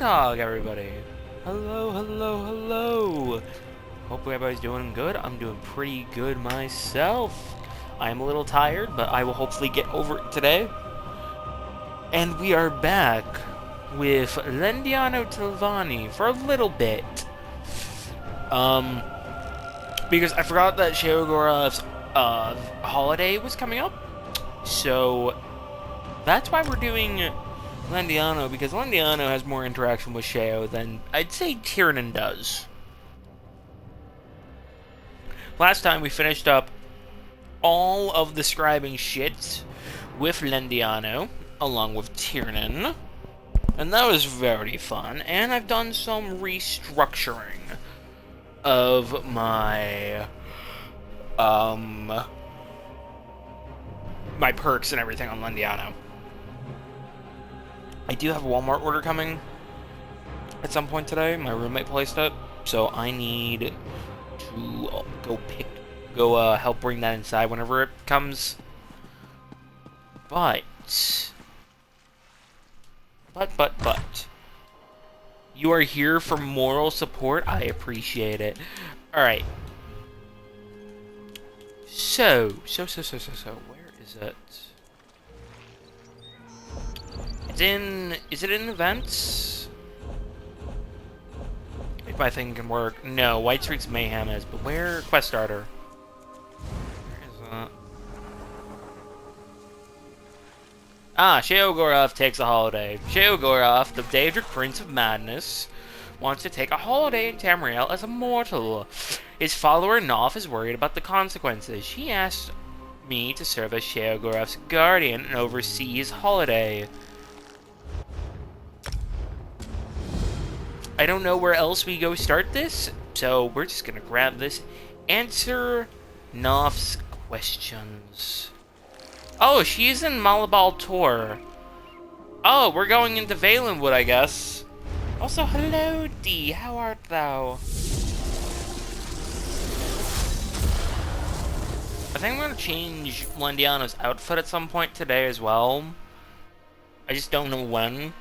dog, everybody. Hello, hello, hello. Hope everybody's doing good. I'm doing pretty good myself. I'm a little tired, but I will hopefully get over it today. And we are back with Lendiano Tilvani for a little bit. Because I forgot that Sheogorath's holiday was coming up. So that's why we're doing Lendiano, because Lendiano has more interaction with Sheo than I'd say Tiernan does. Last time we finished up all of the scribing shit with Lendiano, along with Tiernan, and that was very fun, and I've done some restructuring of my, my perks and everything on Lendiano. I do have a Walmart order coming at some point today. My roommate placed it, so I need to go help bring that inside whenever it comes. But you are here for moral support. I appreciate it. All right. So, where is it? Is it in events? If my thing can work. No, White Streak's Mayhem is, but where? Quest Starter. Where is that? Ah, Sheogorath takes a holiday. Sheogorath, the Daedric Prince of Madness, wants to take a holiday in Tamriel as a mortal. His follower Noth is worried about the consequences. She asked me to serve as Sheogorath's guardian and oversee his holiday. I don't know where else we go start this, so we're just gonna grab this. Answer Noth's questions. Oh, she's in Malabal Tor. Oh, we're going into Valenwood, I guess. Also, hello, Dee. How art thou? I think I'm gonna change Lendiano's outfit at some point today as well. I just don't know when.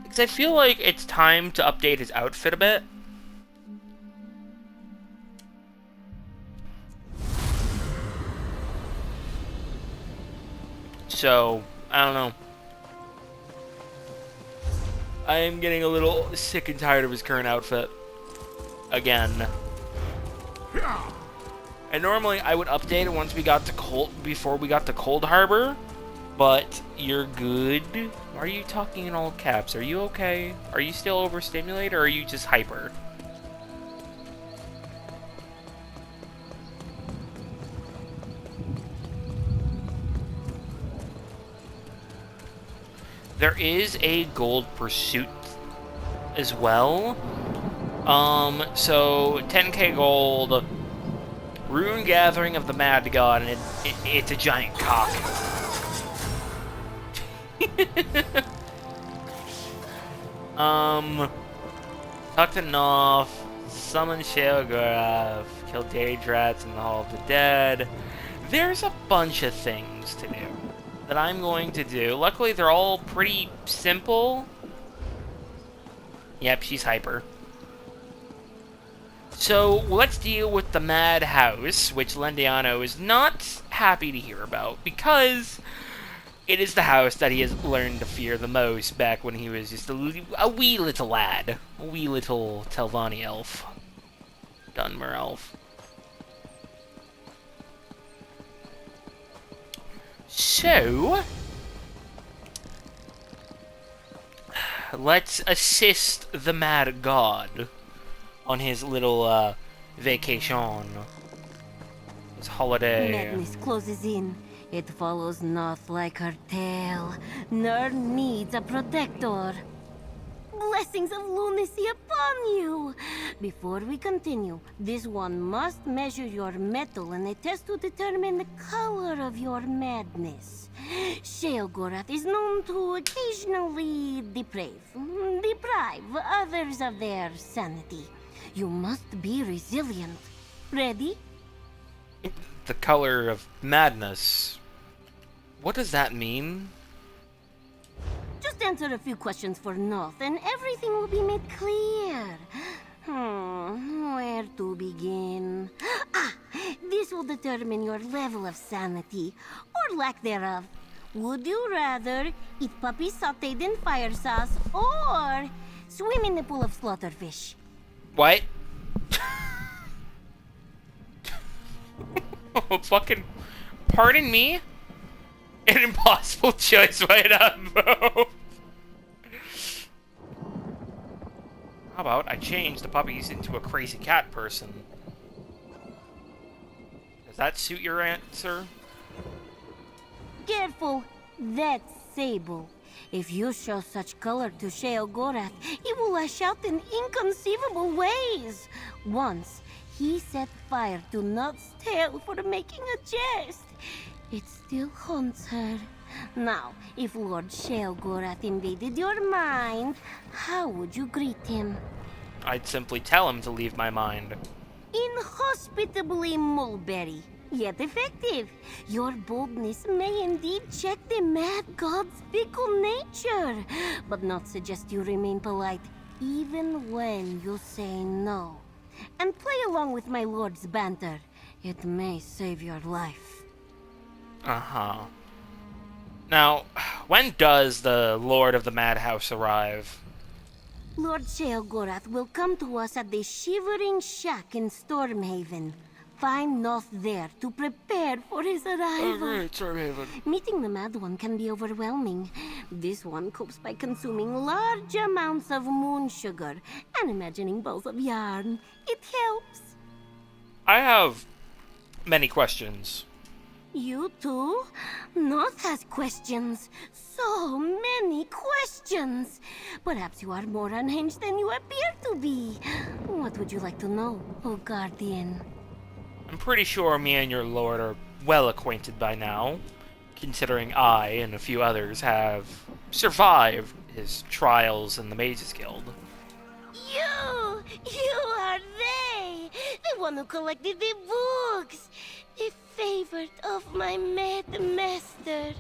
Because I feel like it's time to update his outfit a bit. So, I don't know. I am getting a little sick and tired of his current outfit. Again. And normally I would update it once we got to before we got to Cold Harbor. But you're good. Why are you talking in all caps? Are you okay? Are you still overstimulated, or are you just hyper? There is a gold pursuit as well. So 10k gold, Rune Gathering of the Mad God, and it's a giant cock. Talk to Noth, summon Sheogorath, kill Daedrats in the Hall of the Dead. There's a bunch of things to do that I'm going to do. Luckily, they're all pretty simple. Yep, she's hyper. So, let's deal with the Madhouse, which Lendiano is not happy to hear about, because it is the house that he has learned to fear the most back when he was just a wee little lad. A wee little Telvanni elf. Dunmer elf. So, let's assist the Mad God on his little vacation. His holiday. Madness closes in. It follows not like her tail. Nerd needs a protector. Blessings of lunacy upon you! Before we continue, this one must measure your mettle in a test to determine the color of your madness. Sheogorath is known to occasionally deprive others of their sanity. You must be resilient. Ready? The color of madness. What does that mean? Just answer a few questions for Noth, and everything will be made clear. Where to begin? Ah, this will determine your level of sanity, or lack thereof. Would you rather eat puppy sauteed in fire sauce, or swim in a pool of slaughterfish? What? Oh, fucking... Pardon me? An impossible choice, why not both? How about I change the puppies into a crazy cat person? Does that suit your answer? Careful, that's Sable. If you show such color to Sheogorath, he will lash out in inconceivable ways. Once, he set fire to Noth's tail for making a jest. It still haunts her. Now, if Lord Sheogorath invaded your mind, how would you greet him? I'd simply tell him to leave my mind. Inhospitably mulberry, yet effective. Your boldness may indeed check the mad god's fickle nature, but not suggest you remain polite even when you say no. And play along with my lord's banter. It may save your life. Uh-huh. Now, when does the Lord of the Madhouse arrive? Lord Sheogorath will come to us at the Shivering Shack in Stormhaven. Find Noth there to prepare for his arrival. Alright, Stormhaven. Meeting the Mad One can be overwhelming. This one copes by consuming large amounts of moon sugar and imagining balls of yarn. It helps. I have many questions. You too? Noth has questions. So many questions. Perhaps you are more unhinged than you appear to be. What would you like to know, oh Guardian? I'm pretty sure me and your lord are well acquainted by now, considering I and a few others have survived his trials in the Mages Guild. You are they! The one who collected the books! The favorite of my mad master.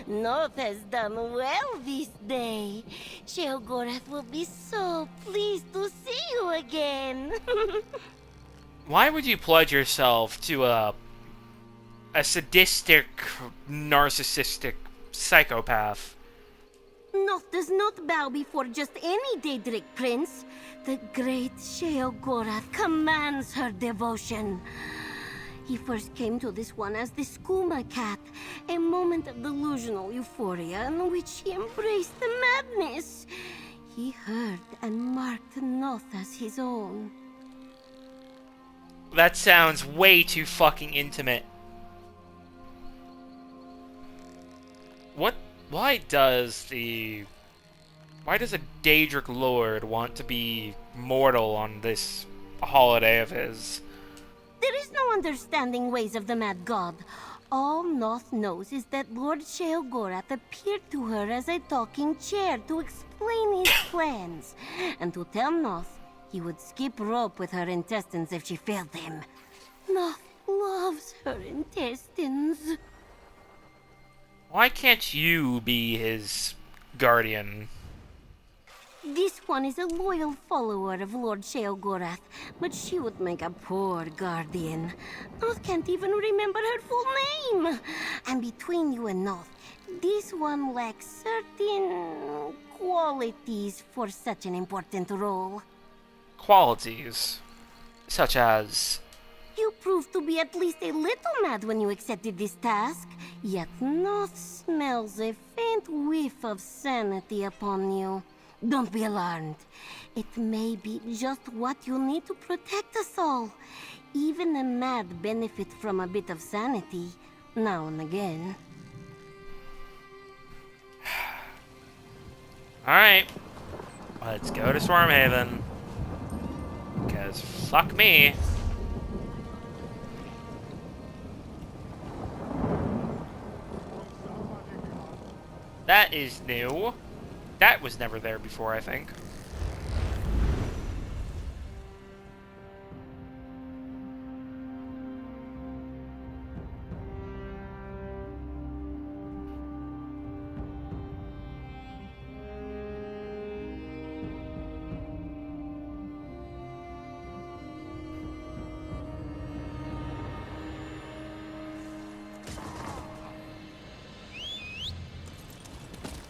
Noth has done well this day. Sheogorath will be so pleased to see you again. Why would you pledge yourself to a sadistic, narcissistic psychopath? Noth does not bow before just any Daedric prince. The great Sheogorath commands her devotion. He first came to this one as the skooma cat, a moment of delusional euphoria in which he embraced the madness. He heard and marked Noth as his own. That sounds way too fucking intimate. Why does a Daedric lord want to be mortal on this holiday of his? There is no understanding ways of the mad god. All Noth knows is that Lord Sheogorath appeared to her as a talking chair to explain his plans, and to tell Noth he would skip rope with her intestines if she failed him. Noth loves her intestines. Why can't you be his guardian? This one is a loyal follower of Lord Sheogorath, but she would make a poor guardian. Noth can't even remember her full name. And between you and Noth, this one lacks certain qualities for such an important role. Qualities? Such as? You proved to be at least a little mad when you accepted this task, yet Noth smells a faint whiff of sanity upon you. Don't be alarmed. It may be just what you need to protect us all. Even the mad benefit from a bit of sanity, now and again. Alright. Let's go to Stormhaven. Because fuck me. That is new. That was never there before, I think.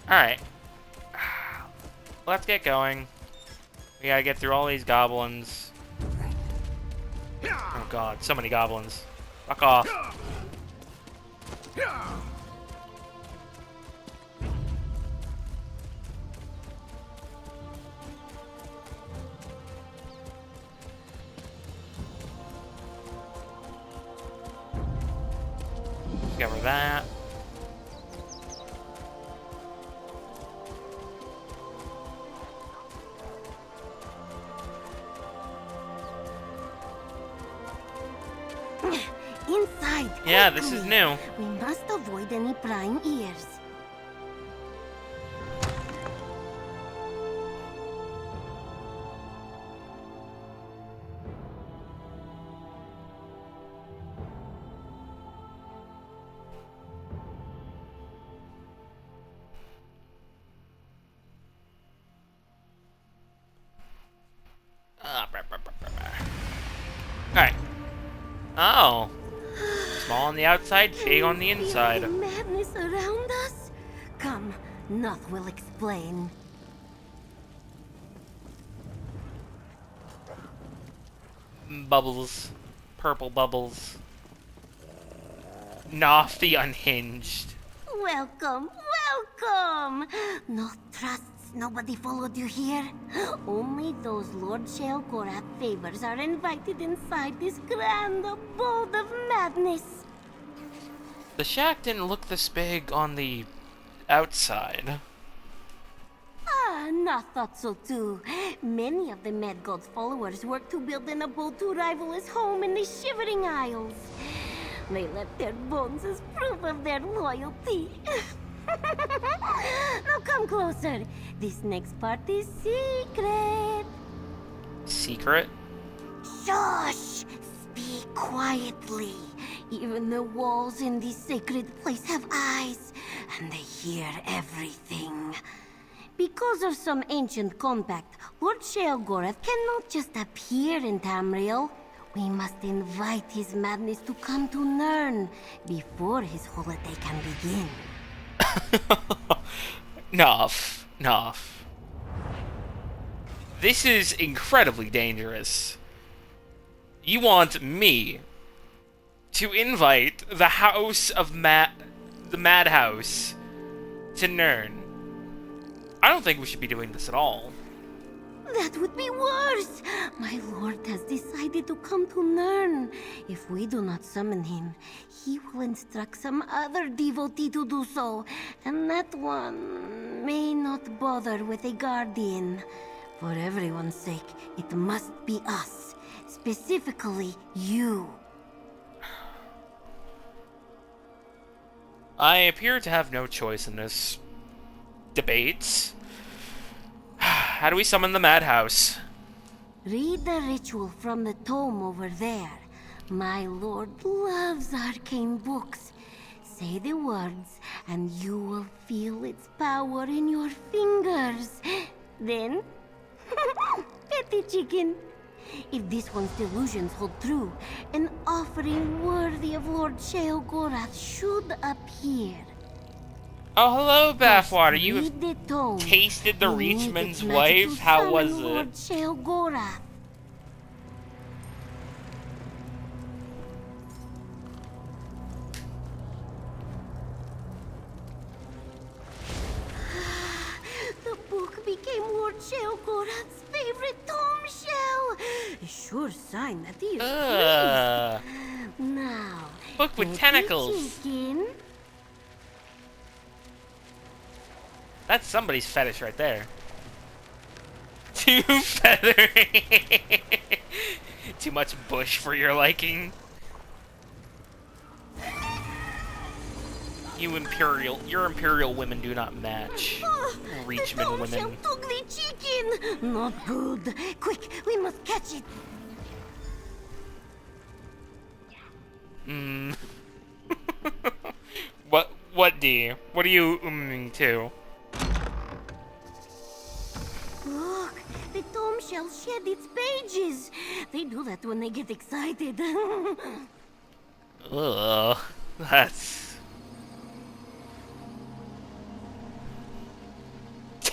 Alright. Let's get going. We gotta get through all these goblins. Oh god, so many goblins. Fuck off. Cover that. Inside. Yeah, this is quickly. new. We must avoid any prying ears. Alright. Oh. Small on the outside, big on the Can you feel inside. the madness around us? Come, Noth will explain. Bubbles. Purple bubbles. Noth the Unhinged. Welcome, welcome! Noth trusts nobody followed you here. Only those Lord Sheogorath favors are invited inside this grand abode of madness. The shack didn't look this big on the outside. Ah, Noth thought so too. Many of the Mad God's followers work to build an abode to rival his home in the Shivering Isles. They left their bones as proof of their loyalty. Now come closer. This next part is secret. Secret? Shush! Speak quietly. Even the walls in this sacred place have eyes, and they hear everything. Because of some ancient compact, Lord Sheogorath cannot just appear in Tamriel. We must invite his madness to come to Nirn before his holiday can begin. Nuff. Nuff. This is incredibly dangerous. You want me to invite the House of the Madhouse to Nirn. I don't think we should be doing this at all. That would be worse! My lord has decided to come to Nirn. If we do not summon him, he will instruct some other devotee to do so, and that one may not bother with a guardian. For everyone's sake, it must be us. Specifically, you. I appear to have no choice in this debate. How do we summon the Madhouse? Read the ritual from the tome over there. My lord loves arcane books. Say the words, and you will feel its power in your fingers. Then, pet the chicken. If this one's delusions hold true, an offering worthy of Lord Sheogorath should appear. Oh, hello, Bathwater. You Read have the tome. tasted the You need its Reachman's magic wife? to How was summon Lord it? Sheogorath. The book became Lord Sheogorath's favorite tome shell. A sure sign that he is pleased. Now, Book with pet the tentacles. chicken. That's somebody's fetish right there. Too feathery. Too much bush for your liking. Your imperial women do not match. Reachman The tome women. shell took the chicken. Not good. Quick, we must catch it. What, D? What are you to? Look, the tome shell shed its pages. They do that when they get excited. Ugh. That's...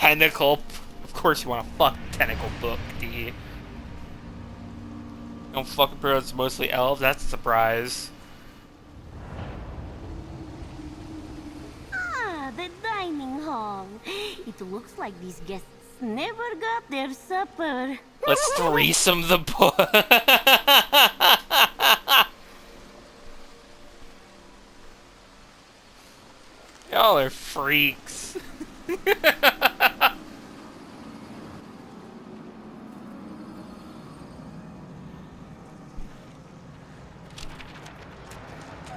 tentacle. Of course you want a fucking tentacle book, D. Don't fucking pronounce mostly elves. That's a surprise. Ah, the dining hall. It looks like these guests never got their supper. Let's threesome the book. Y'all are freaks.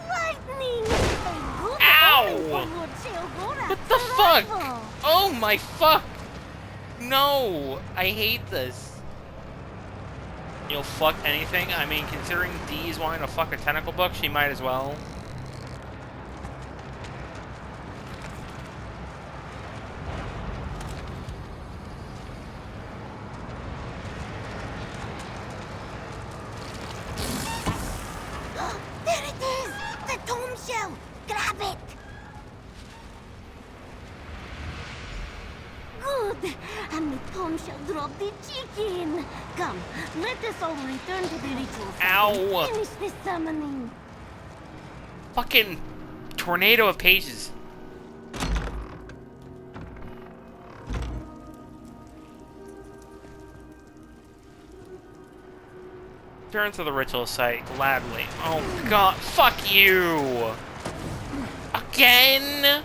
Lightning! Ow! What the fuck? Oh my fuck! No! I hate this. You'll fuck anything? I mean, considering Dee's wanting to fuck a tentacle book, she might as well. There it is! The tomb shell! Grab it! Good! And the tomb shell dropped the chicken! Come, let us all return to the ritual site Ow. and finish the summoning. Fucking tornado of pages. Return to the ritual site gladly. Oh god, fuck you! Again?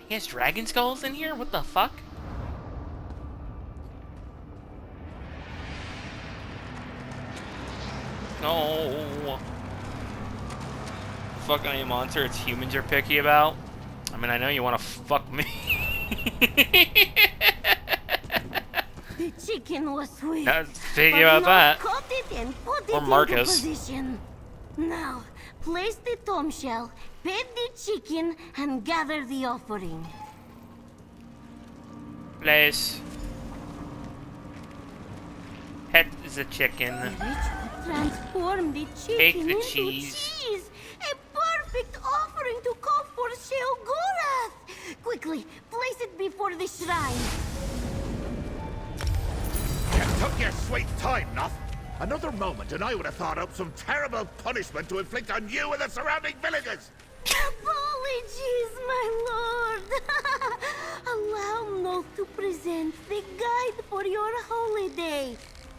He has dragon skulls in here? What the fuck? No. Fuck any monster it's humans you're picky about? I mean, I know you want to fuck me. The chicken was sweet. Not thinking about that. Cut it and put it Or Marcus. into position. Now, place the tomb shell, pet the chicken, and gather the offering. Place. Pet is a chicken. The ritual transformed the chicken Take the into cheese. cheese. A perfect offering to call for Sheogorath. Quickly, place it before the shrine. You took your sweet time, Noth. Another moment and I would have thought up some terrible punishment to inflict on you and the surrounding villagers. Apologies, my lord. Allow Noth to present the guide for your holiday.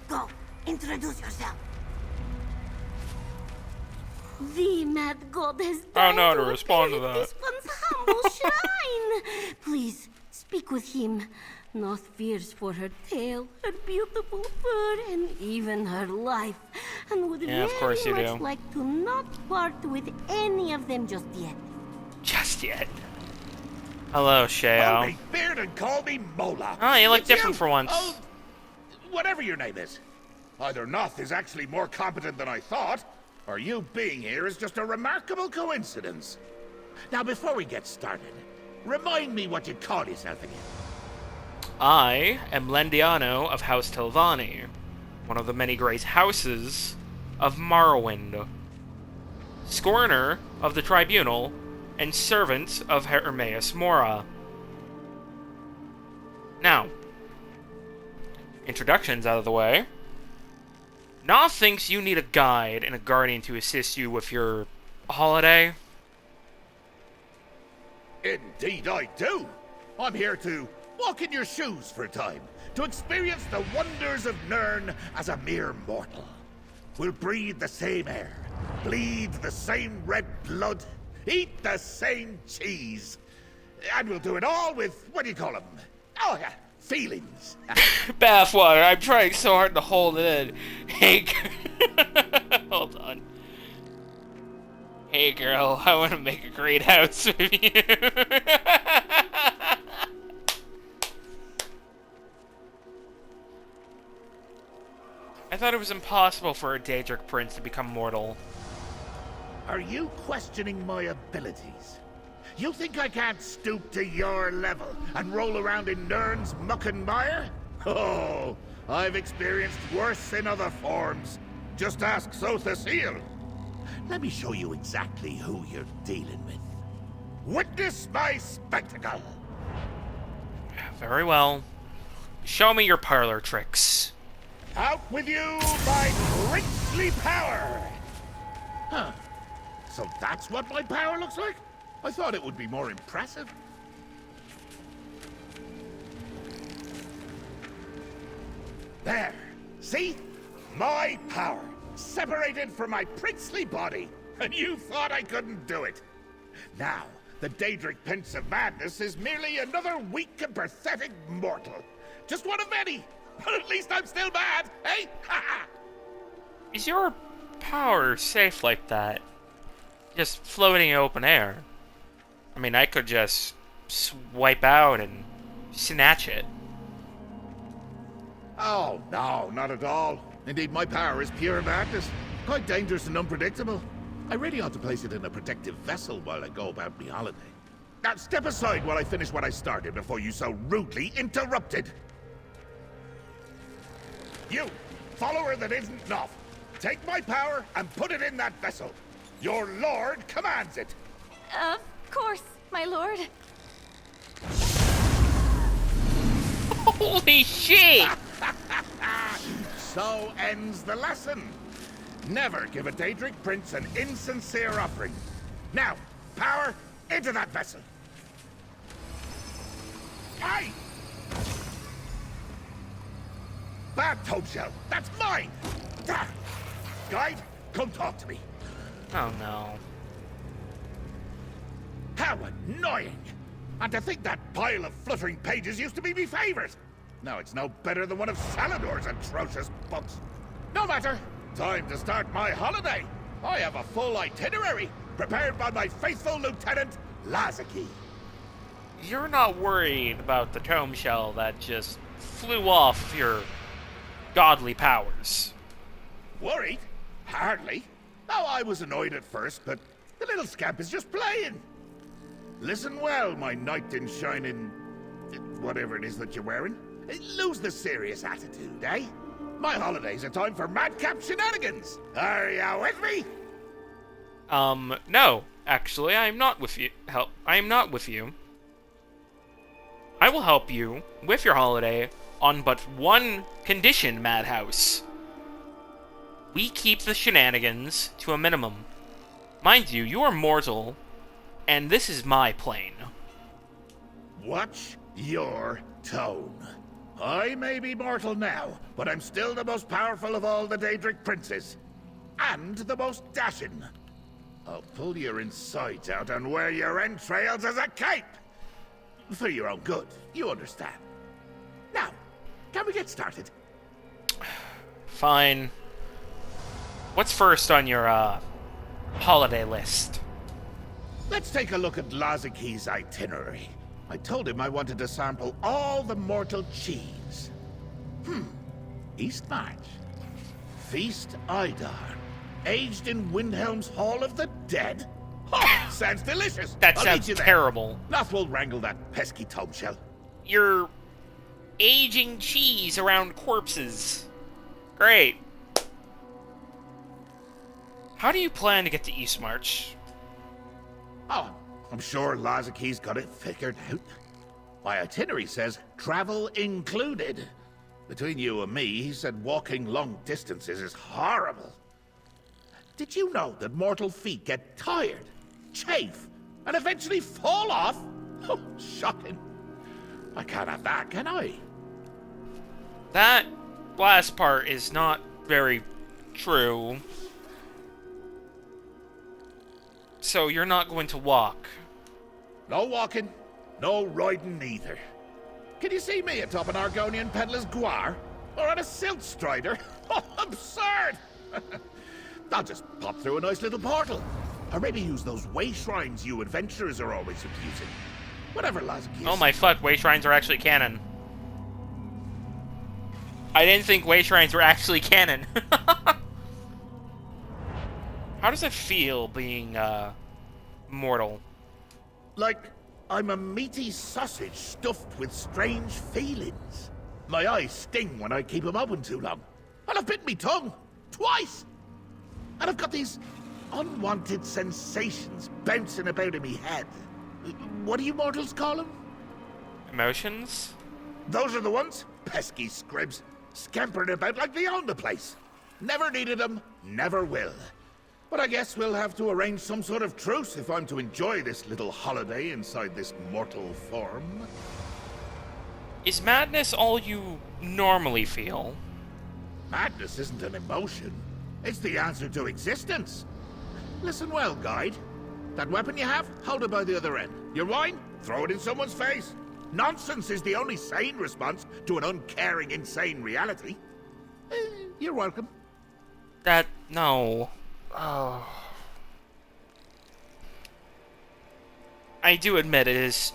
Go, introduce yourself. The mad god has I don't know how died to respond to repair that. this one's humble shrine. Please, speak with him. Noth fears for her tail, her beautiful fur, and even her life, and would Yeah, of course very you much do. like to not part with any of them just yet. Just yet. Hello, Call Sheo. me Beard and call me Mola. Oh, you look It's different for once. Oh, whatever your name is. Either Noth is actually more competent than I thought, or you being here is just a remarkable coincidence. Now, before we get started, remind me what you call yourself again. I am Lendiano of House Tilvani, one of the many great houses of Morrowind, scorner of the tribunal, and servant of Hermaeus Mora. Now, introductions out of the way. Noth thinks you need a guide and a guardian to assist you with your holiday. Indeed I do. I'm here to walk in your shoes for a time, to experience the wonders of Nirn as a mere mortal. We'll breathe the same air, bleed the same red blood, eat the same cheese. And we'll do it all with, what do you call them? Oh yeah, feelings. Bathwater, I'm trying so hard to hold it in. Hey, hold on. Hey girl, I want to make a great house with you. I thought it was impossible for a Daedric prince to become mortal. Are you questioning my abilities? You think I can't stoop to your level and roll around in Nirn's muck and mire? Oh, I've experienced worse in other forms. Just ask Sotha Seal. let me show you exactly who you're dealing with. Witness my spectacle! Very well. Show me your parlor tricks. Out with you, my princely power! Huh. So that's what my power looks like? I thought it would be more impressive. There. See? My power. Separated from my princely body. And you thought I couldn't do it. Now, the Daedric Prince of Madness is merely another weak and pathetic mortal. Just one of many. But at least I'm still mad, eh? Ha ha! Is your power safe like that? Just floating in open air? I mean, I could just swipe out and snatch it. Oh, no, not at all. Indeed, my power is pure madness. Quite dangerous and unpredictable. I really ought to place it in a protective vessel while I go about my holiday. Now, step aside while I finish what I started before you so rudely interrupted. You, follower that isn't Noth, take my power and put it in that vessel. Your lord commands it. Of course, my lord. Holy shit! So ends the lesson. Never give a Daedric prince an insincere offering. Now, power into that vessel. Aye! Bad Toad Shell, that's mine! Ah. Guide, come talk to me. Oh no. How annoying! And to think that pile of fluttering pages used to be me favorite! Now it's no better than one of Salador's atrocious books. No matter. Time to start my holiday. I have a full itinerary, prepared by my faithful lieutenant, Lazaki. You're not worried about the tome shell that just flew off your godly powers. Worried? Hardly. Oh, I was annoyed at first, but the little scamp is just playing. Listen well, my knight in shining... whatever it is that you're wearing. Lose the serious attitude, eh? My holidays are time for madcap shenanigans. Are you with me? No. Actually, I'm not with you. I am not with you. I will help you with your holiday on but one condition, Madhouse. We keep the shenanigans to a minimum. Mind you, you are mortal, and this is my plane. Watch your tone. I may be mortal now, but I'm still the most powerful of all the Daedric princes. And the most dashing. I'll pull your insides out and wear your entrails as a cape! For your own good, you understand. Now, can we get started? Fine. What's first on your, holiday list? Let's take a look at Lazaki's itinerary. I told him I wanted to sample all the mortal cheese. Eastmarch. Feast Idar. Aged in Windhelm's Hall of the Dead? Oh, sounds delicious! That I'll sounds meet you there. terrible. Noth will wrangle that pesky tome shell. You're aging cheese around corpses. Great. How do you plan to get to Eastmarch? Oh, I'm sure Lazaki's got it figured out. My itinerary says travel included. Between you and me, he said walking long distances is horrible. Did you know that mortal feet get tired, chafe, and eventually fall off? Oh, shocking. I can't have that, can I? That last part is not very true. So you're not going to walk? No walking, no riding either. Can you see me atop an Argonian peddler's guar? Or on a silt strider? Oh, absurd! I'll just pop through a nice little portal. Or maybe use those way shrines you adventurers are always abusing. Whatever Lazaki is. Oh my fuck, way shrines are actually canon. I didn't think way shrines were actually canon. How does it feel being, mortal? Like I'm a meaty sausage stuffed with strange feelings. My eyes sting when I keep them open too long. And I've bitten me tongue. Twice! And I've got these unwanted sensations bouncing about in me head. What do you mortals call them? Emotions? Those are the ones. Pesky scribs. Scampering about like they own the place. Never needed them, never will. But I guess we'll have to arrange some sort of truce if I'm to enjoy this little holiday inside this mortal form. Is madness all you normally feel? Madness isn't an emotion. It's the answer to existence. Listen well, guide. That weapon you have, hold it by the other end. Your wine, throw it in someone's face. Nonsense is the only sane response to an uncaring, insane reality. You're welcome. No. Oh. I do admit it is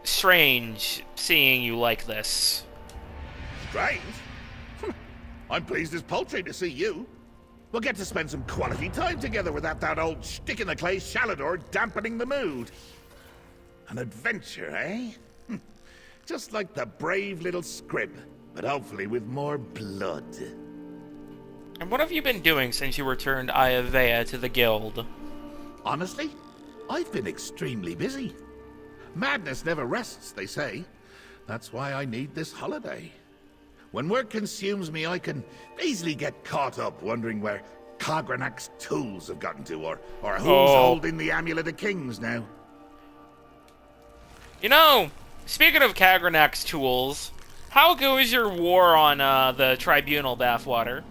strange seeing you like this. Strange? I'm pleased as poultry to see you. We'll get to spend some quality time together without that old stick-in-the-clay Shalador dampening the mood. An adventure, eh? Just like the brave little scrib, but hopefully with more blood. And what have you been doing since you returned Ayavea to the guild? Honestly, I've been extremely busy. Madness never rests, they say. That's why I need this holiday. When work consumes me, I can easily get caught up wondering where Kagranak's tools have gotten to, or who's holding the Amulet of Kings now. You know, speaking of Kagranak's tools, how goes your war on the Tribunal bathwater?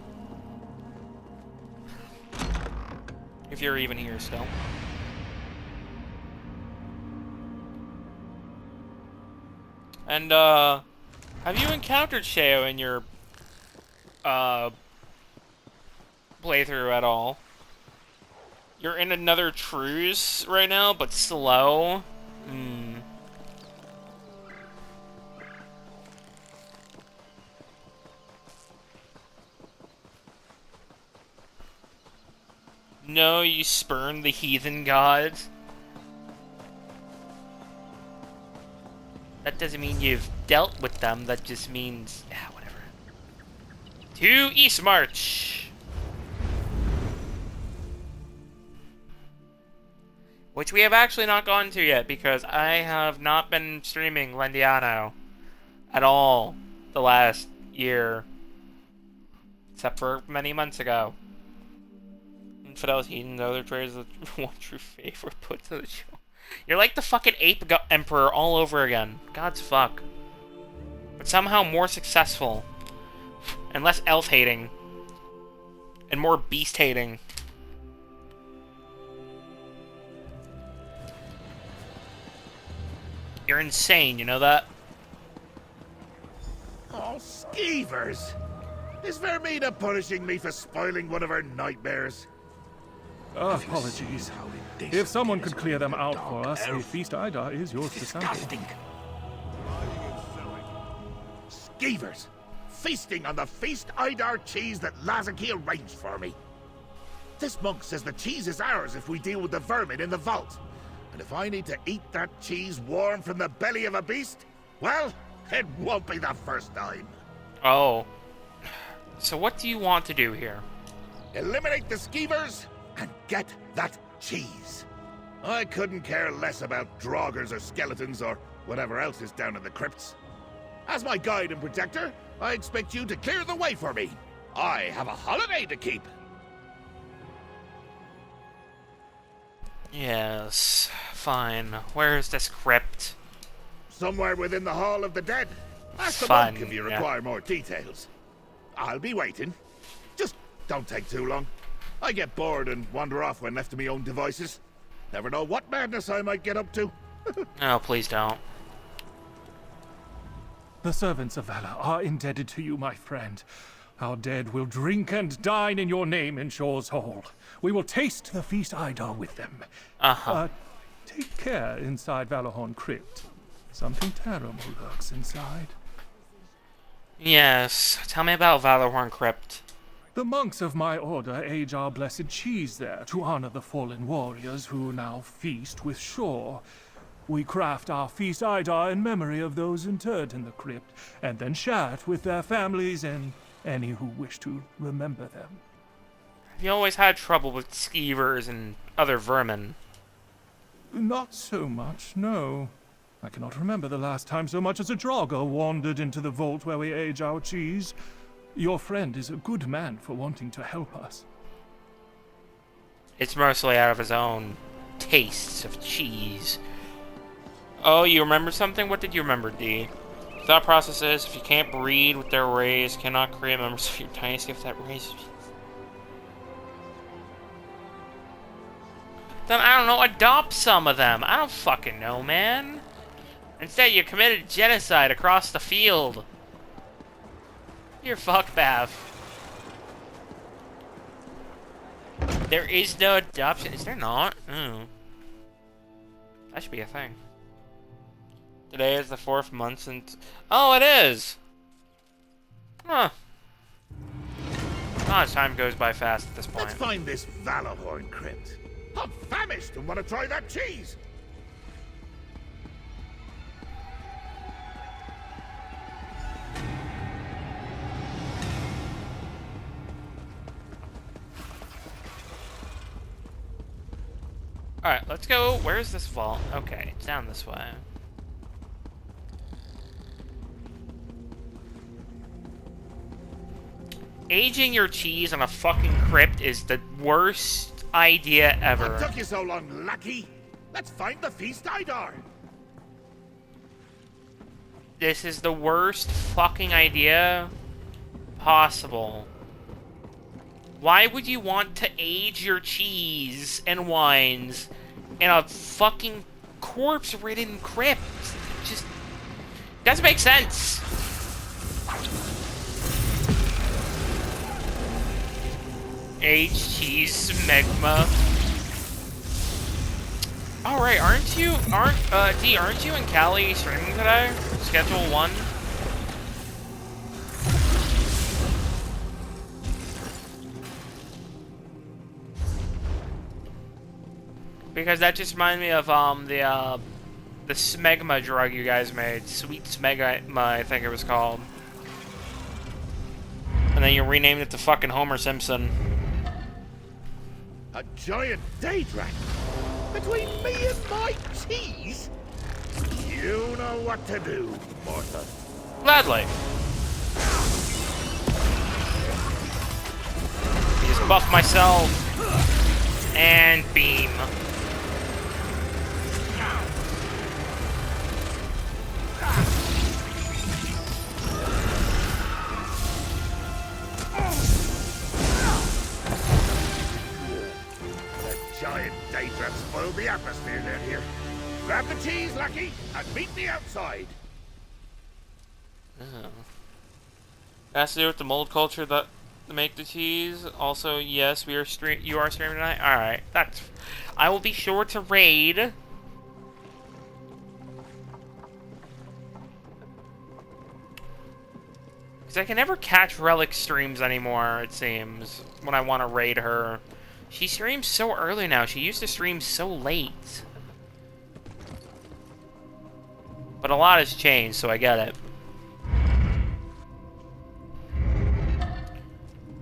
If you're even here still. And, have you encountered Sheo in your, playthrough at all? You're in another truce right now, but slow? No, you spurn the heathen gods? That doesn't mean you've dealt with them, that just means... yeah, whatever. To East March! Which we have actually not gone to yet, because I have not been streaming Lendiano at all the last year. Except for many months ago. Infidelity and other traits that one true favorite put to the show. You're like the fucking ape emperor all over again. God's fuck. But somehow more successful. And less elf-hating. And more beast-hating. You're insane, you know that? Oh, skeevers! Is Vermina punishing me for spoiling one of her nightmares? Apologies. If someone could clear them out for us, a feast Ida is yours to sample. Skeevers! Feasting on the feast Idar cheese that Lazaki arranged for me. This monk says the cheese is ours if we deal with the vermin in the vault. And if I need to eat that cheese warm from the belly of a beast, well, it won't be the first time. Oh. So what do you want to do here? Eliminate the skeevers and get that cheese. I couldn't care less about draugrs or skeletons or whatever else is down in the crypts. As my guide and protector, I expect you to clear the way for me. I have a holiday to keep. Yes, fine. Where is this crypt? Somewhere within the Hall of the Dead. Ask the Fun, monk if you yeah. require more details. I'll be waiting. Just don't take too long. I get bored and wander off when left to my own devices. Never know what madness I might get up to. Oh, please don't. The servants of Valor are indebted to you, my friend. Our dead will drink and dine in your name in Shaw's Hall. We will taste the feast Ida with them. Take care inside Valorhorn Crypt. Something terrible lurks inside. Yes, tell me about Valorhorn Crypt. The monks of my order age our blessed cheese there to honor the fallen warriors who now feast with Shaw. We craft our feast Ida in memory of those interred in the crypt, and then share it with their families and any who wish to remember them. You always had trouble with skeevers and other vermin. Not so much, no. I cannot remember the last time so much as a Draugr wandered into the vault where we age our cheese. Your friend is a good man for wanting to help us. It's mostly out of his own tastes of cheese. Oh, you remember something? What did you remember, D? Thought process is, if you can't breed with their race, cannot create members of your dynasty with that race. Then, I don't know, adopt some of them. I don't fucking know, man. Instead, you committed genocide across the field. You're fuck, Bav. There is no adoption. Is there not? Oh. That should be a thing. Today is the 4th month since... Oh, it is! Huh. Oh, time goes by fast at this point. Let's find this Valahorn crypt. I'm famished and want to try that cheese. Alright, let's go. Where's this vault? Okay, it's down this way. Aging your cheese on a fucking crypt is the worst idea ever. What took you so long, lackey? Let's find the feast Idar. This is the worst fucking idea possible. Why would you want to age your cheese and wines in a fucking corpse-ridden crypt? It just doesn't make sense. Aged cheese smegma. All right, aren't you and Callie streaming today? Schedule 1. Because that just reminded me of the smegma drug you guys made, sweet smegma, I think it was called, and then you renamed it to fucking Homer Simpson. A giant day dragon between me and my cheese. You know what to do, Martha. Gladly. Just buff myself and beam. Giant daedra spoiled the atmosphere down here. Grab the cheese, lackey, and meet me outside. Oh. Has to do with the mold culture that make the cheese. Also, yes, you are streaming tonight. All right, that's. I will be sure to raid. Because I can never catch Relic streams anymore, it seems, when I want to raid her. She streams so early now. She used to stream so late. But a lot has changed, so I get it.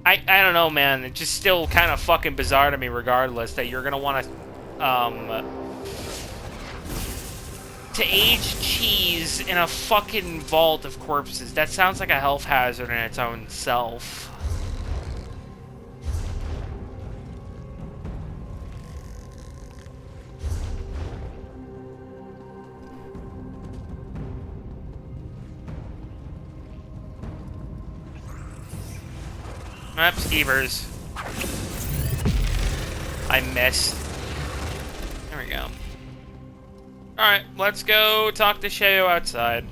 I don't know, man. It's just still kind of fucking bizarre to me, regardless, that you're gonna want to age cheese in a fucking vault of corpses. That sounds like a health hazard in its own self. Map skeevers. I missed. There we go. Alright, let's go talk to Sheo outside.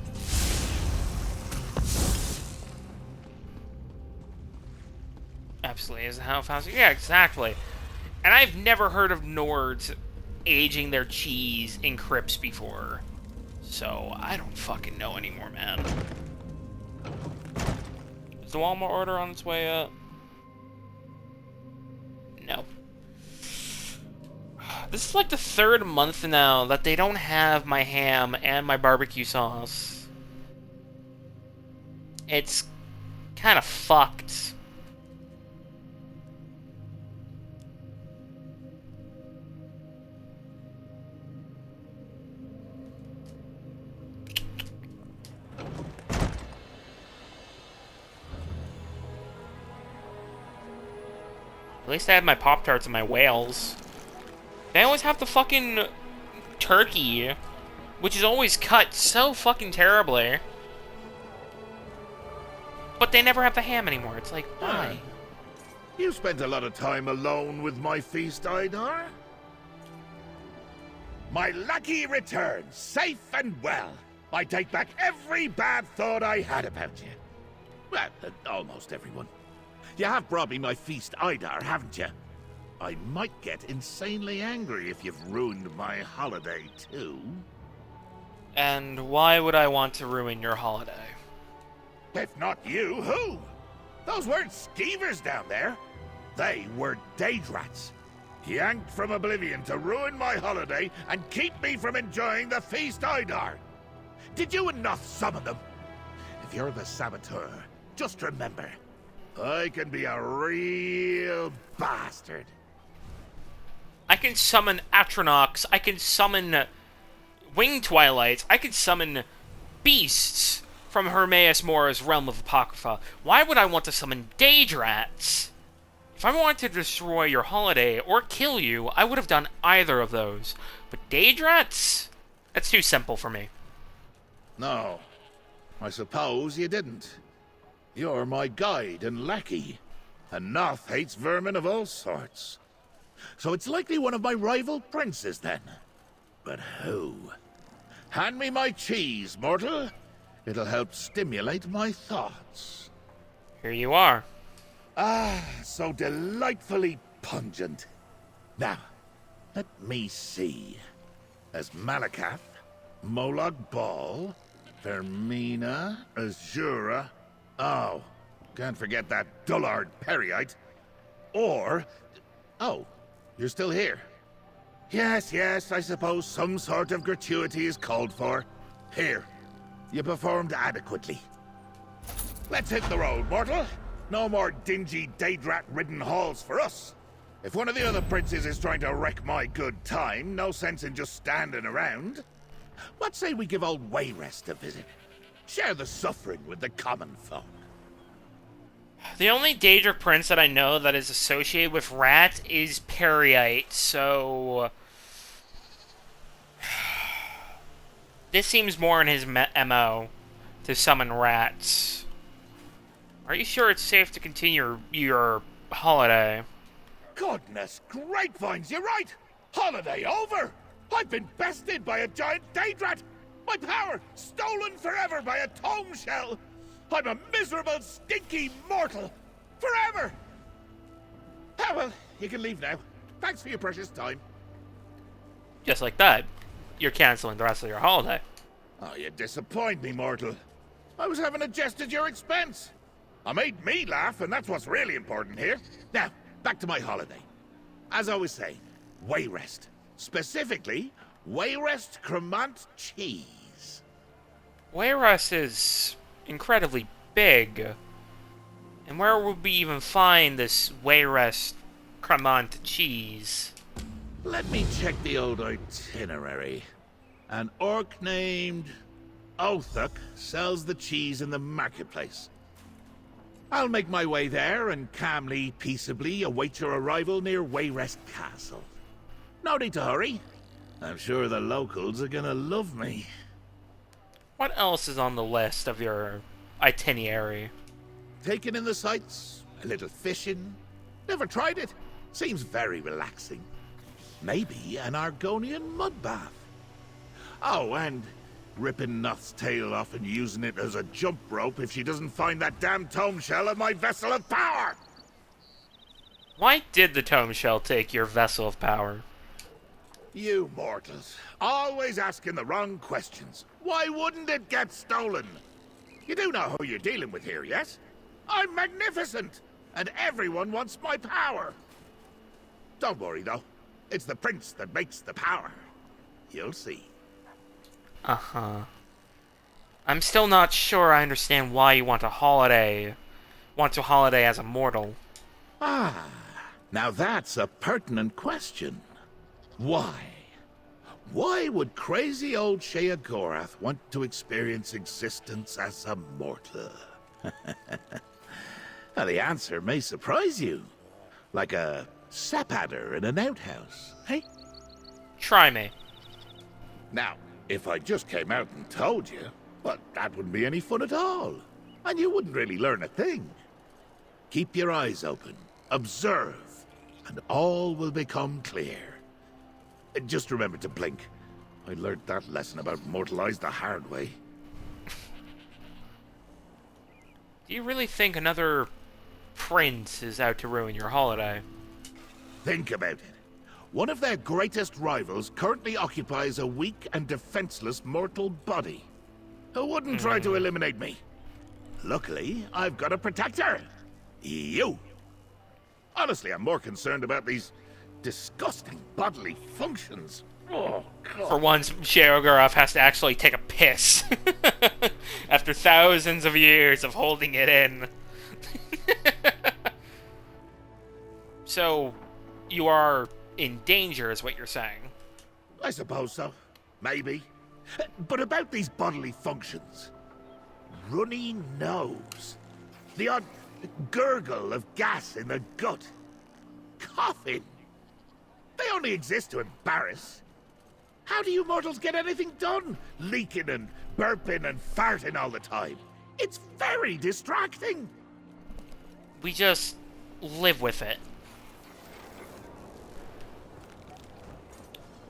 Absolutely, is how found. Yeah, exactly. And I've never heard of Nords aging their cheese in crypts before. So, I don't fucking know anymore, man. Is the Walmart order on its way up? No. This is like the 3rd month now that they don't have my ham and my barbecue sauce. It's kind of fucked. At least I had my Pop-Tarts and my whales. They always have the fucking turkey, which is always cut so fucking terribly. But they never have the ham anymore. It's like, why? You spent a lot of time alone with my feast, Idar. My lucky return, safe and well. I take back every bad thought I had about you. Well, almost everyone. You have brought me my feast, Idar, haven't you? I might get insanely angry if you've ruined my holiday, too. And why would I want to ruin your holiday? If not you, who? Those weren't skeevers down there. They were Daedrats. Yanked from oblivion to ruin my holiday and keep me from enjoying the feast, Idar. Did you and Noth summon them? If you're the saboteur, just remember, I can be a real bastard. I can summon Atronox, I can summon Wing Twilights, I can summon beasts from Hermaeus Mora's realm of Apocrypha. Why would I want to summon Daedrats? If I wanted to destroy your holiday or kill you, I would have done either of those. But Daedrats? That's too simple for me. No, I suppose you didn't. You're my guide and lackey, and Noth hates vermin of all sorts. So it's likely one of my rival princes, then. But who? Hand me my cheese, mortal. It'll help stimulate my thoughts. Here you are. Ah, so delightfully pungent. Now, let me see. There's Malakath, Molag Bal, Vermina, Azura. Oh, can't forget that dullard Periite. Or... oh, you're still here. Yes, I suppose some sort of gratuity is called for. Here, you performed adequately. Let's hit the road, mortal. No more dingy Daedrat-ridden halls for us. If one of the other princes is trying to wreck my good time, no sense in just standing around. What say we give old Wayrest a visit? Share the suffering with the common folk. The only Daedric prince that I know that is associated with rat is Periite, so... this seems more in his MO to summon rats. Are you sure it's safe to continue your holiday? Goodness grapevines, you're right! Holiday over! I've been bested by a giant Daedrat! My power stolen forever by a tome shell! I'm a miserable, stinky mortal! Forever! Ah, well, you can leave now. Thanks for your precious time. Just like that, you're canceling the rest of your holiday. Oh, you disappoint me, mortal. I was having a jest at your expense. I made me laugh, and that's what's really important here. Now, back to my holiday. As I was saying, Wayrest. Specifically, Wayrest Cremant cheese. Wayrest is incredibly big. And where would we even find this Wayrest Cremant cheese? Let me check the old itinerary. An orc named Othuk sells the cheese in the marketplace. I'll make my way there and calmly, peaceably await your arrival near Wayrest Castle. No need to hurry. I'm sure the locals are gonna love me. What else is on the list of your itinerary? Taking in the sights, a little fishing. Never tried it. Seems very relaxing. Maybe an Argonian mud bath. Oh, and ripping Noth's tail off and using it as a jump rope if she doesn't find that damn tome shell in my vessel of power! Why did the tome shell take your vessel of power? You mortals, always asking the wrong questions. Why wouldn't it get stolen? You do know who you're dealing with here, yes? I'm magnificent, and everyone wants my power. Don't worry, though. It's the prince that makes the power. You'll see. Uh-huh. I'm still not sure I understand why you want to holiday as a mortal. Ah, now that's a pertinent question. Why? Why would crazy old Sheogorath want to experience existence as a mortal? Now, the answer may surprise you. Like a sap adder in an outhouse, hey? Try me. Now, if I just came out and told you, well, that wouldn't be any fun at all. And you wouldn't really learn a thing. Keep your eyes open, observe, and all will become clear. Just remember to blink. I learned that lesson about mortal eyes the hard way. Do you really think another prince is out to ruin your holiday? Think about it. One of their greatest rivals currently occupies a weak and defenseless mortal body. Who wouldn't try to eliminate me? Luckily, I've got a protector. You. Honestly, I'm more concerned about these disgusting bodily functions. Oh, God. For once, Sheogorath has to actually take a piss. After thousands of years of holding it in. So, you are in danger, is what you're saying. I suppose so. Maybe. But about these bodily functions. Runny nose. The odd gurgle of gas in the gut. Coughing. They only exist to embarrass. How do you mortals get anything done? Leaking and burping and farting all the time. It's very distracting. We just live with it.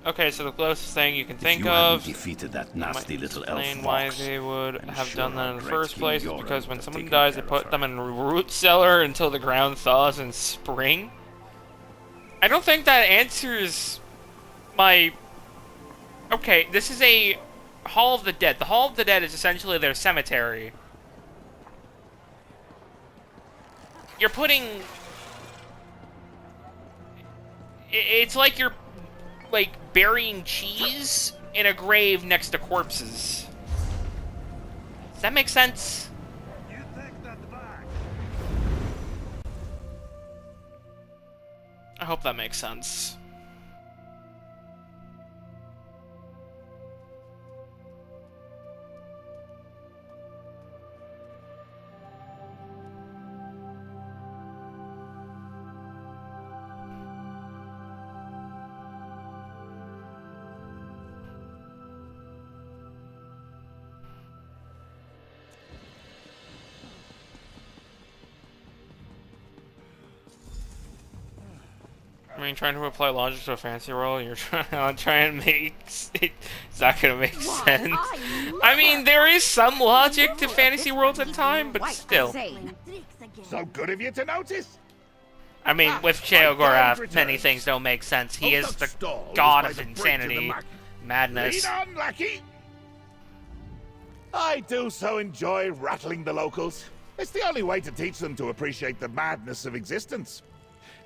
Okay, so the closest thing you can think of, defeated that nasty little elf explain why fox, they would I'm have sure done that our in the great first King place is Yoram because when would have someone taken dies, they care put of them her. in a root cellar until the ground thaws in spring. I don't think that answers my... Okay, this is a Hall of the Dead. The Hall of the Dead is essentially their cemetery. You're putting... It's like you're, like, burying cheese in a grave next to corpses. Does that make sense? You think that's back? I hope that makes sense. I mean, trying to apply logic to a fantasy world, you're trying to try and make it. It's not gonna make sense. I mean, there is some logic to fantasy worlds at time, but still. So good of you to notice. I mean, with Sheogorath, many things don't make sense. He is the god of insanity, madness. Lead on, lackey. I do so enjoy rattling the locals. It's the only way to teach them to appreciate the madness of existence.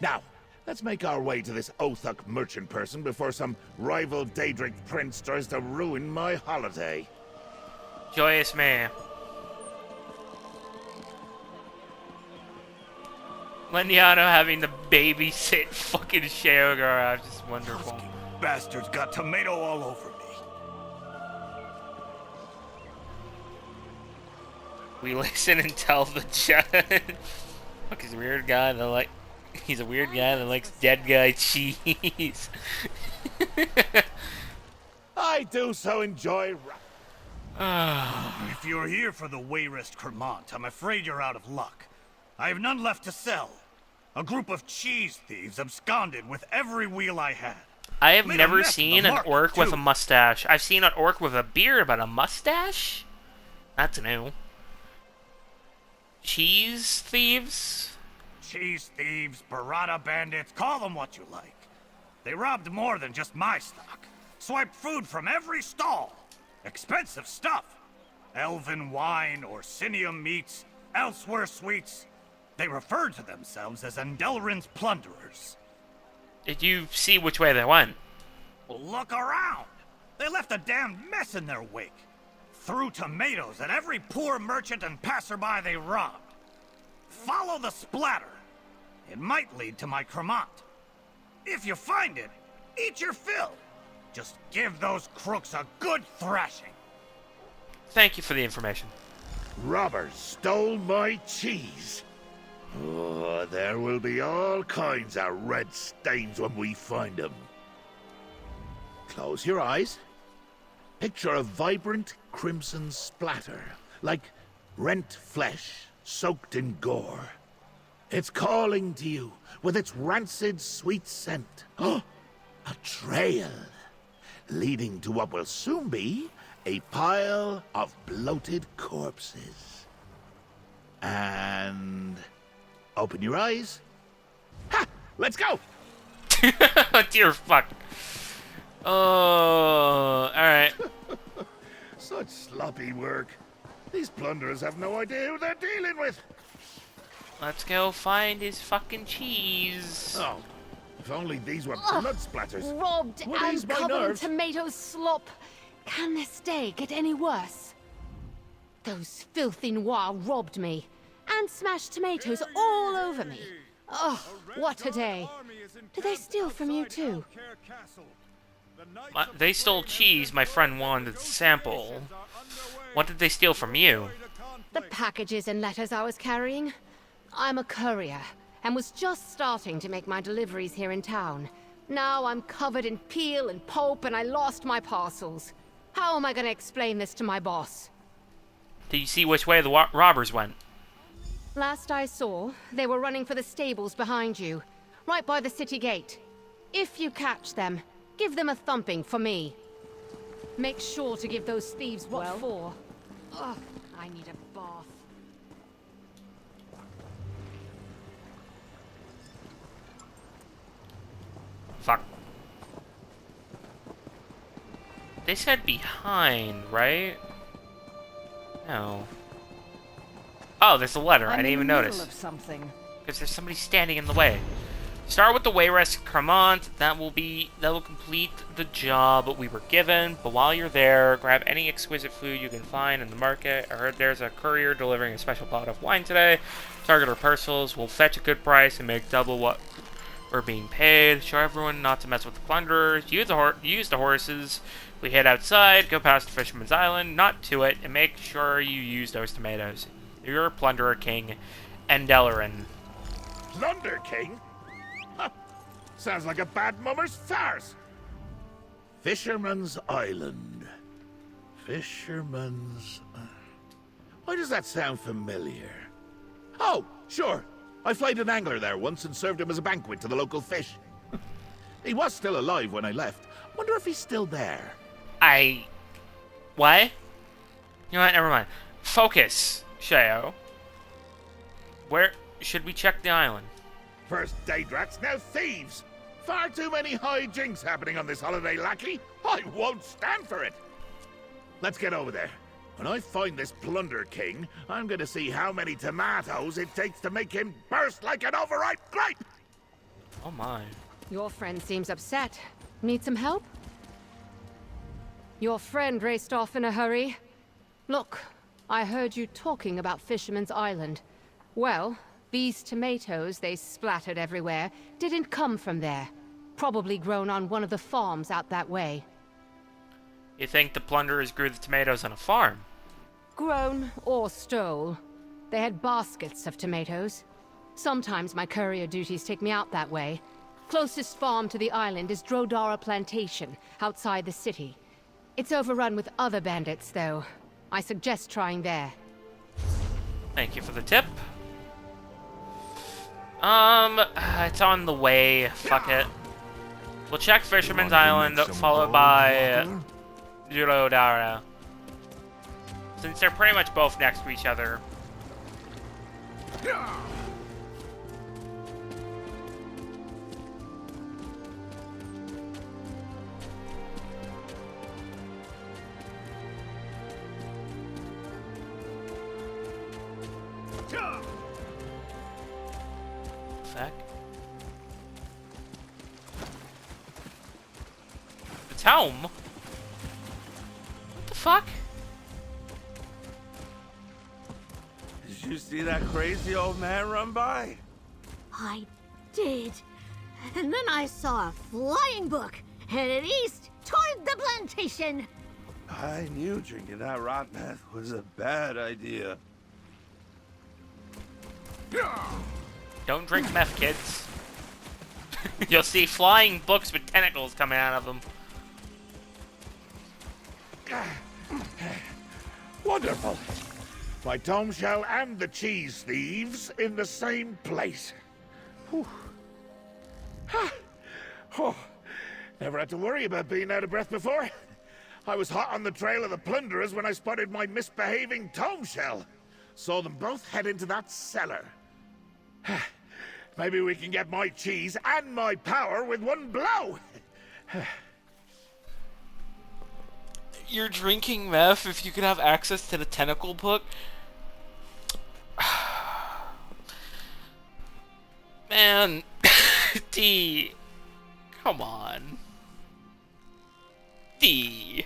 Now, let's make our way to this Othuk merchant person before some rival Daedric prince tries to ruin my holiday. Joyous man. Lendiano having to babysit fucking Sheogorath, just wonderful. Bastards got tomato all over me. We listen and tell the judge. Fuck, he's a weird guy that like. He's a weird guy that likes dead guy cheese. I do so enjoy. If you're here for the Wayrest Kermont, I'm afraid you're out of luck. I have none left to sell. A group of cheese thieves absconded with every wheel I had. I have Made a never mess of seen the an market, orc with too. a mustache. I've seen an orc with a beard, but a mustache? That's new. Cheese thieves? Cheese thieves, burrata bandits, call them what you like. They robbed more than just my stock. Swiped food from every stall. Expensive stuff. Elven wine, Orsinium meats, elsewhere sweets. They referred to themselves as Endelrin's plunderers. Did you see which way they went? Well, look around. They left a damned mess in their wake. Threw tomatoes at every poor merchant and passerby they robbed. Follow the splatter. It might lead to my Kermont. If you find it, eat your fill. Just give those crooks a good thrashing. Thank you for the information. Robbers stole my cheese. Oh, there will be all kinds of red stains when we find them. Close your eyes. Picture a vibrant crimson splatter, like rent flesh soaked in gore. It's calling to you with its rancid sweet scent. Oh, a trail leading to what will soon be a pile of bloated corpses. And open your eyes. Ha! Let's go! Dear fuck. Oh, alright. Such sloppy work. These plunderers have no idea who they're dealing with. Let's go find his fucking cheese. Oh, if only these were blood splatters. Robbed Would and ease my covered in nerves. tomato slop. Can this day get any worse? Those filthy Noirs robbed me and smashed tomatoes all over me. Oh, what a day. Did they steal from you too? They stole cheese my friend wanted to sample. What did they steal from you? The packages and letters I was carrying. I'm a courier and was just starting to make my deliveries here in town. Now I'm covered in peel and pulp and I lost my parcels. How am I going to explain this to my boss? Did you see which way the robbers went? Last I saw, they were running for the stables behind you, right by the city gate. If you catch them, give them a thumping for me. Make sure to give those thieves what for. Ugh, I need a bath. Fuck. They said behind, right? No. Oh, there's a letter. I didn't even notice. Because there's somebody standing in the way. Start with the Wayrest Cremant. That will complete the job we were given. But while you're there, grab any exquisite food you can find in the market. I heard there's a courier delivering a special bottle of wine today. Target our parcels. We'll fetch a good price and make double what we're being paid. Show everyone not to mess with the plunderers. Use the horses. We head outside, go past Fisherman's Island, not to it, and make sure you use those tomatoes. You're Plunderer King, Endelerin. Plunder King? Huh. Sounds like a bad mummer's farce. Fisherman's Island. Fisherman's... Why does that sound familiar? Oh, sure. I flayed an angler there once and served him as a banquet to the local fish. He was still alive when I left. Wonder if he's still there. What? You know what? Never mind. Focus, Sheo. Where should we check the island? First Daydrats, now thieves. Far too many hijinks happening on this holiday, lackey. I won't stand for it. Let's get over there. When I find this Plunder King, I'm gonna see how many tomatoes it takes to make him burst like an overripe grape. Oh my. Your friend seems upset. Need some help? Your friend raced off in a hurry. Look, I heard you talking about Fisherman's Island. Well, these tomatoes they splattered everywhere didn't come from there. Probably grown on one of the farms out that way. You think the plunderers grew the tomatoes on a farm? Grown or stole. They had baskets of tomatoes. Sometimes my courier duties take me out that way. Closest farm to the island is Drodara Plantation, outside the city. It's overrun with other bandits, though. I suggest trying there. Thank you for the tip. It's on the way. Fuck it. We'll check Fisherman's Island, followed by Drodara. Since they're pretty much both next to each other. Fuck. It's home? What the fuck? Did you see that crazy old man run by? I did. And then I saw a flying book headed east toward the plantation. I knew drinking that rot meth was a bad idea. Don't drink meth, kids. You'll see flying books with tentacles coming out of them. Wonderful. My tome shell and the cheese thieves in the same place. Whew. Oh, never had to worry about being out of breath before. I was hot on the trail of the plunderers when I spotted my misbehaving tome shell. Saw them both head into that cellar. Maybe we can get my cheese and my power with one blow. You're drinking meth if you could have access to the tentacle book? Man, D. Come on. D.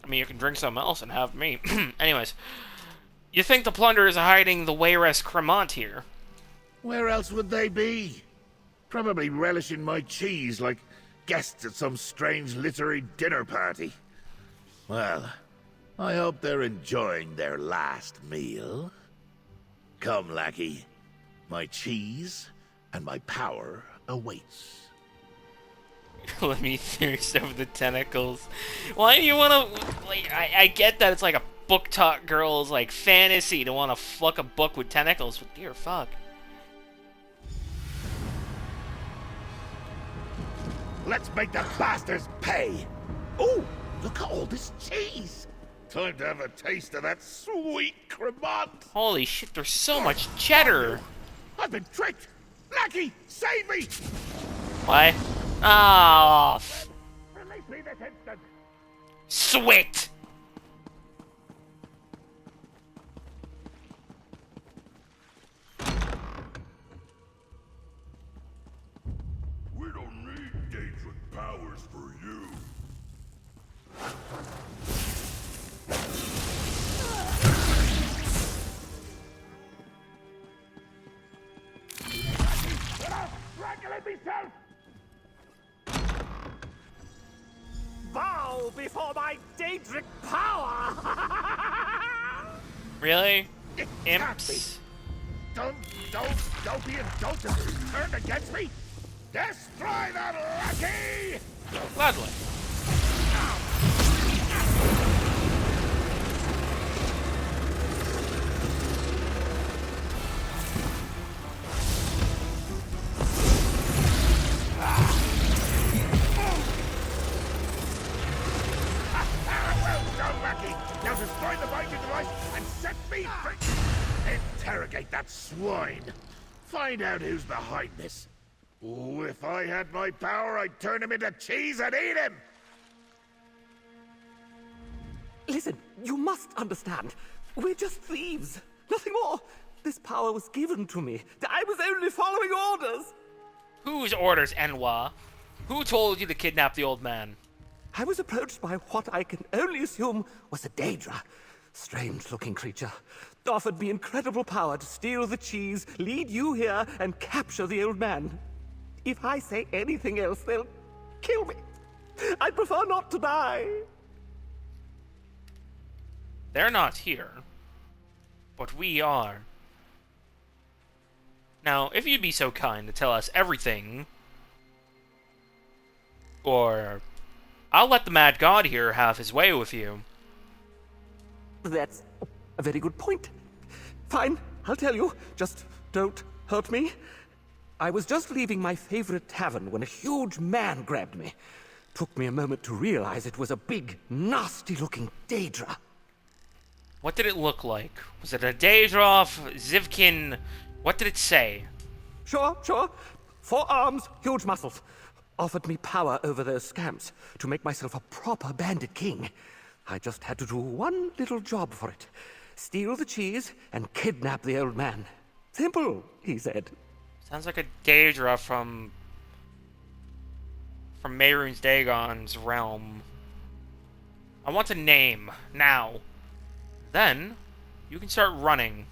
I mean, you can drink something else and have me. Anyways, you think the plunderers are hiding the Wayrest Cremant here? Where else would they be? Probably relishing my cheese like guests at some strange literary dinner party. Well, I hope they're enjoying their last meal. Come, lackey. My cheese and my power awaits. Let me thirst over the tentacles. Why do you want to... Like, I get that it's like a book-taught girl's like fantasy to want to fuck a book with tentacles, but dear fuck. Let's make the bastards pay! Ooh, look at all this cheese! Time to have a taste of that sweet cremant! Holy shit, there's so much cheddar! I've been tricked! Lackey, save me! Why? Oh, Release me this instant! sweat! We don't need Daedric powers for you. Regulate myself! Bow before my Daedric power! Really? It can't be. Imps? Don't be indulgent. Turned against me. Destroy that lackey! Gladly. Well done, lackey. Now destroy the binding device and set me free. Interrogate that swine. Find out who's behind this. Oh, if I had my power, I'd turn him into cheese and eat him! Listen, you must understand. We're just thieves. Nothing more. This power was given to me. I was only following orders. Whose orders, Enwa? Who told you to kidnap the old man? I was approached by what I can only assume was a Daedra. Strange-looking creature. Offered me incredible power to steal the cheese, lead you here, and capture the old man. If I say anything else, they'll kill me. I'd prefer not to die. They're not here. But we are. Now, if you'd be so kind to tell us everything... Or... I'll let the Mad God here have his way with you. That's a very good point. Fine, I'll tell you. Just don't hurt me. I was just leaving my favorite tavern when a huge man grabbed me. Took me a moment to realize it was a big, nasty-looking Daedra. What did it look like? Was it a Daedroff, Zivkin? What did it say? Sure. 4 arms, huge muscles. Offered me power over those scamps to make myself a proper bandit king. I just had to do one little job for it. Steal the cheese and kidnap the old man. Simple, he said. Sounds like a Daedra from Mehrunes Dagon's realm. I want a name, now. Then, you can start running.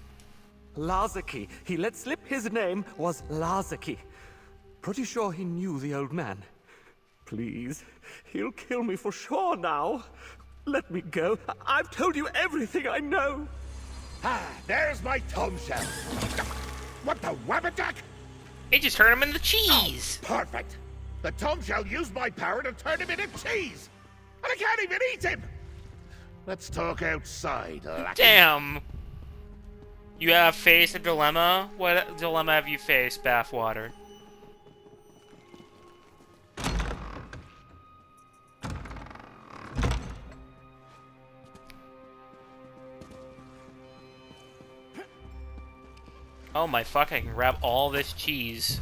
Lazaki. He let slip his name was Lazaki. Pretty sure he knew the old man. Please, he'll kill me for sure now. Let me go. I've told you everything I know. Ah, there's my tomb shell. What the wabbajack? It just turned him into cheese. Oh, perfect. The tomb shell used my power to turn him into cheese. And I can't even eat him. Let's talk outside, lackey. Damn. You have faced a dilemma? What dilemma have you faced, Bathwater? Oh my fuck, I can grab all this cheese.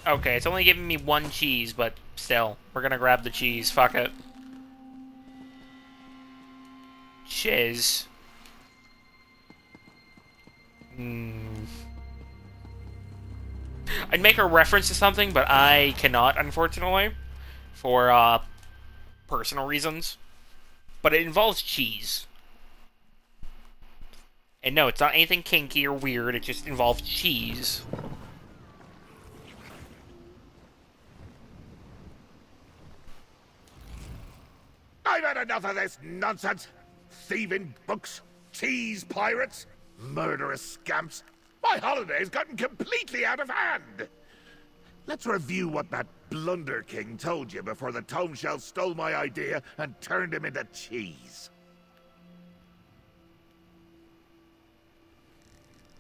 Okay, it's only giving me 1 cheese, but still. We're gonna grab the cheese. Fuck it. Shiz. I'd make a reference to something, but I cannot, unfortunately. For, personal reasons. But it involves cheese. And no, it's not anything kinky or weird, it just involves cheese. I've had enough of this nonsense. Thieving books, cheese pirates, murderous scamps. My holiday's gotten completely out of hand. Let's review what that Blunder King told you before the Tome Shell stole my idea and turned him into cheese.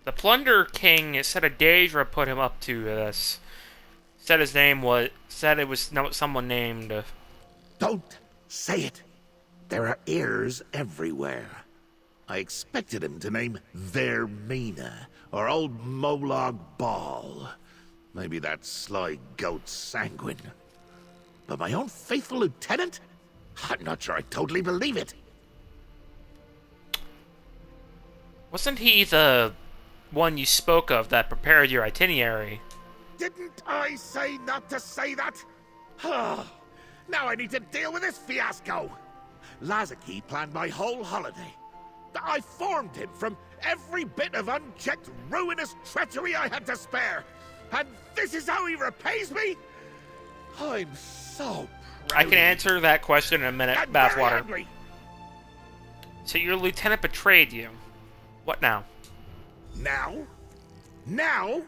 The Plunder King said a Daedra put him up to this. Said his name was... Said it was someone named... Don't say it. There are ears everywhere. I expected him to name Vermina or old Molag Ball. Maybe that sly goat Sanguine. But my own faithful lieutenant? I'm not sure I totally believe it. Wasn't he the one you spoke of that prepared your itinerary? Didn't I say not to say that? Now I need to deal with this fiasco. Lazaki planned my whole holiday. I formed him from every bit of unchecked, ruinous treachery I had to spare. And this is how he repays me? I'm so proud. I can answer that question in a minute, I'm very Bathwater. angry. So your lieutenant betrayed you. What now? Now? Now?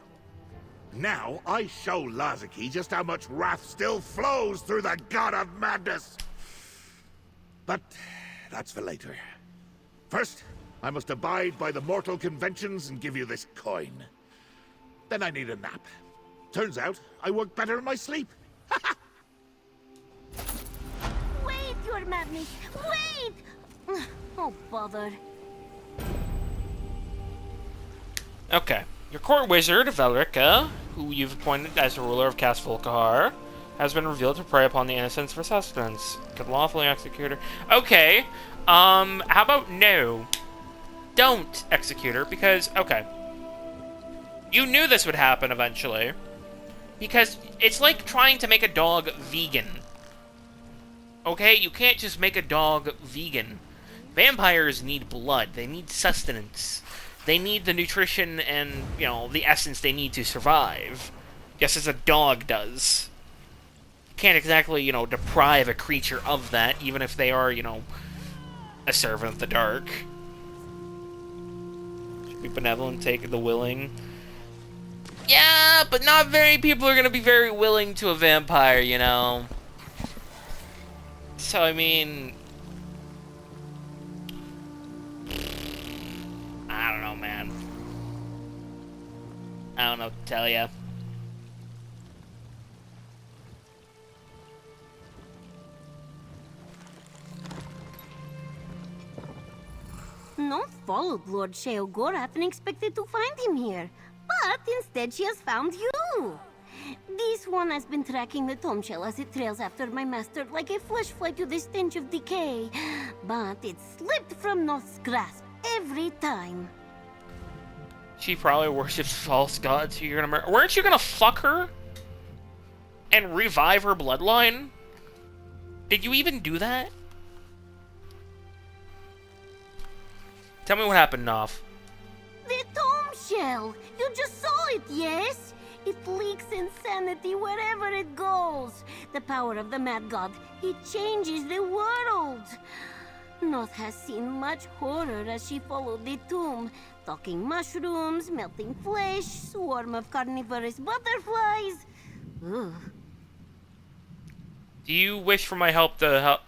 Now I show Lazaki just how much wrath still flows through the god of madness. But that's for later. First, I must abide by the mortal conventions and give you this coin. Then I need a nap. Turns out, I work better in my sleep. Wait, Your Madness! Wait! Oh, bother. Okay. Your court wizard, Velrica, who you've appointed as the ruler of Cast Volkihar, has been revealed to prey upon the innocents for sustenance. Could lawfully execute her. Okay. How about no? Don't execute her, because, okay. You knew this would happen eventually. Because it's like trying to make a dog vegan. Okay? You can't just make a dog vegan. Vampires need blood. They need sustenance. They need the nutrition and, you know, the essence they need to survive. Just as a dog does. You can't exactly, you know, deprive a creature of that, even if they are, you know, a servant of the dark. Should be benevolent, take the willing. Yeah, but not very people are gonna be very willing to a vampire, you know. So, I mean... I don't know, man. I don't know what to tell ya. Not followed Lord Sheogorath and expected to find him here. But instead she has found you. This one has been tracking the tomb shell as it trails after my master like a flesh fly to the stench of decay. But it slipped from Noth's grasp every time. She probably worships false gods who you're gonna murder. Weren't you gonna fuck her? And revive her bloodline? Did you even do that? Tell me what happened, Noph. The tomb shell! You just saw it, yes? It leaks insanity wherever it goes. The power of the Mad God, it changes the world. Noth has seen much horror as she followed the tomb. Talking mushrooms, melting flesh, swarm of carnivorous butterflies. Ugh. Do you wish for my help to help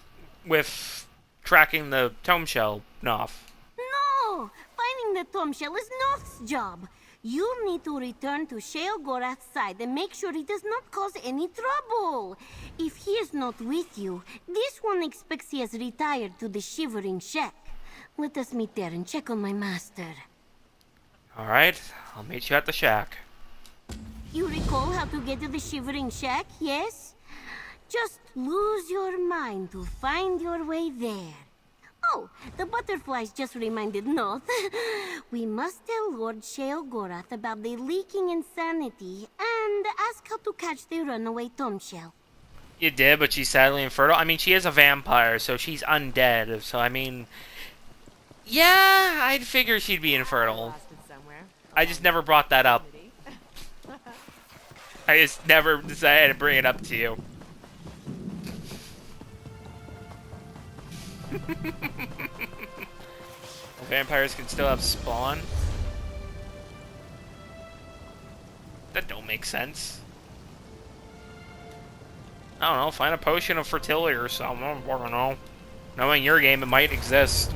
with tracking the tome shell, Noth? No! Finding the tomb shell is Noth's job. You need to return to Sheogorath's side and make sure he does not cause any trouble. If he is not with you, this one expects he has retired to the Shivering Shack. Let us meet there and check on my master. Alright, I'll meet you at the shack. You recall how to get to the Shivering Shack, yes? Just lose your mind to find your way there. Oh, the butterflies just reminded Noth. We must tell Lord Sheogorath about the leaking insanity and ask how to catch the runaway tomb shell. You did, but she's sadly infertile. I mean, she is a vampire, so she's undead. So, I mean, yeah, I'd figure she'd be infertile. I just never brought that up. I just never decided to bring it up to you. Vampires can still have spawn? That don't make sense. I don't know, find a potion of fertility or something. I don't know. Knowing your game, it might exist.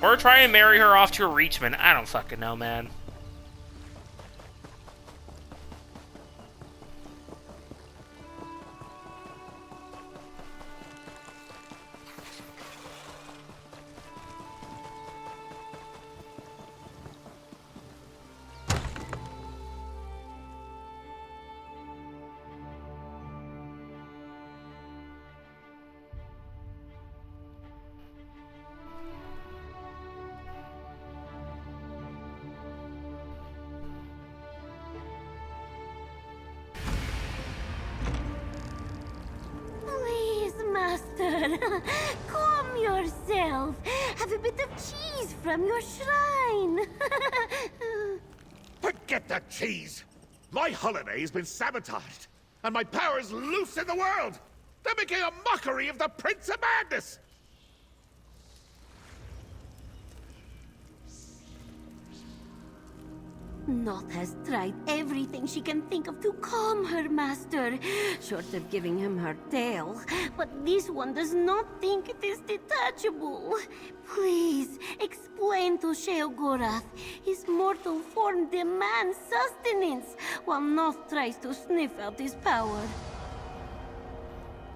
Or try and marry her off to a Reachman. I don't fucking know, man. Calm yourself. Have a bit of cheese from your shrine. Forget the cheese. My holiday has been sabotaged, and my power's loose in the world. They're making a mockery of the Prince of Madness. Noth has tried everything she can think of to calm her master, short of giving him her tail. But this one does not think it is detachable. Please, explain to Sheogorath. His mortal form demands sustenance, while Noth tries to sniff out his power.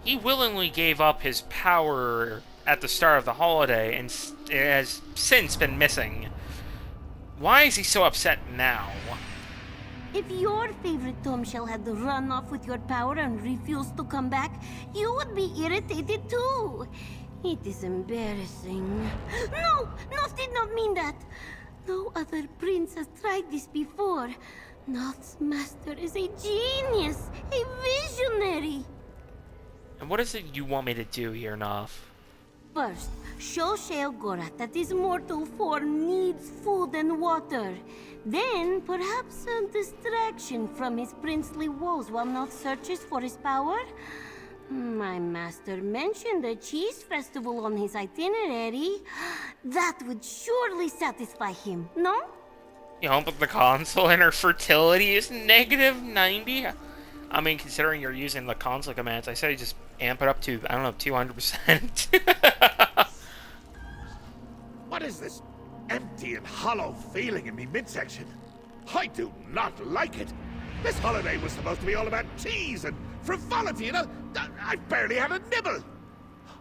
He willingly gave up his power at the start of the holiday, and it has since been missing. Why is he so upset now? If your favorite tomb shell had run off with your power and refused to come back, you would be irritated too. It is embarrassing. No! Noth did not mean that! No other prince has tried this before. Noth's master is a genius, a visionary. And what is it you want me to do here, Noth? First, show Sheogorath that his mortal form needs food and water. Then, perhaps a distraction from his princely woes while Noth searches for his power? My master mentioned a cheese festival on his itinerary. That would surely satisfy him, no? You hump up the console and her fertility is negative 90? I mean, considering you're using the console commands, I say just amp it up to, I don't know, 200%. What is this empty and hollow feeling in me midsection? I do not like it. This holiday was supposed to be all about cheese and frivolity, and I barely had a nibble.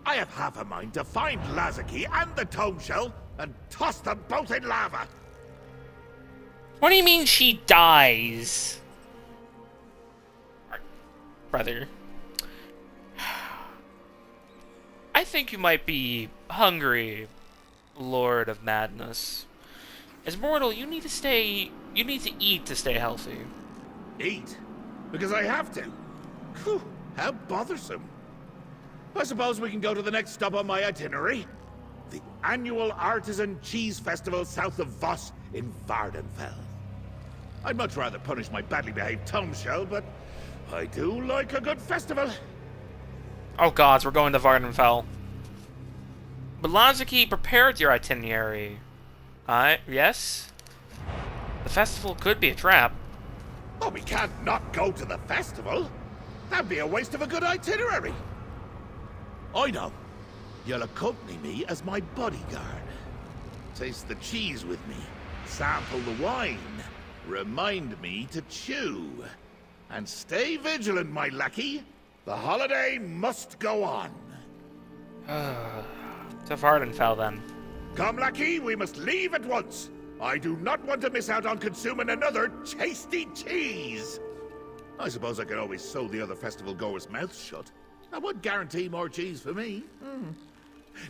I have half a mind to find Lazaki and the tome shell and toss them both in lava. What do you mean she dies? Brother. I think you might be hungry, Lord of Madness. As mortal, you need to eat to stay healthy. eat. Because I have to. Whew, how bothersome. I suppose we can go to the next stop on my itinerary. The annual Artisan Cheese Festival south of Voss in Vardenfell. I'd much rather punish my badly behaved Tom Shell, but I do like a good festival. Oh gods, we're going to Vardenfell. But Lazaki prepared your itinerary. Yes? The festival could be a trap. Oh, we can't not go to the festival. That'd be a waste of a good itinerary. I know. You'll accompany me as my bodyguard. Taste the cheese with me. Sample the wine. Remind me to chew. And stay vigilant, my lackey. The holiday must go on. To Vardenfell, then. Come, lackey, we must leave at once. I do not want to miss out on consuming another tasty cheese. I suppose I could always sew the other festival goers' mouths shut. That would guarantee more cheese for me.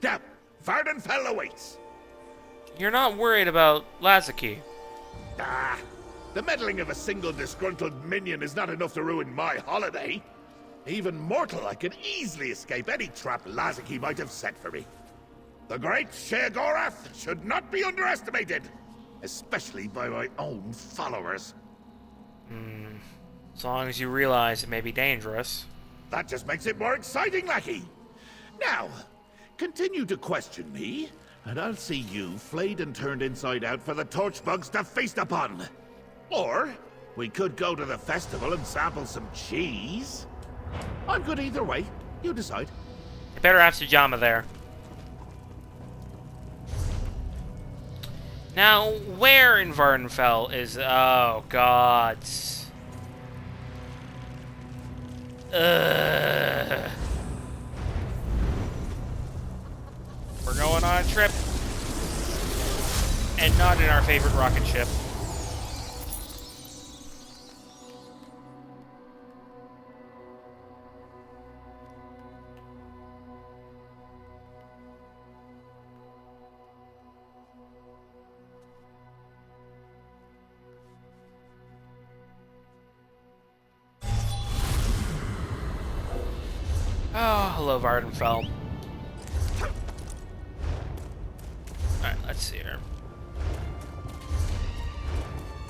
Now, Vardenfell awaits. You're not worried about Lazaki. Ah, the meddling of a single disgruntled minion is not enough to ruin my holiday. Even mortal, I can easily escape any trap Lazaki might have set for me. The great Sheogorath should not be underestimated, especially by my own followers. As long as you realize it may be dangerous. That just makes it more exciting, lackey. Now, continue to question me, and I'll see you flayed and turned inside out for the torch bugs to feast upon. Or, we could go to the festival and sample some cheese. I'm good either way. You decide. You better have Sujama there. Now, where in Vardenfell is... Oh, gods. We're going on a trip. And not in our favorite rocket ship. Oh, hello, Vardenfell. Alright, let's see here.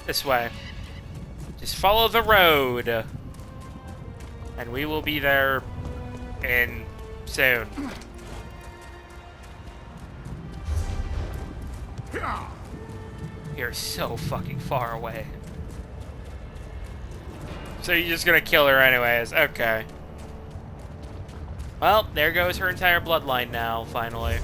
This way. Just follow the road. And we will be there in soon. You're so fucking far away. So you're just gonna kill her anyways. Okay. Well, there goes her entire bloodline now, finally.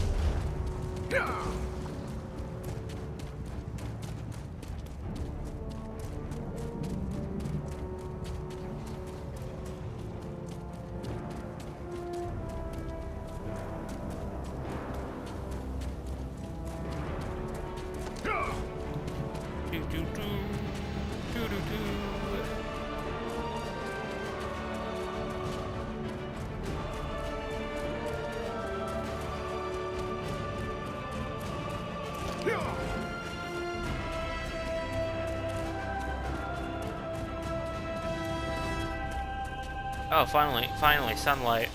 Oh, finally, sunlight.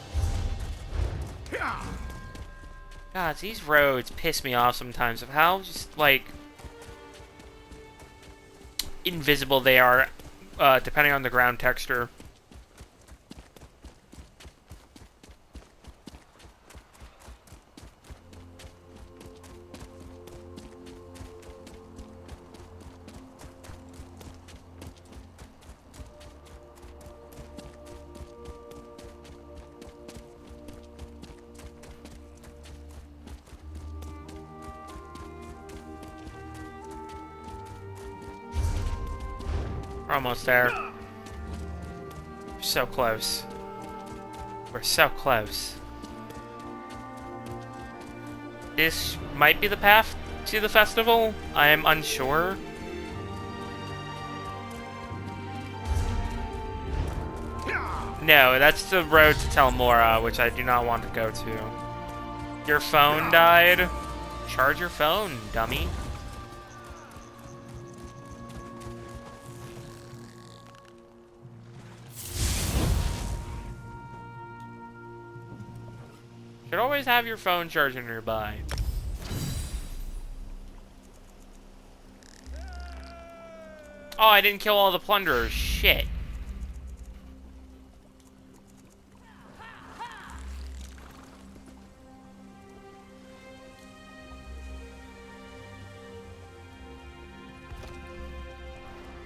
God, these roads piss me off sometimes of how just, like, invisible they are, depending on the ground texture. We're almost there. We're so close. We're so close. This might be the path to the festival. I am unsure. No, that's the road to Telmora, which I do not want to go to. Your phone died? Charge your phone, dummy. Should always have your phone charging nearby. Oh, I didn't kill all the plunderers. Shit.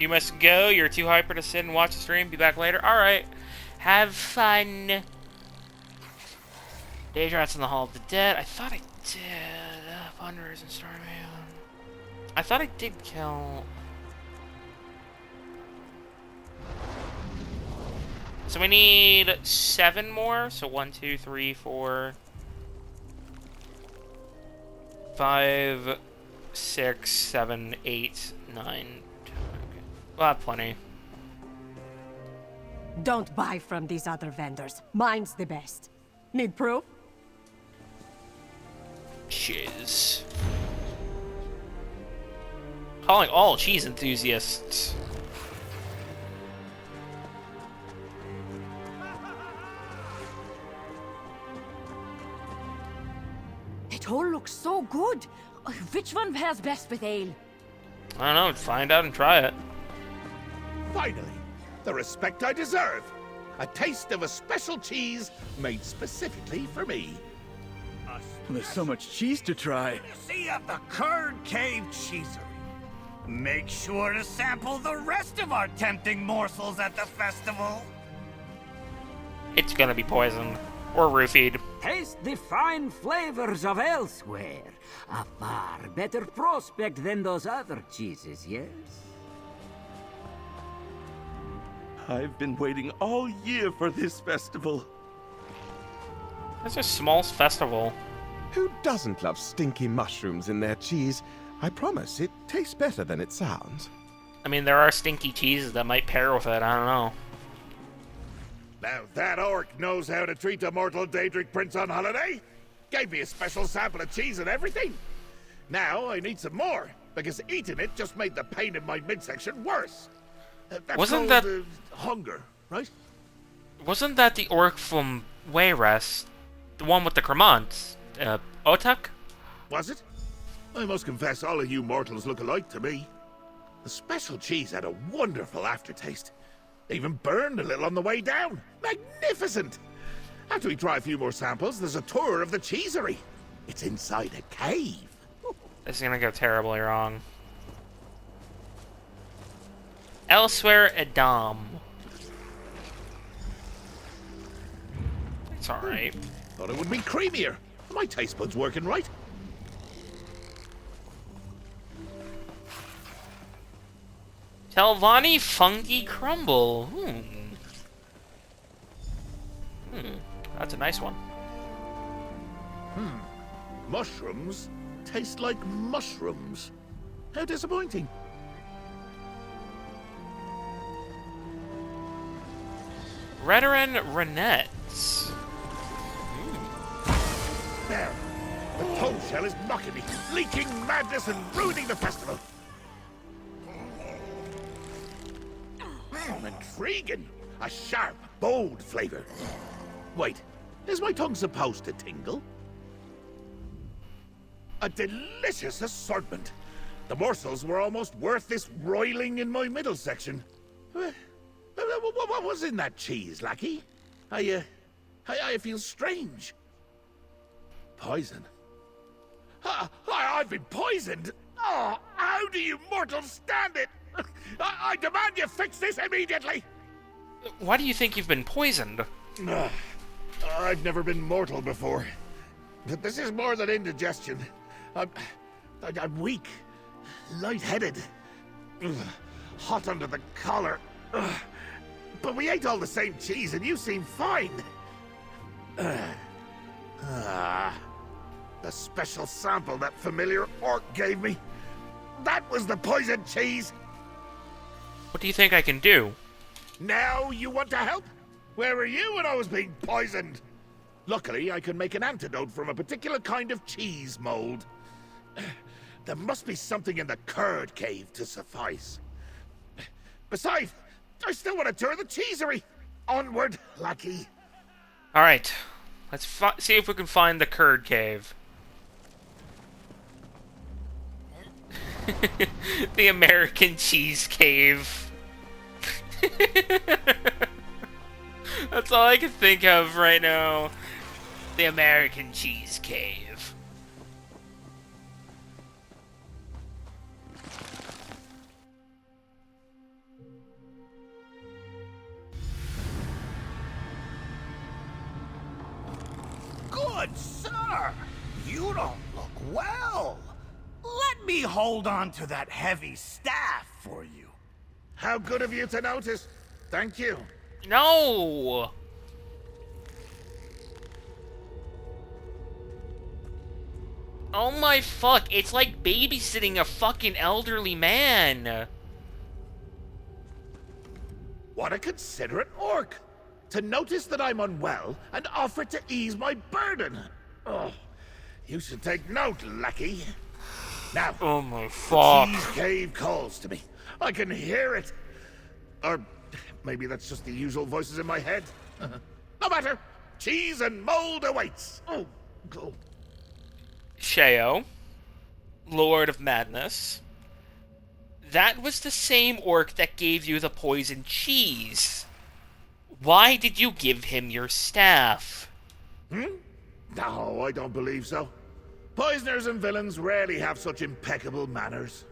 You must go. You're too hyper to sit and watch the stream. Be back later. Alright. Have fun. Daedrat's in the Hall of the Dead. I thought I did. Plunderers and Starman. I thought I did kill... So we need 7 more. So 1, 2, 3, 4, 5, 6, 7, 8, 9, 10. Okay. We'll have plenty. Don't buy from these other vendors. Mine's the best. Need proof? Cheese. Calling all cheese enthusiasts. It all looks so good. Which one pairs best with ale? I don't know. Find out and try it. Finally, the respect I deserve. A taste of a special cheese made specifically for me. There's so much cheese to try. See at the Curd Cave Cheesery. Make sure to sample the rest of our tempting morsels at the festival. It's gonna be poisoned. Or roofied. Taste the fine flavors of elsewhere. A far better prospect than those other cheeses, yes? I've been waiting all year for this festival. It's a small festival. Who doesn't love stinky mushrooms in their cheese? I promise, it tastes better than it sounds. I mean, there are stinky cheeses that might pair with it. I don't know. Now that orc knows how to treat a mortal Daedric prince on holiday. Gave me a special sample of cheese and everything. Now I need some more, because eating it just made the pain in my midsection worse. That's Wasn't called, that... hunger, right? Wasn't that the orc from Wayrest? The one with the Cremant? Otak? Was it? I must confess, all of you mortals look alike to me. The special cheese had a wonderful aftertaste. Even burned a little on the way down. Magnificent! After we try a few more samples, there's a tour of the cheesery. It's inside a cave. This is gonna go terribly wrong. Elsewhere, Adam. It's alright. Thought it would be creamier. My taste bud's working right. Telvanni Funky Crumble. That's a nice one. Mushrooms taste like mushrooms. How disappointing. Redoran Renettes. There. The toad shell is knocking me, leaking madness and ruining the festival. Intriguing. A sharp, bold flavor. Wait, is my tongue supposed to tingle? A delicious assortment. The morsels were almost worth this roiling in my middle section. What was in that cheese, lackey? I feel strange. Poison. I've been poisoned. Oh, how do you mortals stand it? I demand you fix this immediately! Why do you think you've been poisoned? I've never been mortal before. But this is more than indigestion. I'm weak, lightheaded, hot under the collar. But we ate all the same cheese and you seem fine. The special sample that familiar orc gave me. That was the poisoned cheese. What do you think I can do? Now you want to help? Where were you when I was being poisoned? Luckily, I can make an antidote from a particular kind of cheese mold. There must be something in the Curd Cave to suffice. Besides, I still want to tour the cheesery. Onward, lackey. Alright. Let's see if we can find the curd cave. The American cheese cave. That's all I can think of right now. The American cheese cave. Good sir! You don't look well. Let me hold on to that heavy staff for you. How good of you to notice. Thank you. No! Oh my fuck, it's like babysitting a fucking elderly man. What a considerate orc. To notice that I'm unwell and offer to ease my burden. Oh, you should take note, lackey. Now, oh my fuck. The cheese cave calls to me. I can hear it. Or maybe that's just the usual voices in my head. No matter. Cheese and mold awaits. Oh, go. Sheo, Lord of Madness. That was the same orc that gave you the poison cheese. Why did you give him your staff? No, I don't believe so. Poisoners and villains rarely have such impeccable manners.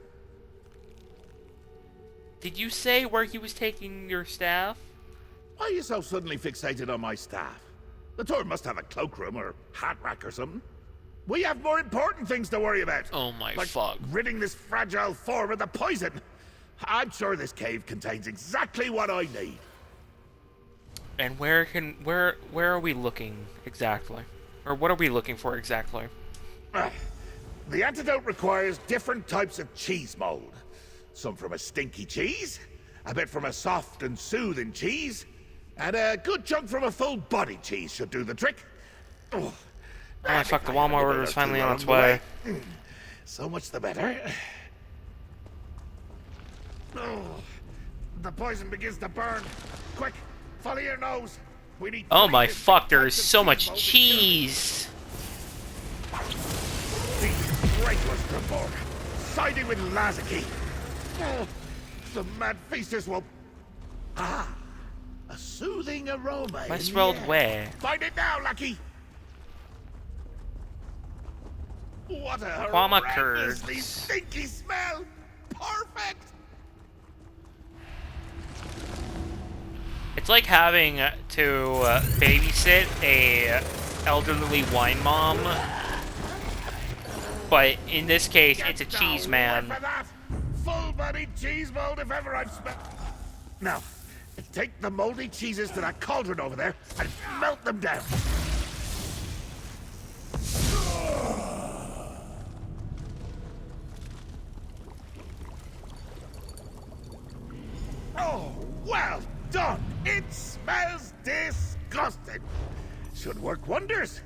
Did you say where he was taking your staff? Why are you so suddenly fixated on my staff? The tour must have a cloakroom or hat rack or something. We have more important things to worry about. Oh my like fuck. ridding this fragile form of the poison. I'm sure this cave contains exactly what I need. And where are we looking exactly? Or what are we looking for exactly? The antidote requires different types of cheese mold. Some from a stinky cheese, a bit from a soft and soothing cheese, and a good chunk from a full-bodied cheese should do the trick. Oh fuck, the Walmart order is finally on its way. So much the better. Oh, the poison begins to burn. Quick, follow your nose. We need. Oh my fuck, there is so much cheese. These breakless Trevor, siding with Lazaki. Oh, the mad feasters will. Ah, a soothing aroma. I smelled where? Find it now, Lucky. What a Kwama horrendously curds. stinky smell. Perfect. It's like having to babysit a elderly wine mom, but in this case, it's a cheese man. Full-bodied cheese mold if ever I've smelled. Now, take the moldy cheeses to that cauldron over there and melt them down. Oh, well done! It smells disgusting. Should work wonders.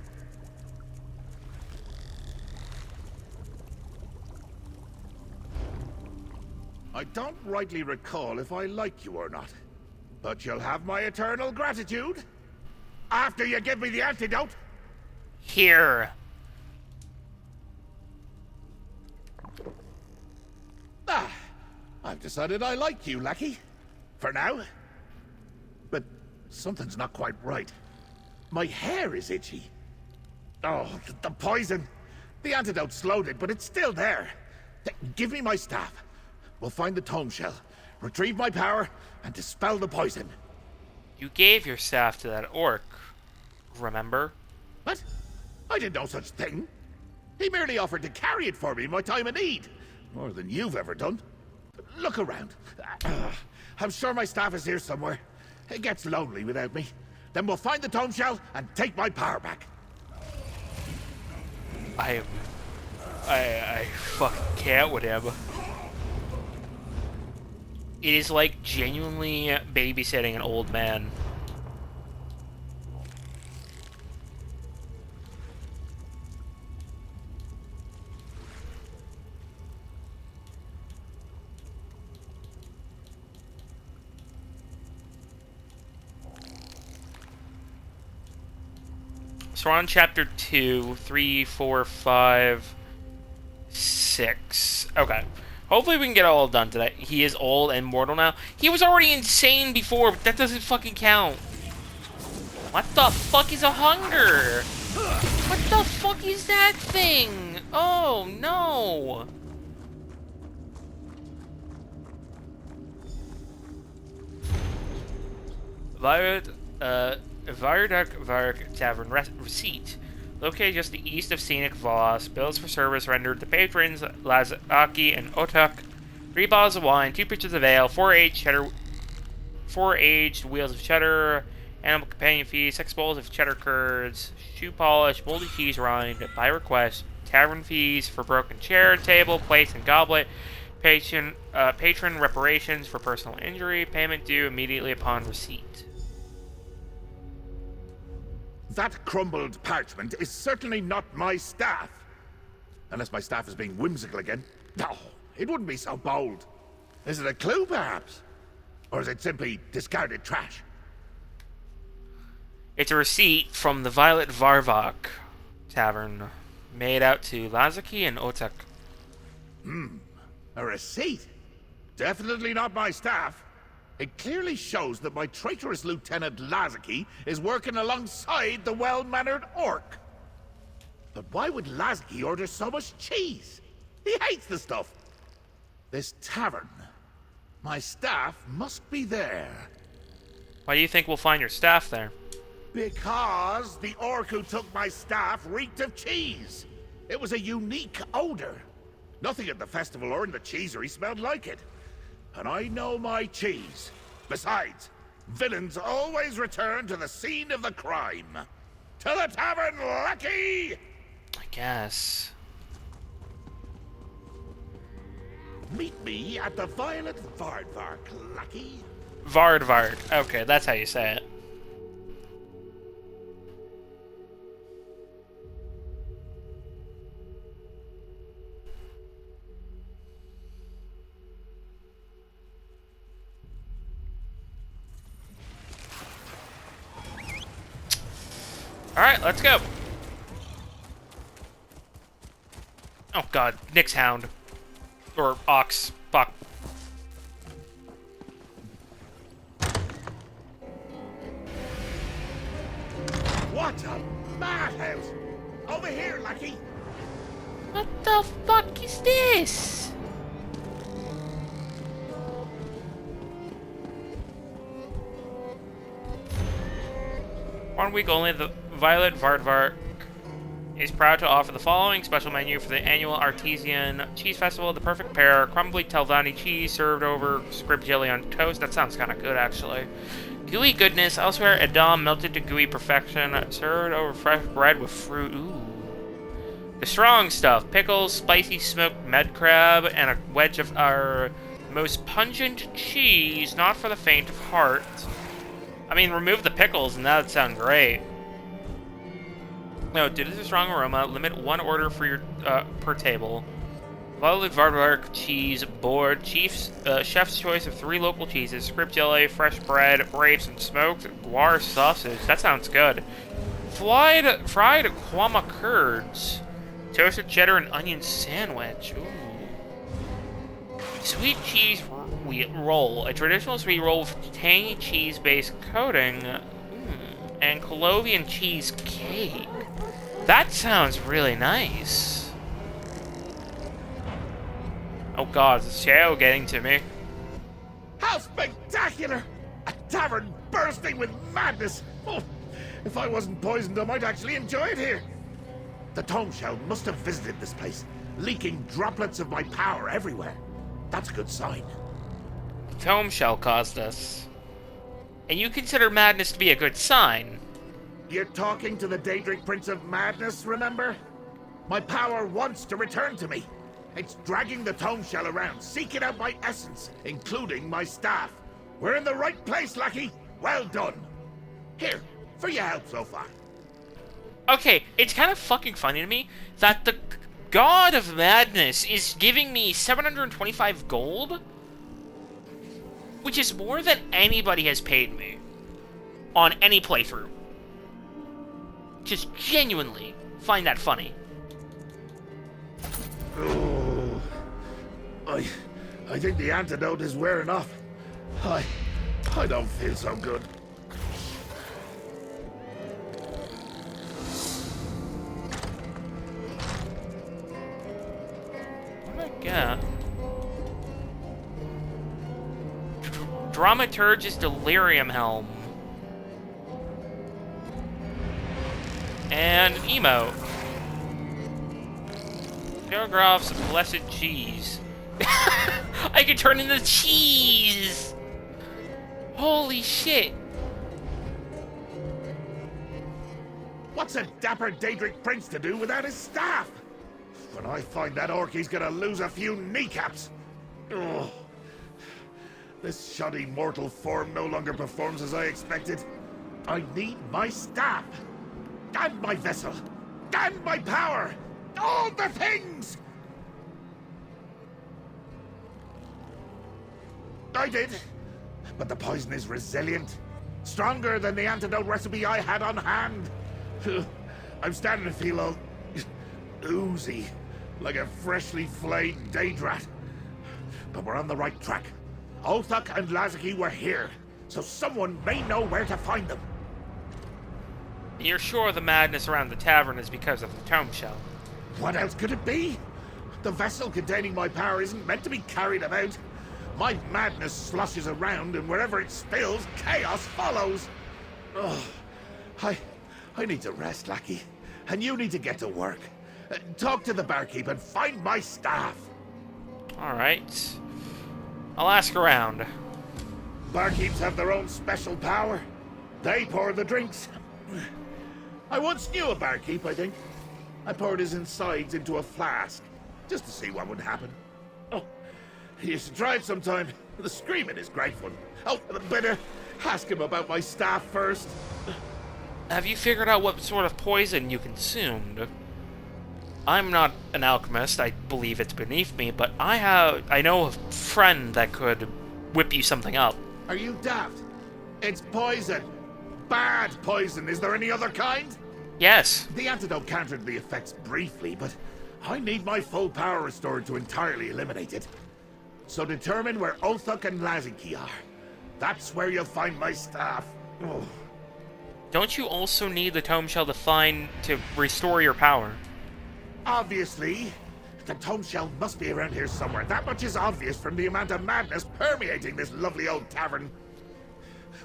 I don't rightly recall if I like you or not, but you'll have my eternal gratitude after you give me the antidote. Here. Ah, I've decided I like you, Lackey. For now. But something's not quite right. My hair is itchy. Oh, the poison. The antidote slowed it, but it's still there. Give me my staff. We'll find the tome shell, retrieve my power, and dispel the poison. You gave your staff to that orc, remember? What? I did no such thing. He merely offered to carry it for me in my time of need. More than you've ever done. Look around. I'm sure my staff is here somewhere. It gets lonely without me. Then we'll find the tome shell and take my power back. I fucking can't with him. It is like genuinely babysitting an old man. So we're on chapter 2, 3, 4, 5, 6. Okay. Hopefully we can get it all done today. He is old and mortal now. He was already insane before, but that doesn't fucking count. What the fuck is a hunger? What the fuck is that thing? Oh, no. Viaduct Tavern receipt. Located just the east of Scenic Voss. Bills for service rendered to patrons Lazaki and Otak. 3 bottles of wine, 2 pitchers of ale, 4 aged wheels of cheddar, animal companion fees, 6 bowls of cheddar curds, shoe polish, moldy cheese rind, by request, tavern fees for broken chair, table, plates, and goblet, patron reparations for personal injury, payment due immediately upon receipt. That crumbled parchment is certainly not my staff. Unless my staff is being whimsical again. No, it wouldn't be so bold. Is it a clue, perhaps? Or is it simply discarded trash? It's a receipt from the Violet Varvok Tavern, made out to Lazaki and Otak. A receipt? Definitely not my staff. It clearly shows that my traitorous Lieutenant Lazaki is working alongside the well-mannered orc. But why would Lazaki order so much cheese? He hates the stuff. This tavern. My staff must be there. Why do you think we'll find your staff there? Because the orc who took my staff reeked of cheese. It was a unique odor. Nothing at the festival or in the cheesery smelled like it. And I know my cheese. Besides, villains always return to the scene of the crime. To the tavern, Lucky! I guess. Meet me at the Violet Vardvark, Lucky. Vardvark. Okay, that's how you say it. Alright, let's go. Oh god, Nick's hound. Or ox. Fuck. What a madhouse! Over here, Lucky! What the fuck is this? 1 week only, the Violet Vardvark is proud to offer the following special menu for the annual Artesian Cheese Festival. The perfect pair, crumbly Telvanni cheese served over scrib jelly on toast. That sounds kind of good, actually. Gooey goodness, elsewhere Edam melted to gooey perfection, served over fresh bread with fruit. Ooh. The strong stuff, pickles, spicy smoked med crab, and a wedge of our most pungent cheese, not for the faint of heart. I mean, remove the pickles and that would sound great. No, due to the strong aroma, limit 1 order for your per table. Violet Vardvark cheese board. Chef's choice of 3 local cheeses: scrib jelly, fresh bread, grapes, and smoked guar sausage. That sounds good. Fried kwama curds. Toasted cheddar and onion sandwich. Ooh. Sweet cheese roll. A traditional sweet roll with tangy cheese-based coating. And Colovian cheese cake. That sounds really nice. Oh god, is Sheo getting to me? How spectacular! A tavern bursting with madness! Oh, if I wasn't poisoned, I might actually enjoy it here. The Tome Shell must have visited this place, leaking droplets of my power everywhere. That's a good sign. Tome Shell caused this. And you consider madness to be a good sign. You're talking to the Daedric Prince of Madness, remember? My power wants to return to me. It's dragging the Tome Shell around, seeking out my essence, including my staff. We're in the right place, Lucky. Well done. Here, for your help so far. Okay, it's kind of fucking funny to me that the God of Madness is giving me 725 gold, which is more than anybody has paid me on any playthrough. just genuinely find that funny. Oh, I think the antidote is wearing off. I don't feel so good. What did I get? Dramaturgist Delirium Helm. And an emote. Sheogorath's Blessed Cheese. I can turn into cheese! Holy shit! What's a dapper Daedric prince to do without his staff? When I find that orc, he's gonna lose a few kneecaps. Ugh. This shoddy mortal form no longer performs as I expected. I need my staff! And my vessel! And my power! All the things! I did. But the poison is resilient. Stronger than the antidote recipe I had on hand. I'm starting to feel all oozy, like a freshly flayed Daedrat. But we're on the right track. Othak and Lazaki were here, so someone may know where to find them. You're sure the madness around the tavern is because of the tome shell? What else could it be? The vessel containing my power isn't meant to be carried about. My madness sloshes around, and wherever it spills, chaos follows. Ugh. I need to rest, lackey. And you need to get to work. Talk to the barkeep and find my staff. Alright. I'll ask around. Barkeeps have their own special power. They pour the drinks. I once knew a barkeep, I think. I poured his insides into a flask, just to see what would happen. Oh, you should try it sometime. The screaming is great fun. Oh, better ask him about my staff first. Have you figured out what sort of poison you consumed? I'm not an alchemist, I believe it's beneath me, but I know a friend that could whip you something up. Are you daft? It's poison. Bad poison. Is there any other kind? Yes. The antidote countered the effects briefly, but I need my full power restored to entirely eliminate it. So determine where Othak and Laziki are. That's where you'll find my staff. Oh. Don't you also need the tome shell to restore your power? Obviously. The tome shell must be around here somewhere. That much is obvious from the amount of madness permeating this lovely old tavern.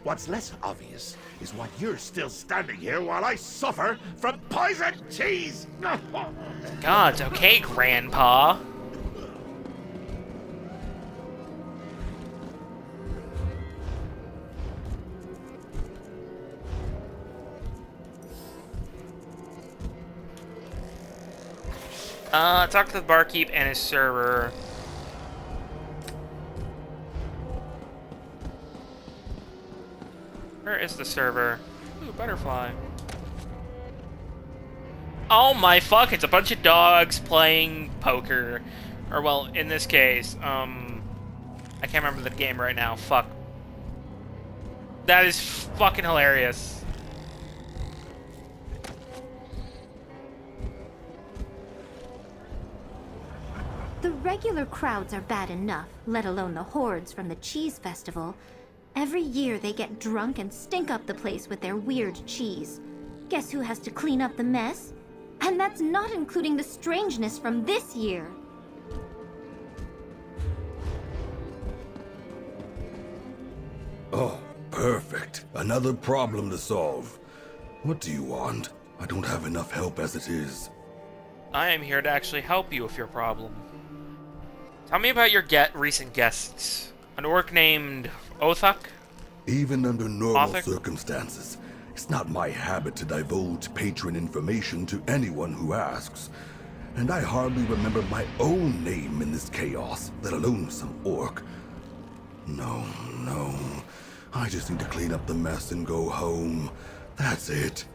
What's less obvious is why you're still standing here while I suffer from poison cheese! God, okay, Grandpa. Talk to the barkeep and his server. Where is the server? Ooh, butterfly. Oh my fuck, it's a bunch of dogs playing poker. Or, well, in this case, I can't remember the game right now. Fuck. That is fucking hilarious. The regular crowds are bad enough, let alone the hordes from the cheese festival. Every year they get drunk and stink up the place with their weird cheese. Guess who has to clean up the mess? And that's not including the strangeness from this year. Oh, perfect. Another problem to solve. What do you want? I don't have enough help as it is. I am here to actually help you with your problem. Tell me about your recent guests. An orc named Othak? Even under normal circumstances, it's not my habit to divulge patron information to anyone who asks. And I hardly remember my own name in this chaos, let alone some orc. No. I just need to clean up the mess and go home. That's it.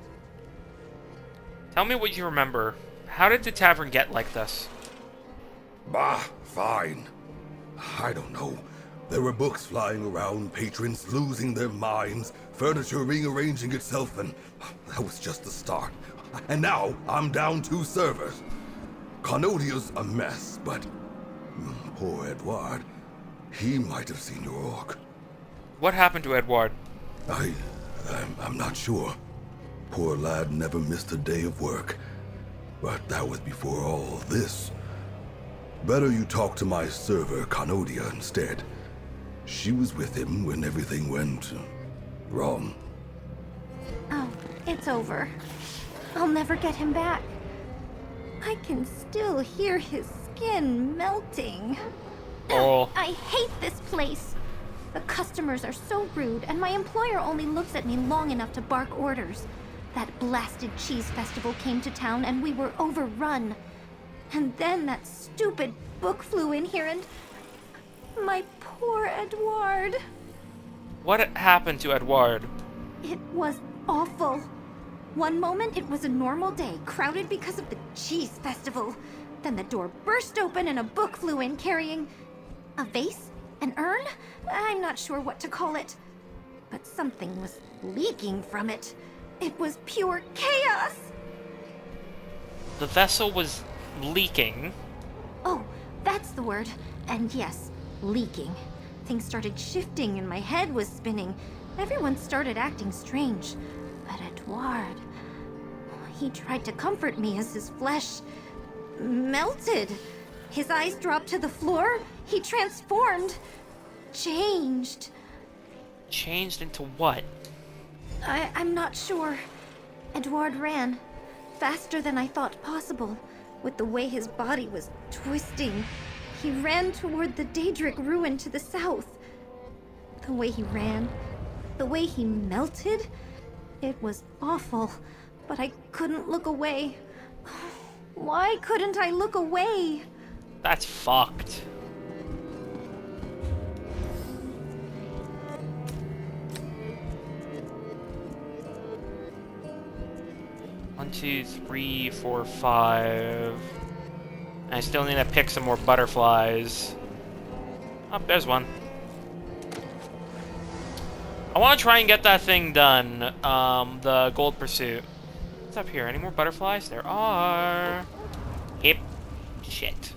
Tell me what you remember. How did the tavern get like this? Bah, fine. I don't know. There were books flying around, patrons losing their minds, furniture rearranging itself, and that was just the start. And now I'm down 2 servers. Carnodia's a mess, but poor Edward, he might have seen your orc. What happened to Edward? I'm not sure. Poor lad never missed a day of work. But that was before all this. Better you talk to my server, Carnodia, instead. She was with him when everything went wrong. Oh, it's over. I'll never get him back. I can still hear his skin melting. Oh. I hate this place. The customers are so rude, and my employer only looks at me long enough to bark orders. That blasted cheese festival came to town, and we were overrun. And then that stupid book flew in here, and my poor Edward. What happened to Edward? It was awful. One moment it was a normal day, crowded because of the cheese festival. Then the door burst open and a book flew in carrying a vase? An urn? I'm not sure what to call it. But something was leaking from it. It was pure chaos! The vessel was leaking. Oh, that's the word. And yes, leaking. Things started shifting and my head was spinning. Everyone started acting strange. But Edward, he tried to comfort me as his flesh melted. His eyes dropped to the floor. He transformed. Changed. Changed into what? I'm not sure. Edward ran. Faster than I thought possible. With the way his body was twisting. He ran toward the Daedric ruin to the south. The way he ran. The way he melted. It was awful. But I couldn't look away. Why couldn't I look away? That's fucked. One, two, three, four, 5. I still need to pick some more butterflies. Oh, there's one. I want to try and get that thing done. The gold pursuit. What's up here? Any more butterflies? There are. Hip. Shit.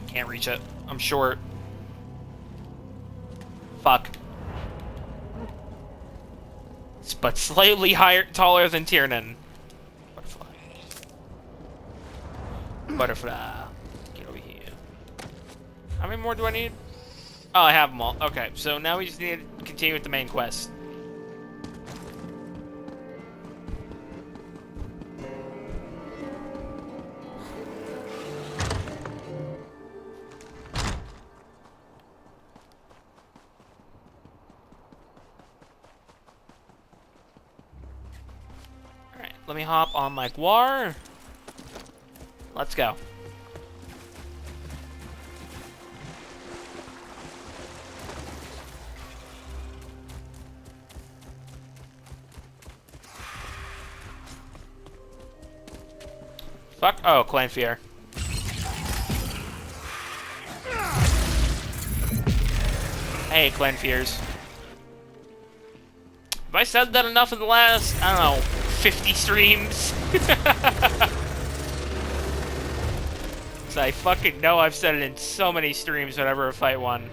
Can't reach it. I'm short. Fuck. But slightly taller than Tiernan. Butterfly. Butterfly. Get over here. How many more do I need? Oh, I have them all. Okay, so now we just need to continue with the main quest. Let me hop on my guar. Let's go. Fuck. Oh, Clan Fear. Hey, Clan Fears. Have I said that enough in the last, I don't know, 50 streams? So I fucking know I've said it in so many streams whenever I fight one.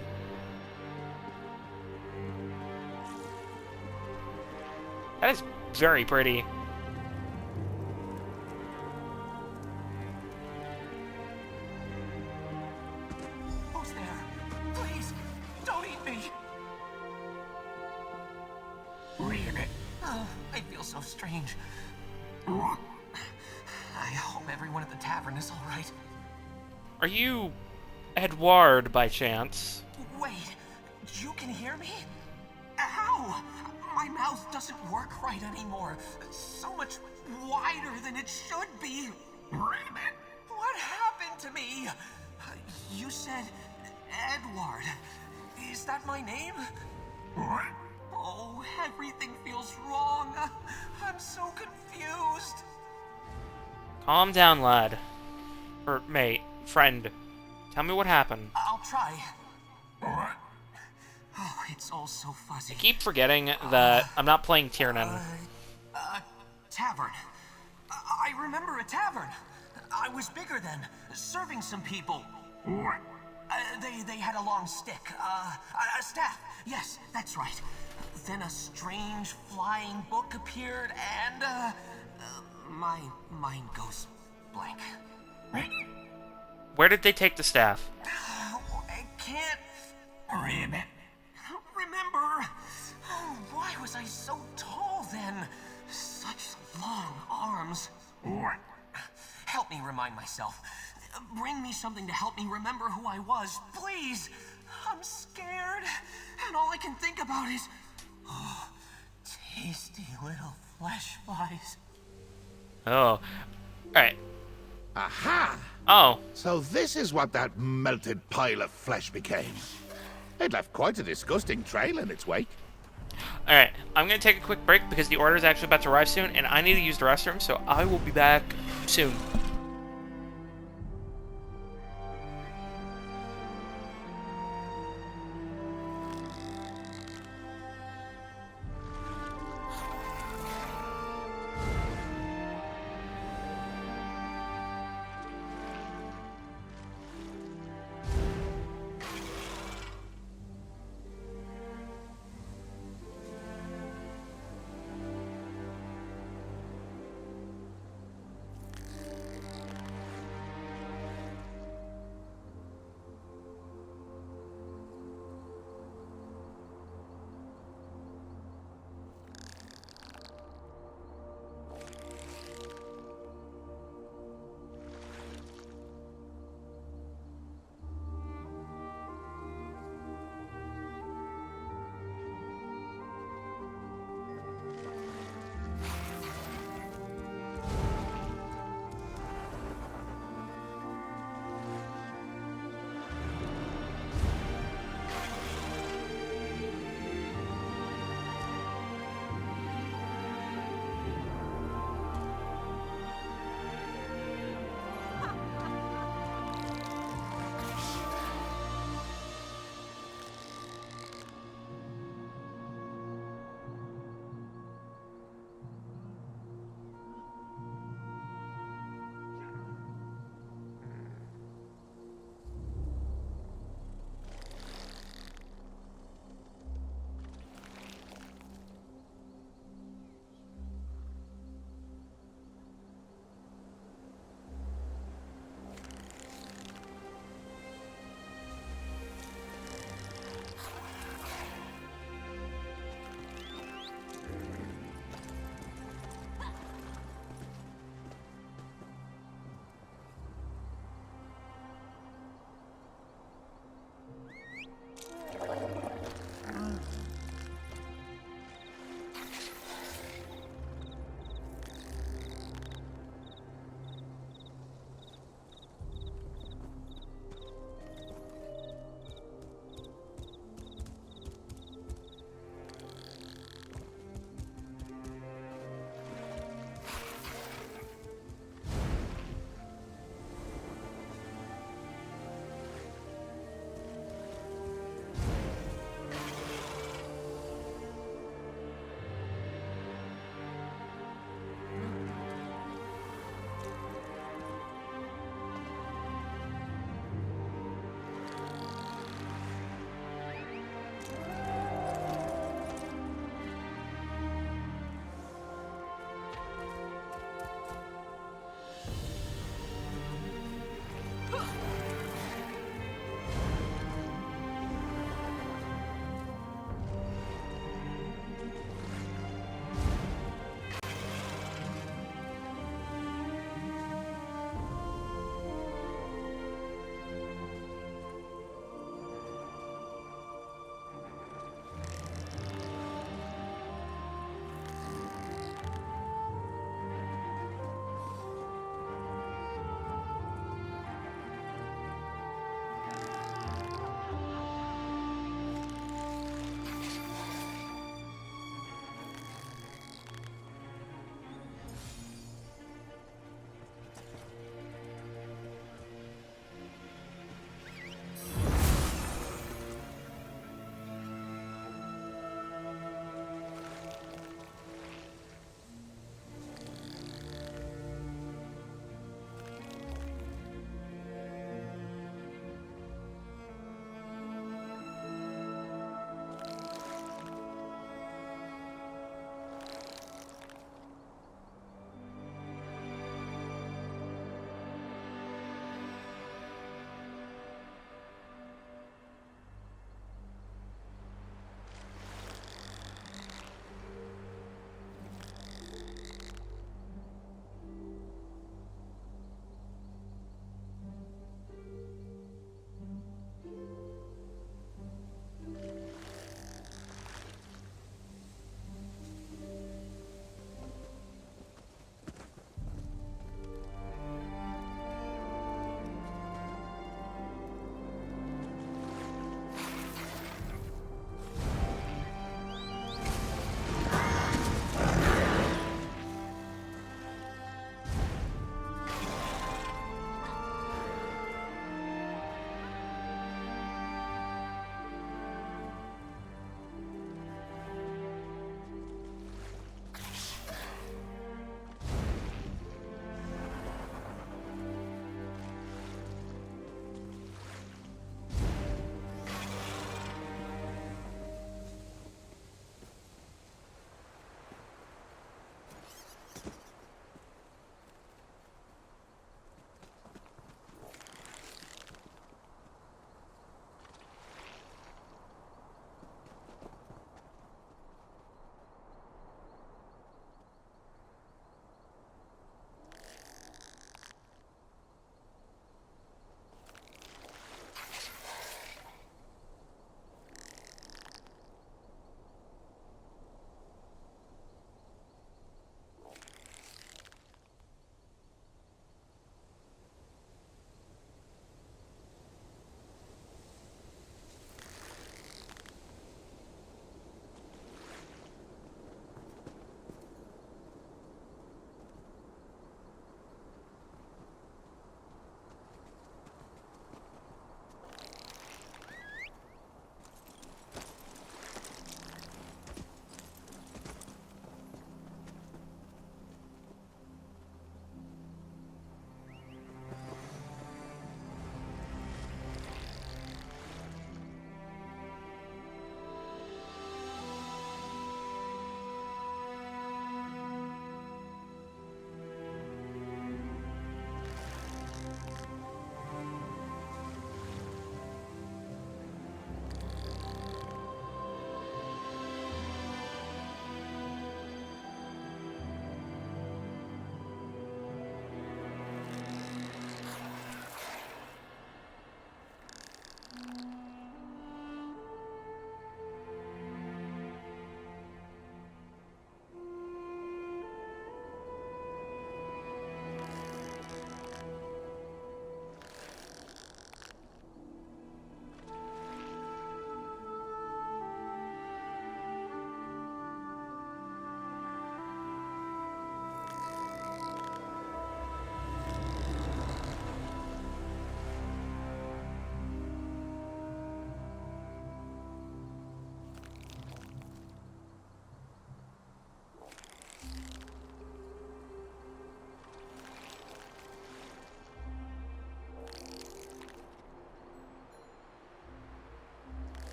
That is very pretty. Who's there? Please, don't eat me. Really? Oh, I feel so strange. I hope everyone at the tavern is all right. Are you Edward by chance? Wait, you can hear me? Ow! My mouth doesn't work right anymore. So much wider than it should be. What happened to me? You said Edward. Is that my name? Oh, everything feels wrong. I'm so confused. Calm down, lad. Or mate, friend. Tell me what happened. I'll try. Oh, it's all so fuzzy. I keep forgetting that I'm not playing Tiernan. Tavern. I remember a tavern. I was bigger then, serving some people. They had a long stick. A staff. Yes, that's right. Then a strange flying book appeared, and my mind goes blank. Where did they take the staff? I can't remember. Why was I so tall then? Such long arms. Help me remind myself. Bring me something to help me remember who I was, please. I'm scared, and all I can think about is tasty little flesh flies. Oh, alright. Aha! Oh. So this is what that melted pile of flesh became. It left quite a disgusting trail in its wake. Alright, I'm going to take a quick break because the order is actually about to arrive soon, and I need to use the restroom, so I will be back soon.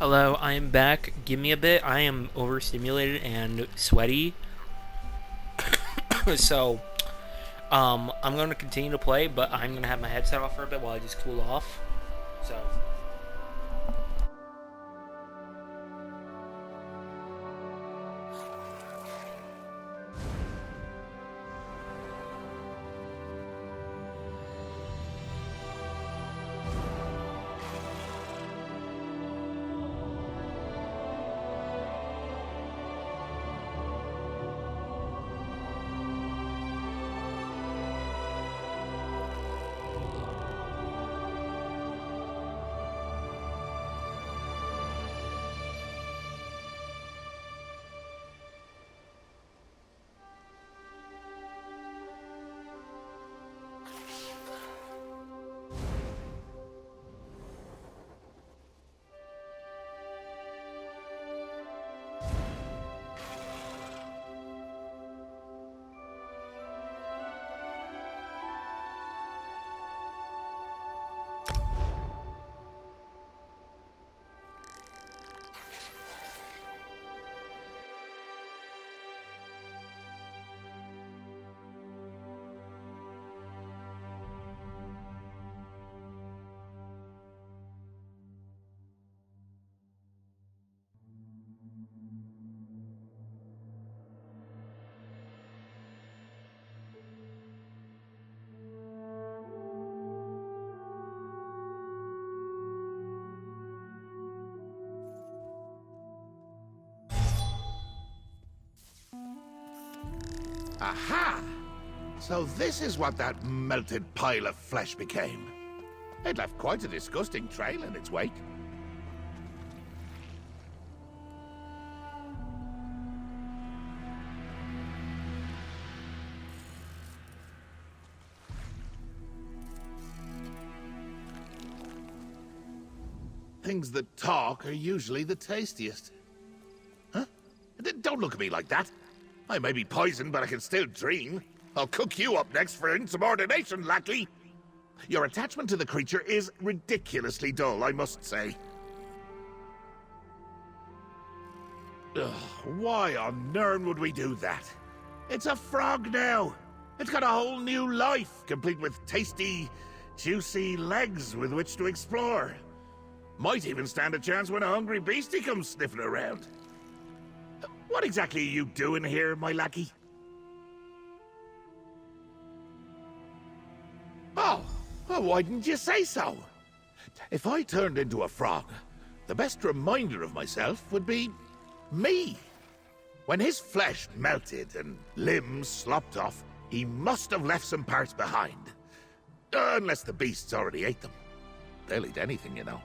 Hello, I am back. Give me a bit. I am overstimulated and sweaty. So, I'm going to continue to play, but I'm going to have my headset off for a bit while I just cool off. So... Aha! So this is what that melted pile of flesh became. It left quite a disgusting trail in its wake. Things that talk are usually the tastiest. Huh? Don't look at me like that. I may be poisoned, but I can still dream. I'll cook you up next for insubordination, lackey. Your attachment to the creature is ridiculously dull, I must say. Ugh, why on Nirn would we do that? It's a frog now. It's got a whole new life, complete with tasty, juicy legs with which to explore. Might even stand a chance when a hungry beastie comes sniffing around. What exactly are you doing here, my lackey? Oh, well, why didn't you say so? If I turned into a frog, the best reminder of myself would be me. When his flesh melted and limbs slopped off, he must have left some parts behind. Unless the beasts already ate them. They'll eat anything, you know.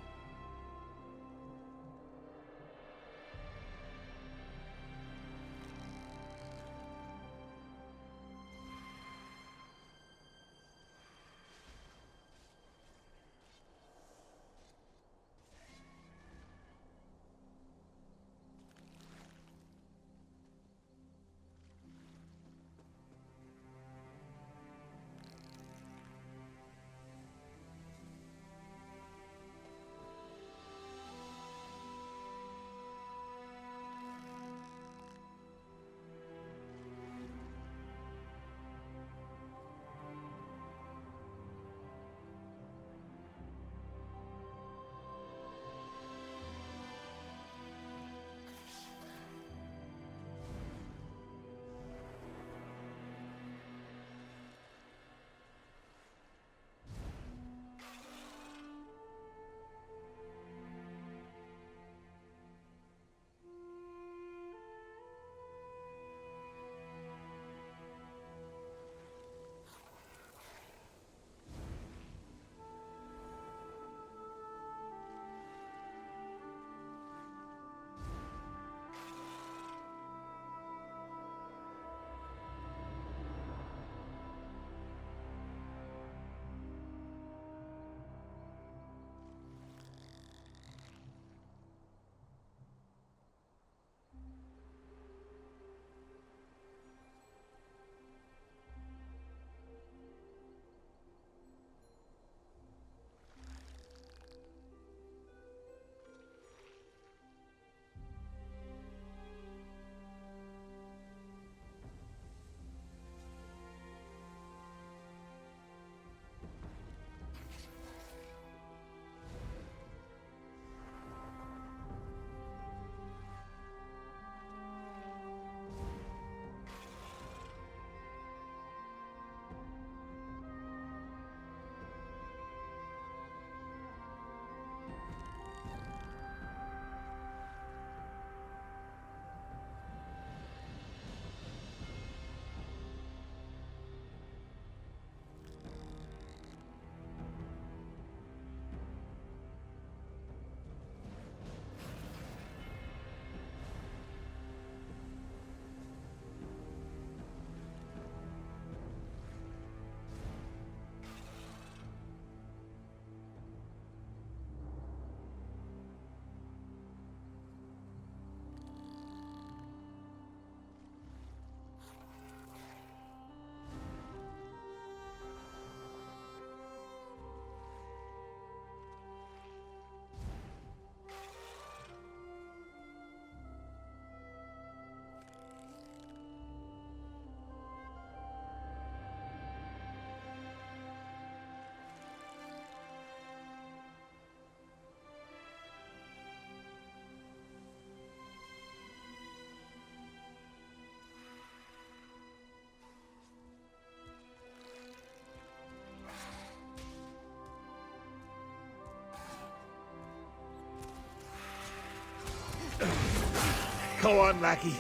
Go on, lackey.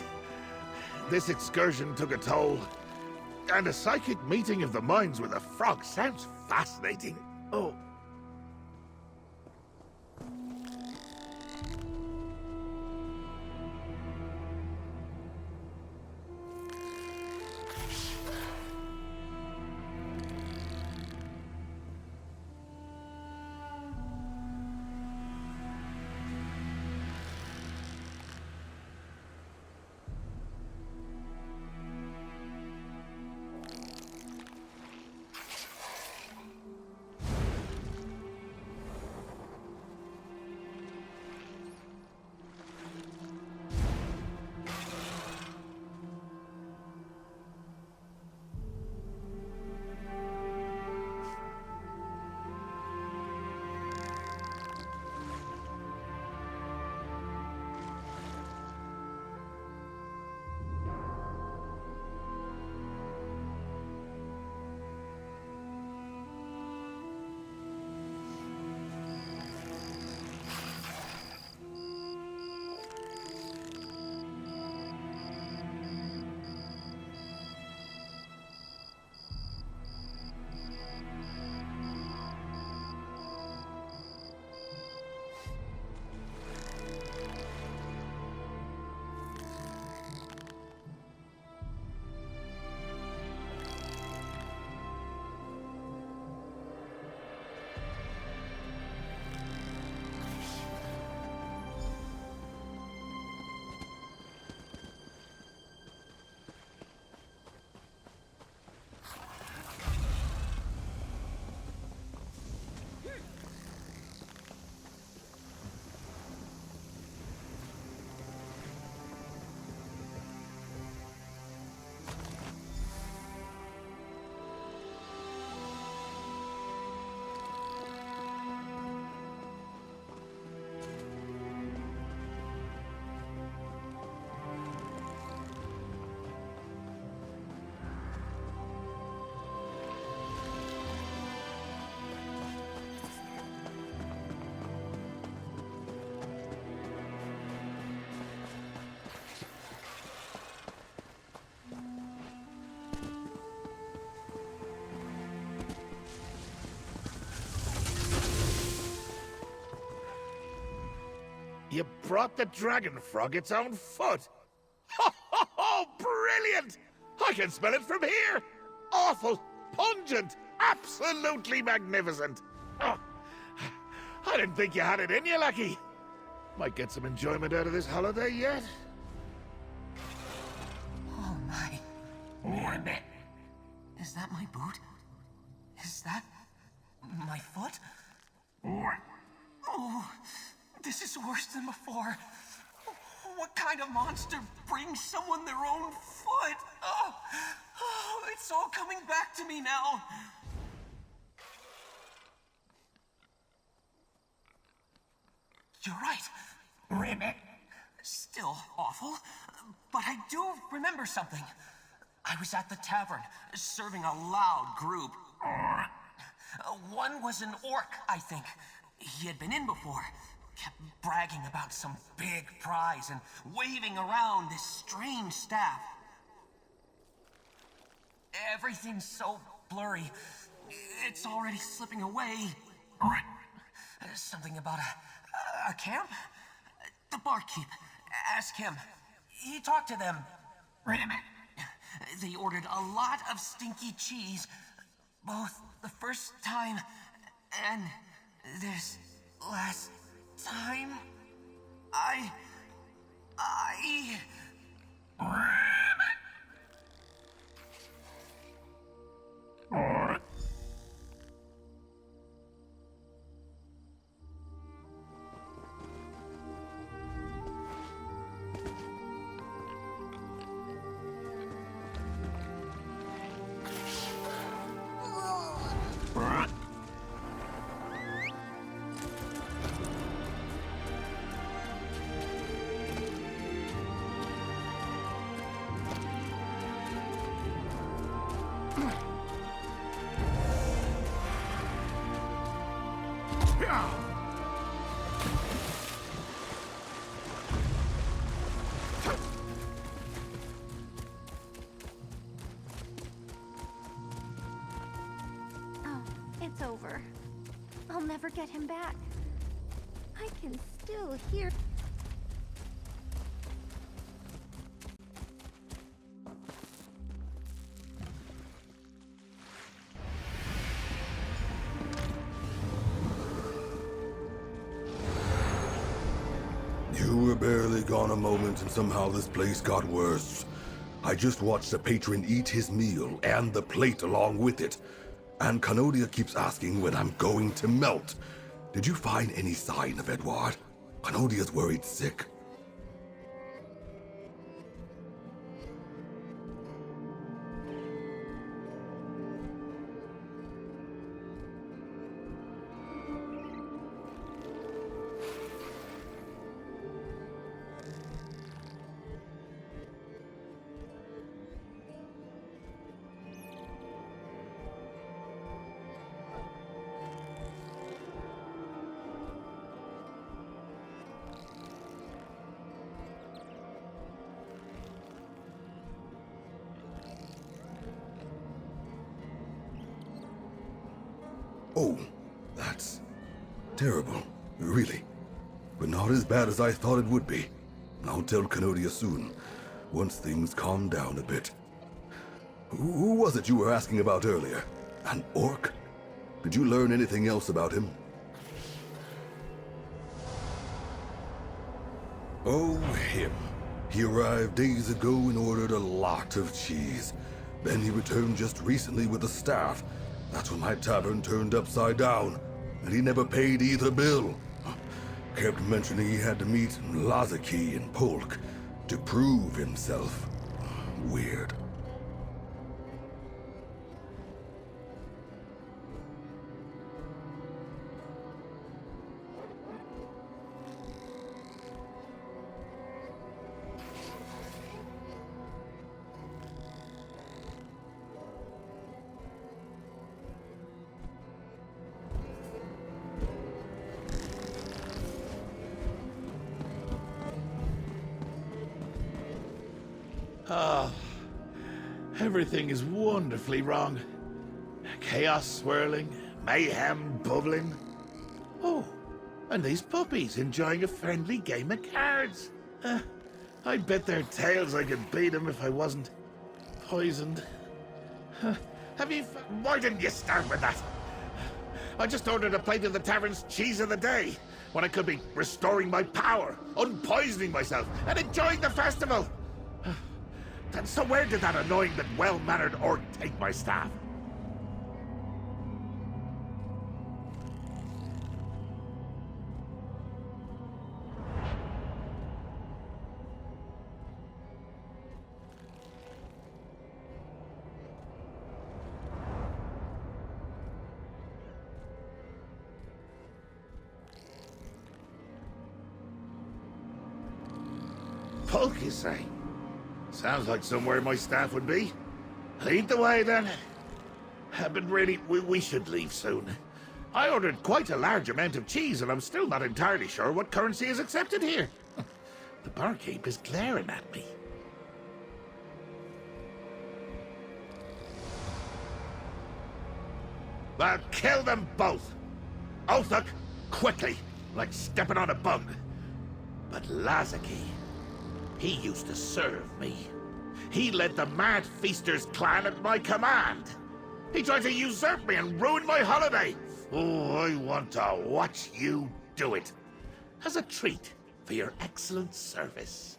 This excursion took a toll. And a psychic meeting of the minds with a frog sounds fascinating. Oh. You brought the dragon frog its own foot. Ho, ho, ho! Brilliant! I can smell it from here. Awful, pungent, absolutely magnificent. Oh, I didn't think you had it in you, Lucky. Might get some enjoyment out of this holiday yet. Oh my. Is that my boot? Is that my foot? Oh, this is worse than before. What kind of monster brings someone their own foot? Oh, it's all coming back to me now. You're right. Still awful, but I do remember something. I was at the tavern, serving a loud group. One was an orc, I think. He had been in before. Kept bragging about some big prize and waving around this strange staff. Everything's so blurry. It's already slipping away. Something about a camp? The barkeep. Ask him. He talked to them. They ordered a lot of stinky cheese, both the first time and this last time. I... It's over. I'll never get him back. I can still hear... You were barely gone a moment and somehow this place got worse. I just watched the patron eat his meal and the plate along with it. And Canodia keeps asking when I'm going to melt. Did you find any sign of Edward? Canodia's worried sick. Oh, that's terrible, really. But not as bad as I thought it would be. I'll tell Canodia soon, once things calm down a bit. Who was it you were asking about earlier? An orc? Did you learn anything else about him? Oh, him. He arrived days ago and ordered a lot of cheese. Then he returned just recently with a staff. That's when my tavern turned upside down, and he never paid either bill. Kept mentioning he had to meet Lazaki and Polk to prove himself. Weird. Ah, everything is wonderfully wrong. Chaos swirling, mayhem bubbling. Oh, and these puppies enjoying a friendly game of cards. I bet their tails I could beat them if I wasn't poisoned. Why didn't you start with that? I just ordered a plate of the tavern's cheese of the day, when I could be restoring my power, unpoisoning myself, and enjoying the festival. And so where did that annoying but well-mannered orc take my staff? Polk, you say? Sounds like somewhere my staff would be. Lead the way, then. But really, we should leave soon. I ordered quite a large amount of cheese, and I'm still not entirely sure what currency is accepted here. The barkeep is glaring at me. Well, kill them both. Othuk, quickly, like stepping on a bug. But Lazaki, he used to serve me. He led the Mad Feasters clan at my command. He tried to usurp me and ruin my holiday. Oh, I want to watch you do it. As a treat for your excellent service.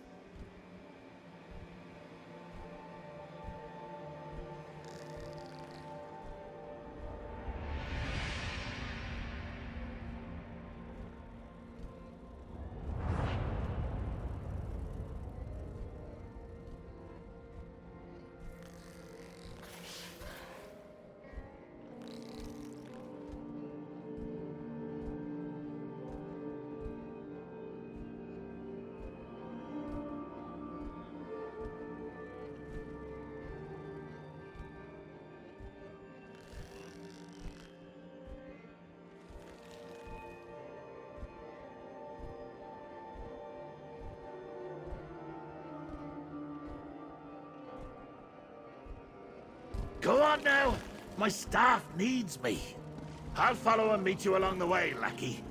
Go on now. My staff needs me. I'll follow and meet you along the way, lackey.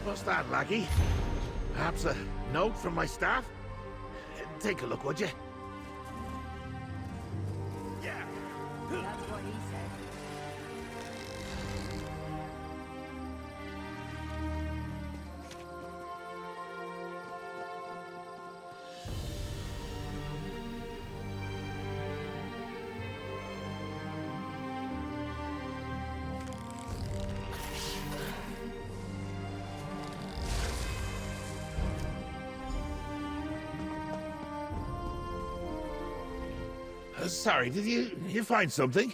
What's that, lackey? Perhaps a note from my staff? Take a look, would you? Yeah. That's what he said. Sorry, did you find something?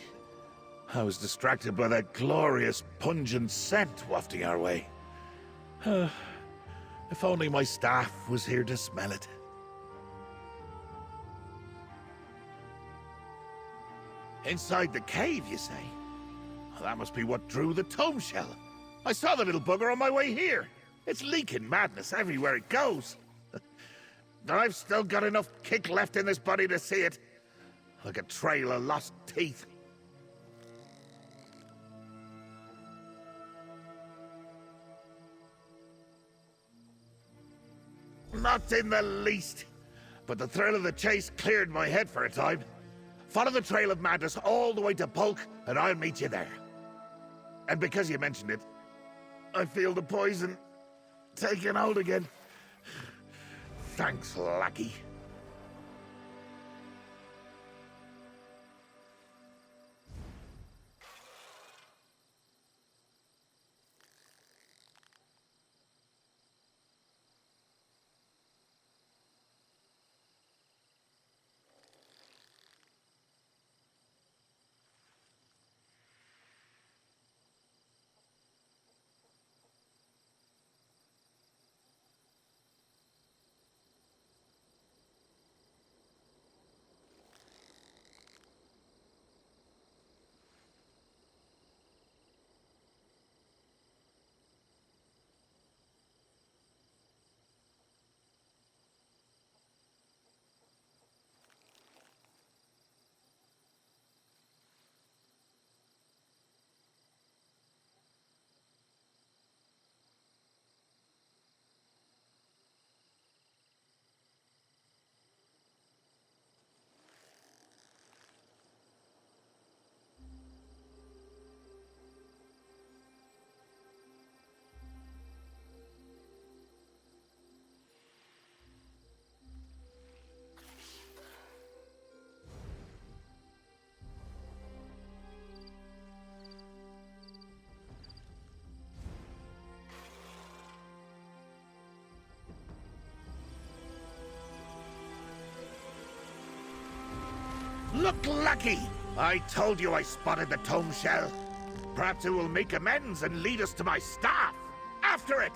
I was distracted by that glorious, pungent scent wafting our way. If only my staff was here to smell it. Inside the cave, you say? Well, that must be what drew the tome shell. I saw the little bugger on my way here. It's leaking madness everywhere it goes. And I've still got enough kick left in this body to see it. Like a trail of lost teeth. Not in the least. But the thrill of the chase cleared my head for a time. Follow the trail of madness all the way to Bulk, and I'll meet you there. And because you mentioned it, I feel the poison taking hold again. Thanks, lackey. Look, Lucky! I told you I spotted the tome shell. Perhaps it will make amends and lead us to my staff. After it!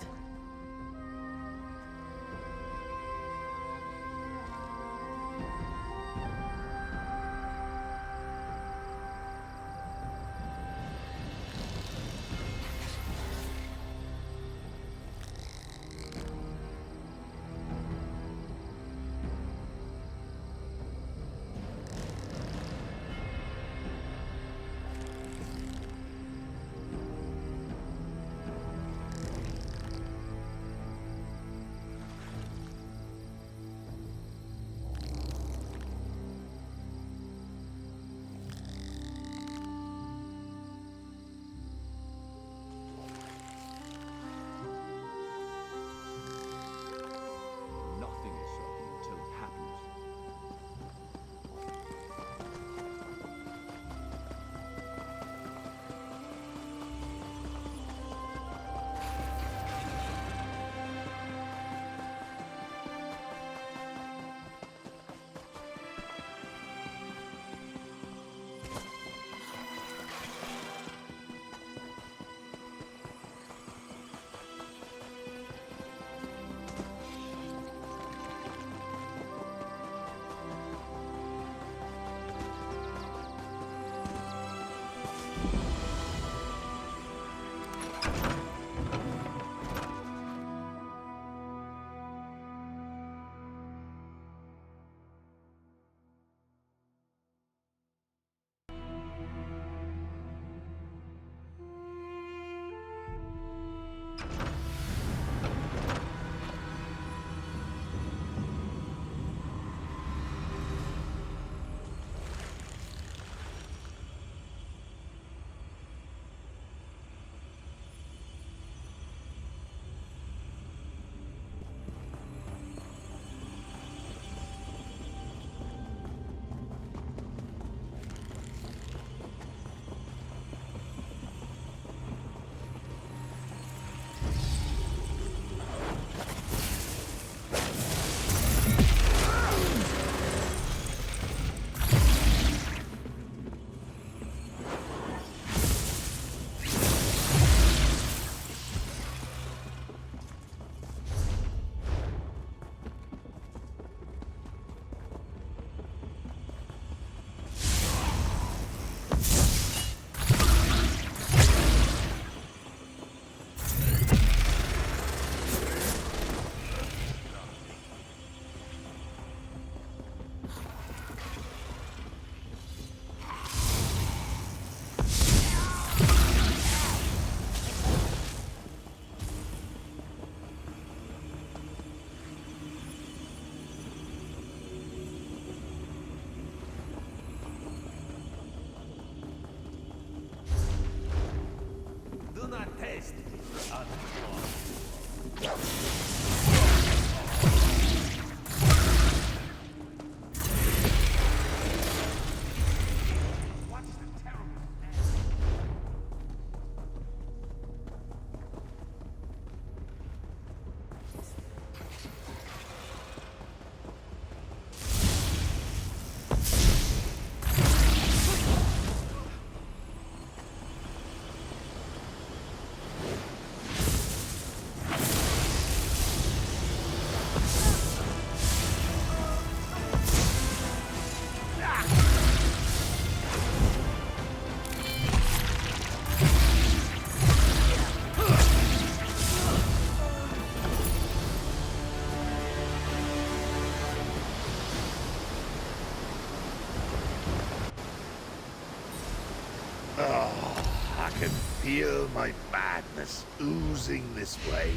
I can feel my madness oozing this way.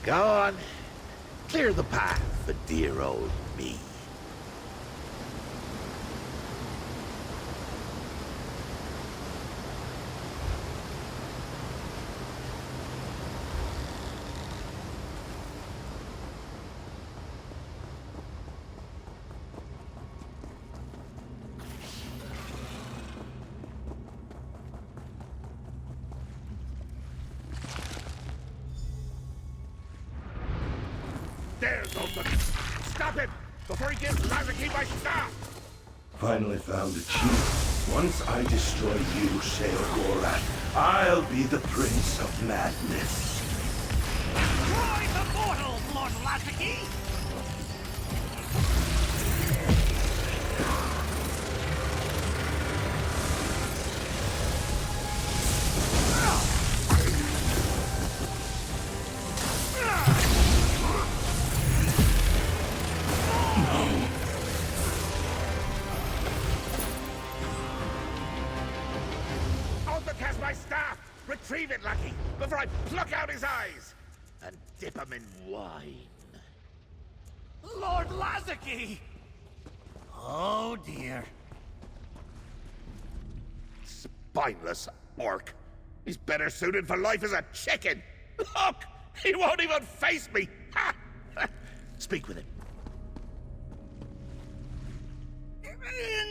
Go on, clear the path for dear old me. There's Open! Stop him! Before he gives Lazarky my staff! Finally found a chief. Once I destroy you, Sheogorath, I'll be the Prince of Madness. Destroy the mortals, Lord Lazarky! Cast my staff! Retrieve it, Lucky, before I pluck out his eyes! And dip him in wine. Lord Lazarky! Oh dear. Spineless orc. He's better suited for life as a chicken! Look! He won't even face me! Ha! Speak with him.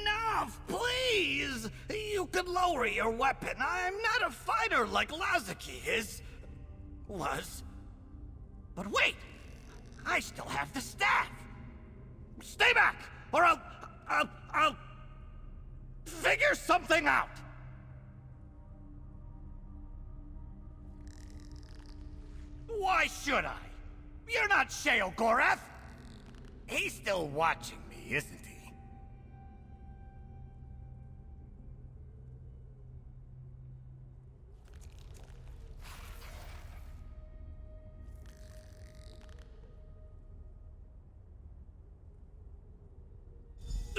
Enough, please! You could lower your weapon. I'm not a fighter like Lazarky was. But wait! I still have the staff! Stay back! Or I'll figure something out! Why should I? You're not Sheogorath! He's still watching me, isn't he?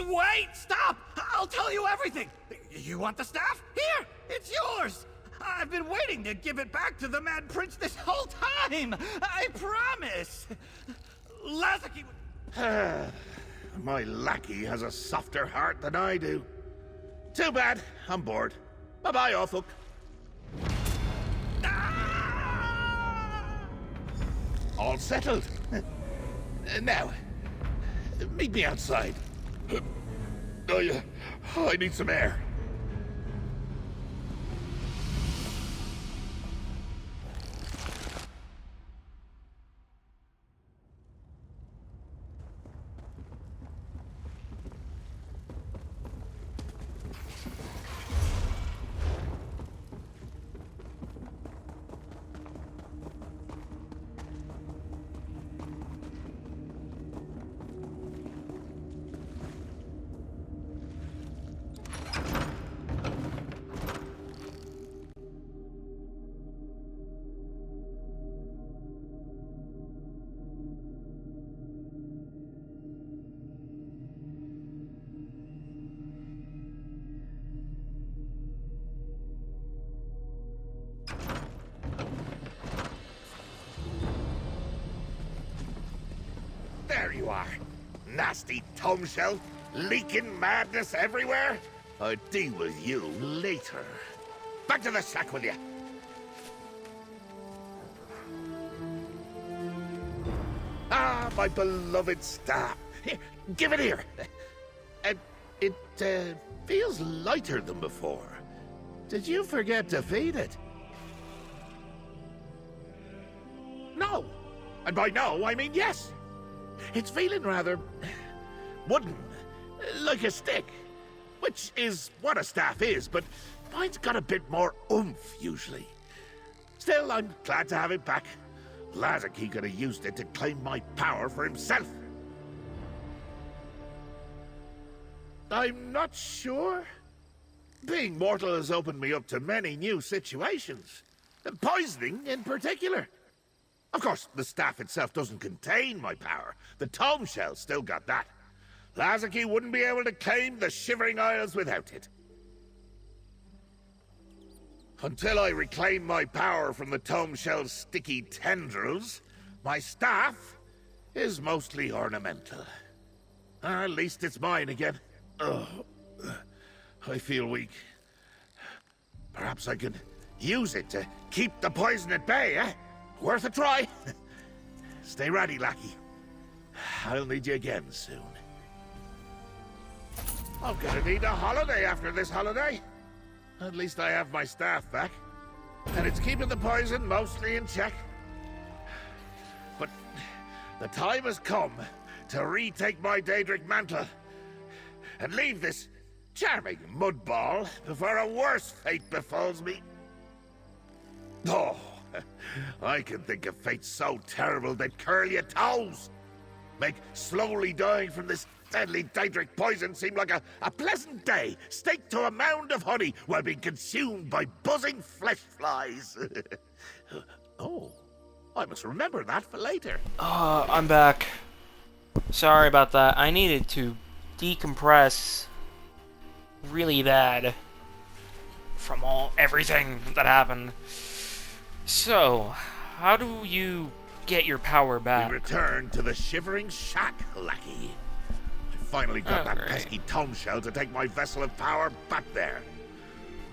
Wait! Stop! I'll tell you everything! You want the staff? Here! It's yours! I've been waiting to give it back to the Mad Prince this whole time! I promise! Lazarky... My lackey has a softer heart than I do. Too bad. I'm bored. Bye-bye, Orfolk. All settled. Now, meet me outside. I need some air. There you are. Nasty tomshell, leaking madness everywhere. I'll deal with you later. Back to the shack, will ya? Ah, my beloved staff. Here, give it here. It feels lighter than before. Did you forget to feed it? No. And by no, I mean yes. It's feeling rather wooden, like a stick, which is what a staff is, but mine's got a bit more oomph usually. Still, I'm glad to have it back. Lazarky could have used it to claim my power for himself. I'm not sure. Being mortal has opened me up to many new situations. And poisoning in particular. Of course, the staff itself doesn't contain my power. The tome shell still got that. Lazarky wouldn't be able to claim the Shivering Isles without it. Until I reclaim my power from the tome shell's sticky tendrils, my staff is mostly ornamental. At least it's mine again. Oh, I feel weak. Perhaps I could use it to keep the poison at bay, eh? Worth a try. Stay ready, lackey. I'll need you again soon. I'm gonna need a holiday after this holiday. At least I have my staff back. And it's keeping the poison mostly in check. But the time has come to retake my Daedric mantle and leave this charming mudball before a worse fate befalls me. Oh, I can think of fates so terrible they'd curl your toes. Make slowly dying from this deadly Daedric poison seem like a pleasant day, staked to a mound of honey while being consumed by buzzing flesh flies. Oh, I must remember that for later. I'm back. Sorry about that. I needed to decompress really bad from everything that happened. So, how do you get your power back? We return to the Shivering Shack, lackey. I finally got that pesky tome shell to take my vessel of power back there.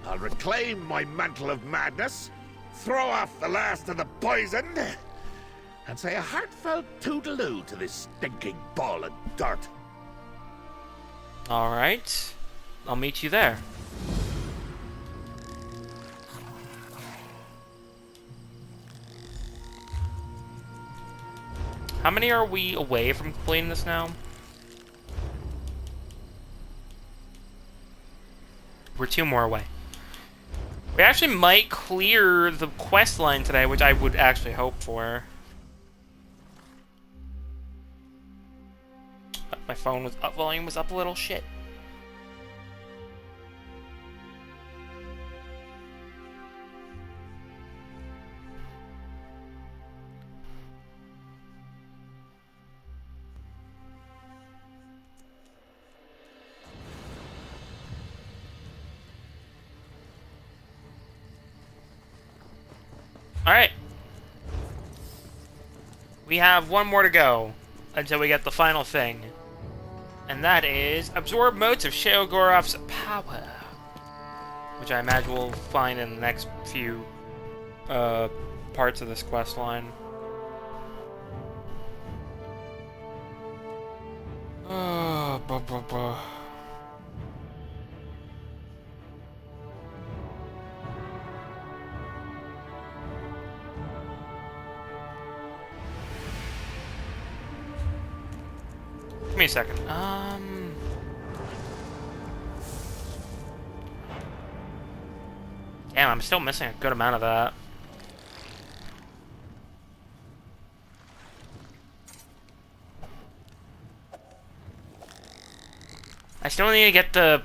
I'll reclaim my mantle of madness, throw off the last of the poison, and say a heartfelt toodaloo to this stinking ball of dirt. Alright. I'll meet you there. How many are we away from completing this now? We're 2 more away. We actually might clear the quest line today, which I would actually hope for. My phone was up, volume was up a little. Shit. Alright. We have 1 more to go until we get the final thing. And that is absorb motes of Sheogorath's power. Which I imagine we'll find in the next few parts of this quest line. Give me a second. Damn, I'm still missing a good amount of that. I still need to get the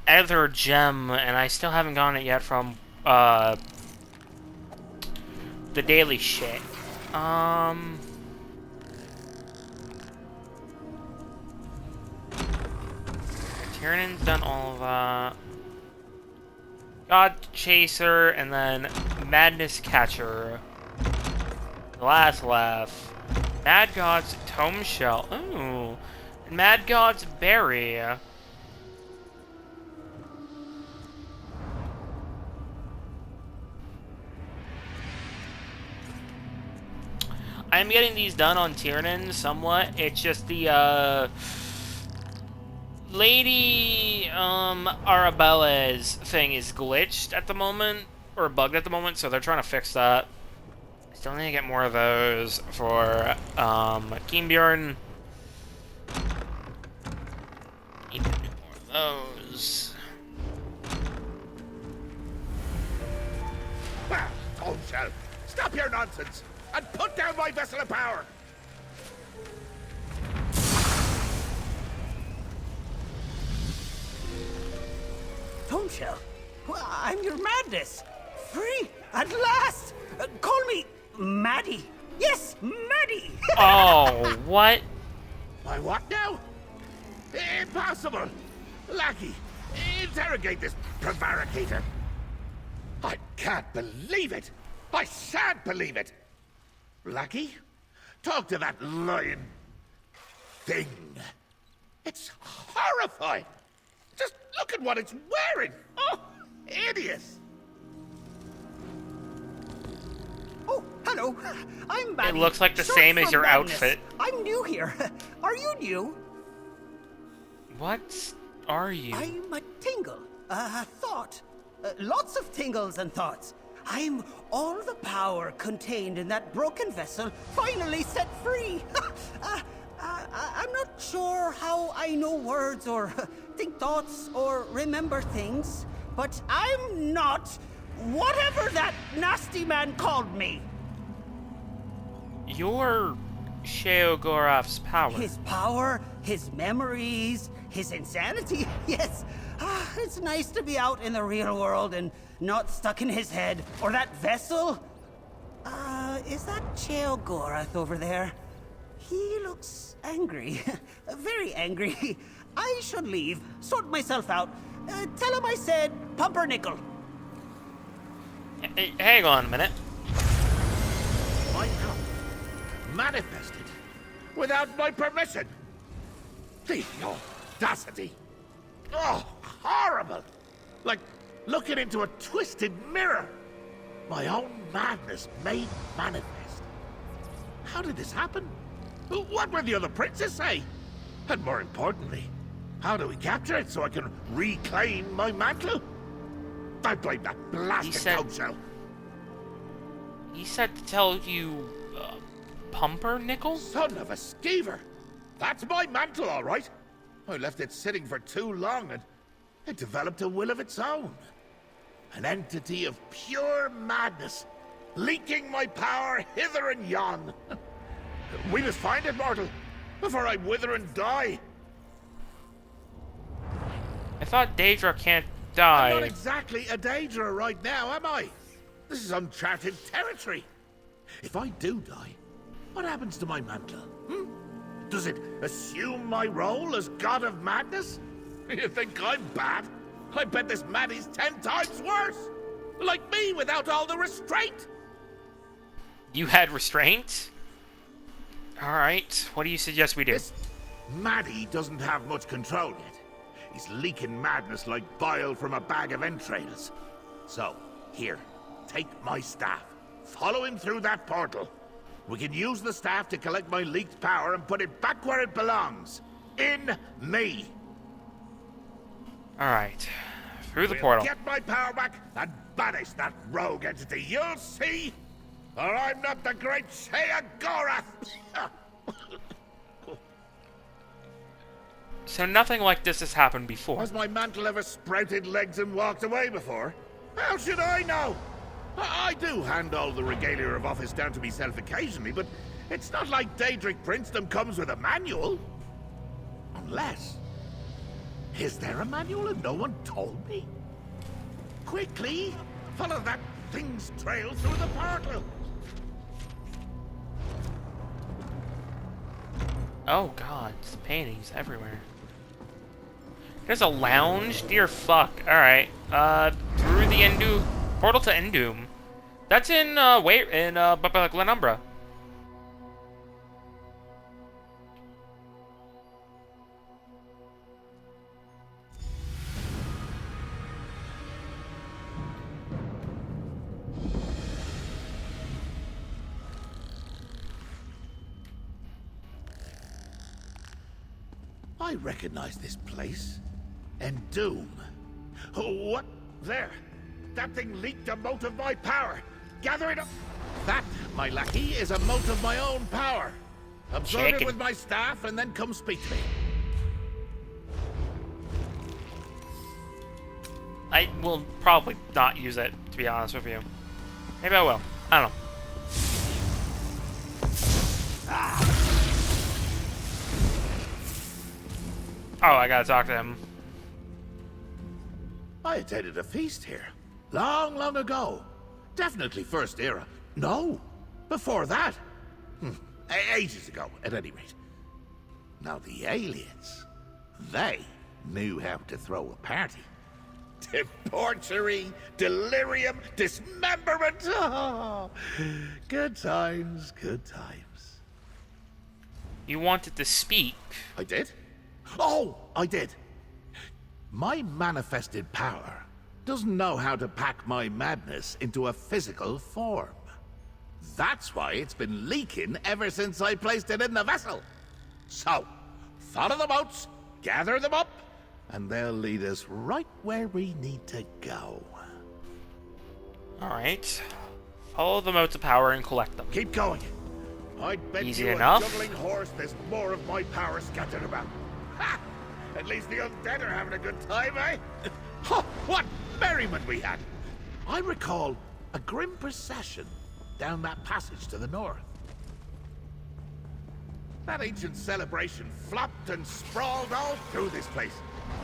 other gem, and I still haven't gotten it yet from, the daily shit. Tyrannon's done all of that. God Chaser, and then Madness Catcher. The last laugh. Mad God's Tome Shell. Ooh. And Mad God's Berry. I'm getting these done on Tiernan somewhat. It's just the, Lady Arabella's thing is glitched at the moment, or bugged at the moment, so they're trying to fix that. Still need to get more of those for Keenbjorn. Need to do more of those. Well, Tome Shell, stop your nonsense. and put down my vessel of power! Bombshell, I'm your madness. Free at last. Call me Maddie. Yes, Maddie. Oh, what? My what now? Impossible! Lackey, interrogate this prevaricator. I can't believe it! I shan't believe it! Lackey, talk to that lying thing. It's horrifying! Just look at what it's wearing! Oh, hideous! Oh, hello. I'm Maddie. It looks like the Short same as for your madness. outfit. I'm new here. Are you new? What are you? I'm a tingle. A thought. Lots of tingles and thoughts. I'm all the power contained in that broken vessel finally set free. I'm not sure how I know words or think thoughts or remember things, but I'm not whatever that nasty man called me. You're Sheogorath's power. His power, his memories, his insanity. Yes, it's nice to be out in the real world and not stuck in his head or that vessel. Is that Sheogorath over there? He looks angry. Very angry. I should leave, sort myself out. Tell him I said pumpernickel. Hang on a minute. My power manifested without my permission. The audacity. Oh, horrible. Like looking into a twisted mirror. My own madness made manifest. How did this happen? What will the other princes say? And more importantly, how do we capture it so I can reclaim my mantle? I blame that blasted coat. He said to tell you, pumpernickel? Son of a skeever! That's my mantle, all right. I left it sitting for too long, and it developed a will of its own. An entity of pure madness, leaking my power hither and yon. We must find it, mortal, before I wither and die. I thought Daedra can't die. I'm not exactly a Daedra right now, am I? This is uncharted territory. If I do die, what happens to my mantle? Does it assume my role as god of madness? You think I'm bad? I bet this Maddie's 10 times worse. Like me without all the restraint. You had restraint? Alright, what do you suggest we do? This Maddie doesn't have much control yet. He's leaking madness like bile from a bag of entrails. So, here, take my staff. Follow him through that portal. We can use the staff to collect my leaked power and put it back where it belongs. In me. Alright. Through the portal. Get my power back and banish that rogue entity. You'll see. Or I'm not the great Sheogorath. So nothing like this has happened before. Has my mantle ever sprouted legs and walked away before? How should I know? I do hand all the regalia of office down to myself occasionally, but it's not like Daedric princedom comes with a manual. Unless... Is there a manual and no one told me? Quickly, follow that thing's trail through the portal. Oh god, it's paintings everywhere. There's a lounge? Dear fuck. Alright. Through the portal to Endoom. That's in, Glenumbra. I recognize this place. Endoom. Oh, what? There. That thing leaked a mote of my power. Gather it up. That, my lackey, is a mote of my own power. Absorb it with my staff and then come speak to me. I will probably not use it, to be honest with you. Maybe I will. I don't know. Oh, I gotta talk to him. I attended a feast here. Long, long ago. Definitely First Era. No, before that. Ages ago, at any rate. Now the aliens, they knew how to throw a party. Debauchery, delirium, dismemberment. Oh, good times, good times. You wanted to speak. I did? Oh, I did. My manifested power doesn't know how to pack my madness into a physical form. That's why it's been leaking ever since I placed it in the vessel. So, follow the boats, gather them up, and they'll lead us right where we need to go. Alright. Follow them out to power and collect them. Keep going. I'd bet Easy you enough. a juggling horse there's more of my power scattered about. Ha! At least the undead are having a good time, eh? Ha! What merriment we had! I recall a grim procession down that passage to the north. That ancient celebration flopped and sprawled all through this place.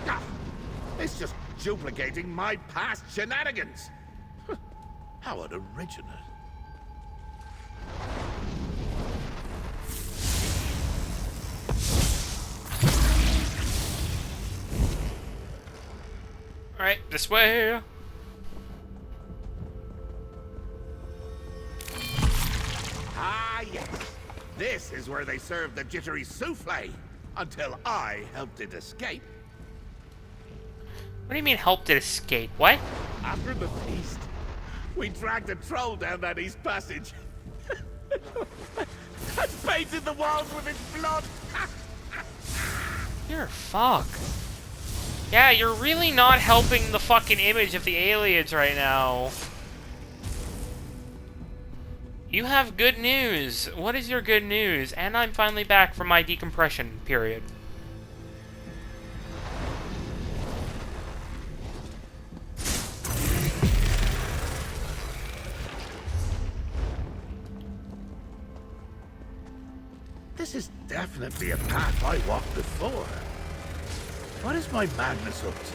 Ah, it's just duplicating my past shenanigans. How unoriginal. Alright, this way. Ah, yes. This is where they served the jittery souffle, until I helped it escape. What do you mean helped it escape? What? After the feast, we dragged a troll down that east passage. And painted the walls with its blood. You're fuck. Yeah, you're really not helping the fucking image of the aliens right now. You have good news. What is your good news? And I'm finally back from my decompression period. This is definitely a path I walked before. What is my madness up to?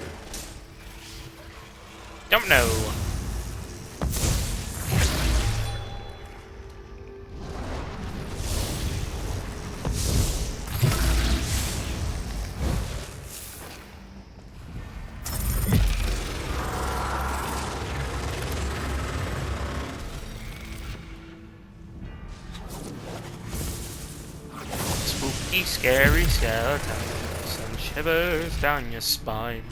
Don't know. Spooky, scary skeletons and shivers down your spine.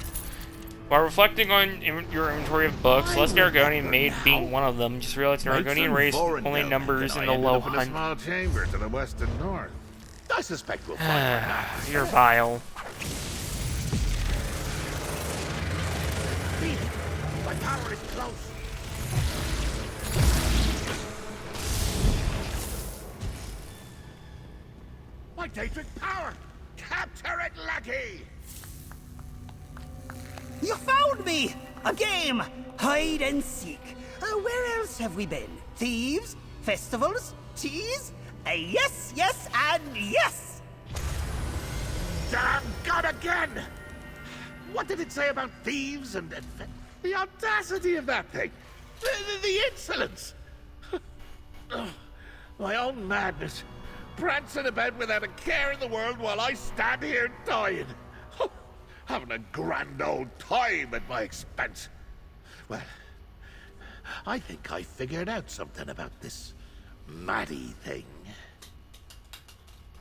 While reflecting on your inventory of books, less Aragonian made being one of them, just realized Aragonian race only numbers in the low hundreds. A small chamber to the west and north. I suspect we'll find You're vile. my power is close. My Daedric power! Capture it, lackey! You found me! A game! Hide and seek. Where else have we been? Thieves? Festivals? Cheese? Yes, yes, and yes! Damn God again! What did it say about thieves and the audacity of that thing? The insolence! My own madness. Prancing about without a care in the world while I stand here dying. Having a grand old time at my expense. Well, I think I figured out something about this Maddie thing.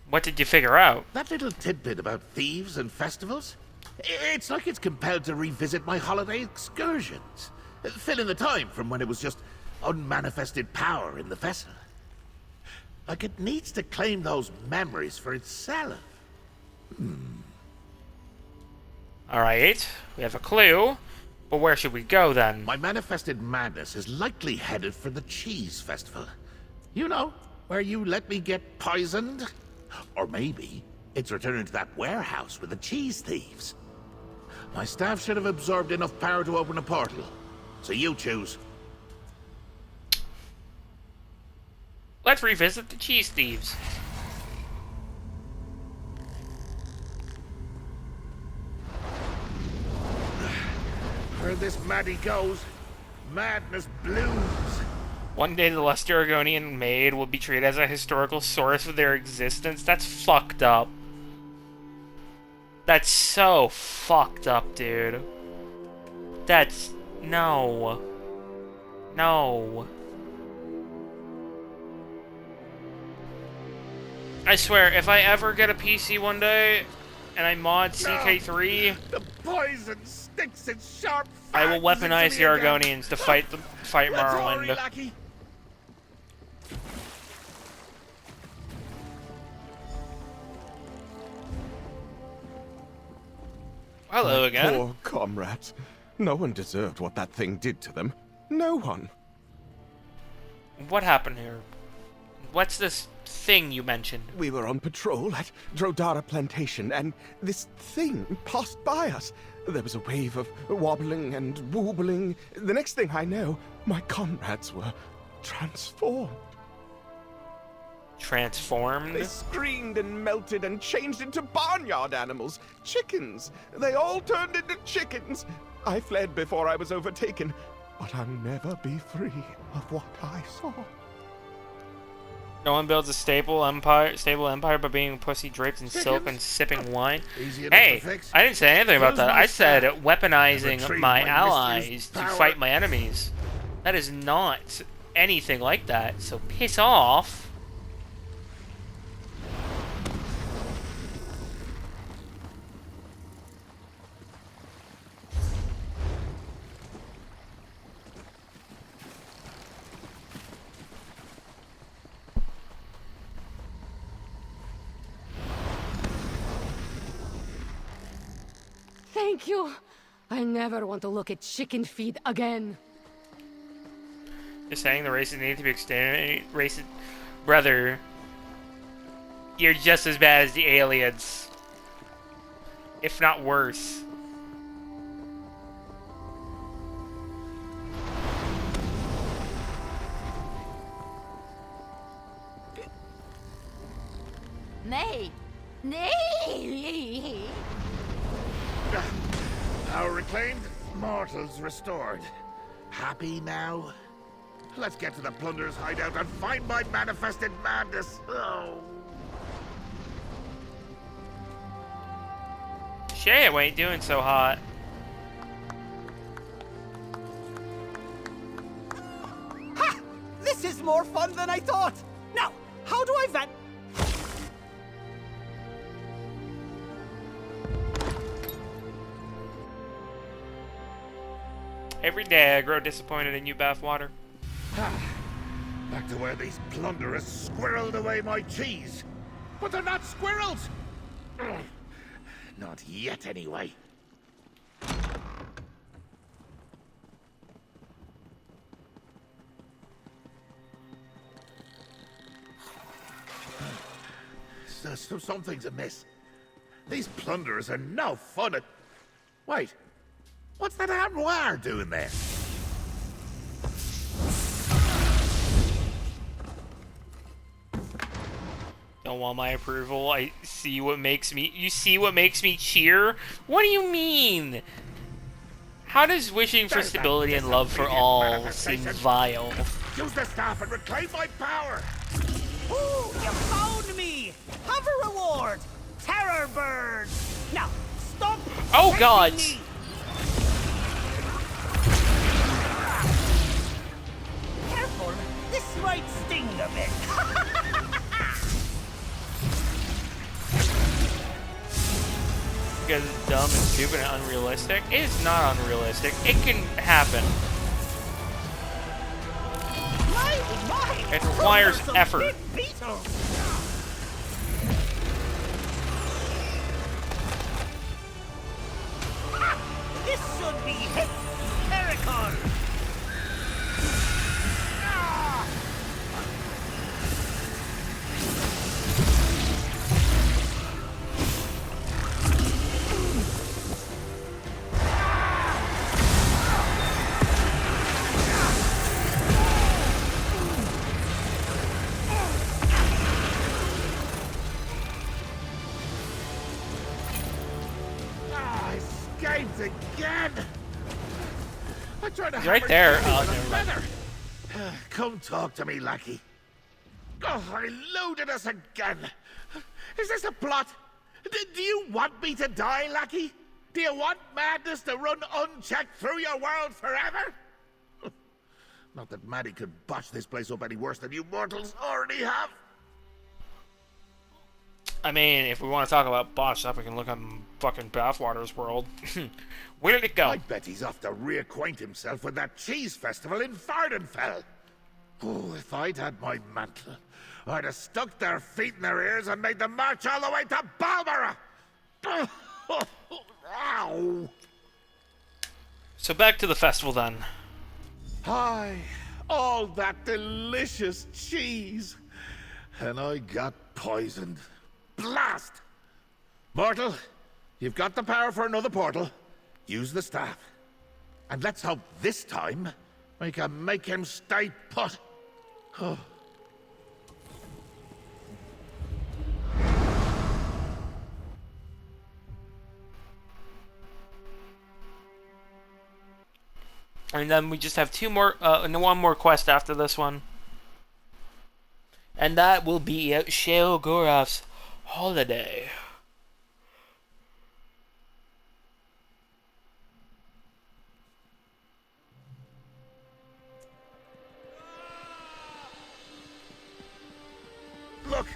What did you figure out? That little tidbit about thieves and festivals? It's like it's compelled to revisit my holiday excursions. Fill in the time from when it was just unmanifested power in the vessel. Like it needs to claim those memories for itself. Alright, we have a clue. But where should we go then? My manifested madness is likely headed for the cheese festival. You know, where you let me get poisoned? Or maybe it's returning to that warehouse with the cheese thieves. My staff should have absorbed enough power to open a portal. So you choose. Let's revisit the cheese thieves. Where this maddie goes, madness blooms. One day the last Argonian maid will be treated as a historical source of their existence. That's fucked up. That's so fucked up, dude. That's... no. No. I swear, if I ever get a PC one day, and I mod CK3... The poison sticks its sharp I will weaponize the Argonians to fight Morrowind. Hello again. Poor comrades. No one deserved what that thing did to them. No one. What happened here? What's this thing you mentioned? We were on patrol at Drodara Plantation, and this thing passed by us. There was a wave of wobbling and woobling. The next thing I know, my comrades were transformed. Transformed? They screamed and melted and changed into barnyard animals. Chickens. They all turned into chickens. I fled before I was overtaken, but I'll never be free of what I saw. No one builds a stable empire by being pussy draped in silk and sipping wine. Hey, I didn't say anything about that. I said weaponizing my allies to fight my enemies. That is not anything like that, so piss off. Thank you. I never want to look at chicken feed again. You're saying the races need to be exterminated? Brother, you're just as bad as the aliens. If not worse. Nay. Nay. Our reclaimed mortals restored. Happy now? Let's get to the plunderer's hideout and find my manifested madness. Oh. Shit, we ain't doing so hot. Ha! This is more fun than I thought. Now, how do I van... Every day I grow disappointed in you, Bathwater. Back to where these plunderers squirreled away my cheese. But they're not squirrels! Ugh. Not yet, anyway. Something's amiss. These plunderers are no fun at... Wait. What's that armoire doing there? Don't want my approval. I see what makes me... You see what makes me cheer? What do you mean? How does wishing for stability and love for all seem vile? Use the staff and reclaim my power! Ooh, you found me! Have a reward! Terror bird! Now, stop! Oh god! Me. Careful, this might sting a bit. Because it's dumb and stupid and unrealistic. It is not unrealistic. It can happen. It requires effort. This should be hit, Terracon. Escaped again! I tried to He's right hammer there. you Oh, with a never mind. feather. Come talk to me, lackey. Oh, I loaded us again. Is this a plot? Do you want me to die, lackey? Do you want madness to run unchecked through your world forever? Not that Maddie could botch this place up any worse than you mortals already have. I mean, if we want to talk about boss stuff, we can look at fucking Bathwater's world. Where did it go? I bet he's off to reacquaint himself with that cheese festival in Vardenfell. Oh, if I'd had my mantle, I'd have stuck their feet in their ears and made them march all the way to Balmora. Ow! So back to the festival then. Hi, all that delicious cheese. And I got poisoned. Blast! Mortal, you've got the power for another portal. Use the staff. And let's hope this time we can make him stay put. Oh. And then we just have one more quest after this one. And that will be Sheogorath's holiday. Look!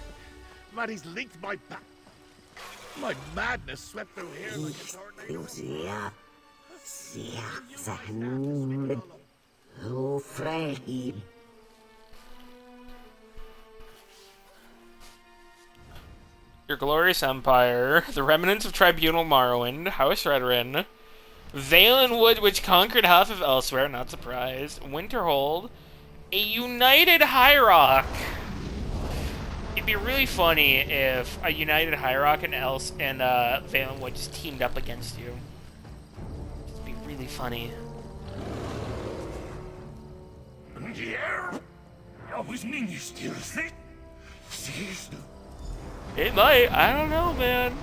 Maddie's leaked my back. My madness swept through here like a tornado. Your glorious empire, the remnants of Tribunal Morrowind, House Redrin, Valenwood, which conquered half of Elsewhere, not surprised, Winterhold, a united High Rock. It'd be really funny if a united High Rock and Valenwood just teamed up against you. It'd be really funny. It might. I don't know, man.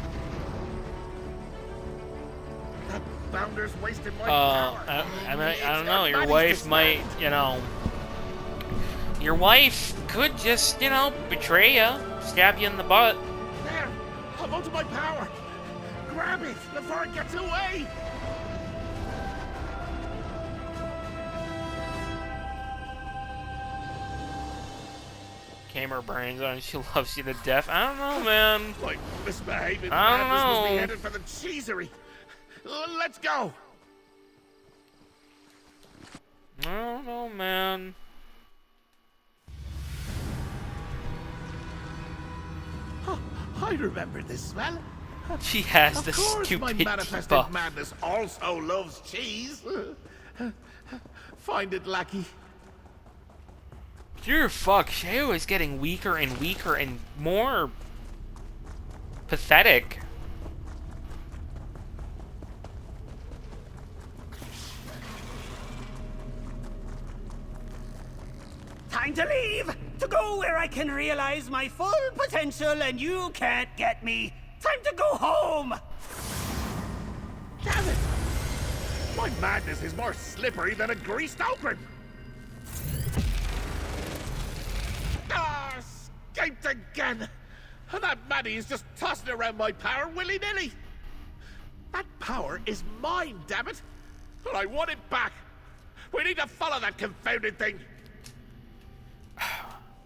That bounder's wasted my power. I don't know. Your wife might, your wife could just, betray you, stab you in the butt. There! I'm out of my power! Grab it before it gets away! Came her brains on. She loves you to death. I don't know, man. Like misbehaving I don't madness must be know. headed for the cheesery. Let's go! I don't know, man. Oh, I remember this smell. She has Of the course, my stupid manifested buff. madness also loves cheese. Find it, lackey. You're fuck. Sheo is getting weaker and weaker and more pathetic. Time to leave! To go where I can realize my full potential and you can't get me! Time to go home! Damn it! My madness is more slippery than a greased apron! Ah, escaped again! And that Maddie is just tossing around my power willy-nilly! That power is mine, damn it! And I want it back! We need to follow that confounded thing!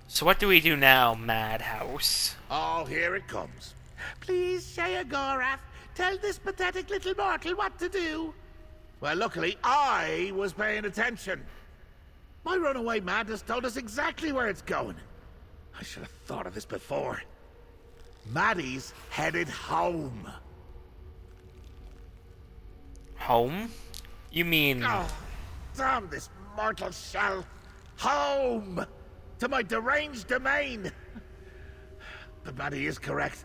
So what do we do now, Madhouse? Oh, here it comes. Please, Sheogorath, tell this pathetic little mortal what to do. Well, luckily, I was paying attention. My runaway madness told us exactly where it's going. I should have thought of this before. Maddie's headed home. Home? You mean... Oh, damn this mortal shell. Home! To my deranged domain! But Maddie is correct.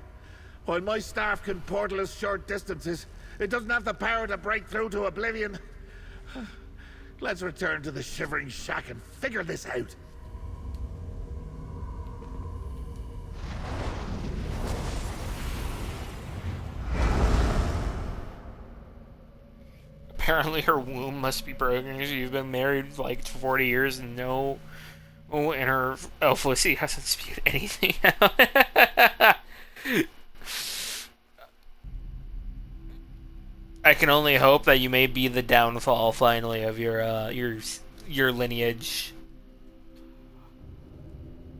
While my staff can portal us short distances, it doesn't have the power to break through to oblivion. Let's return to the Shivering Shack and figure this out. Apparently her womb must be broken because she's been married like 40 years and and her Elflissy hasn't spewed anything out. I can only hope that you may be the downfall finally of your lineage,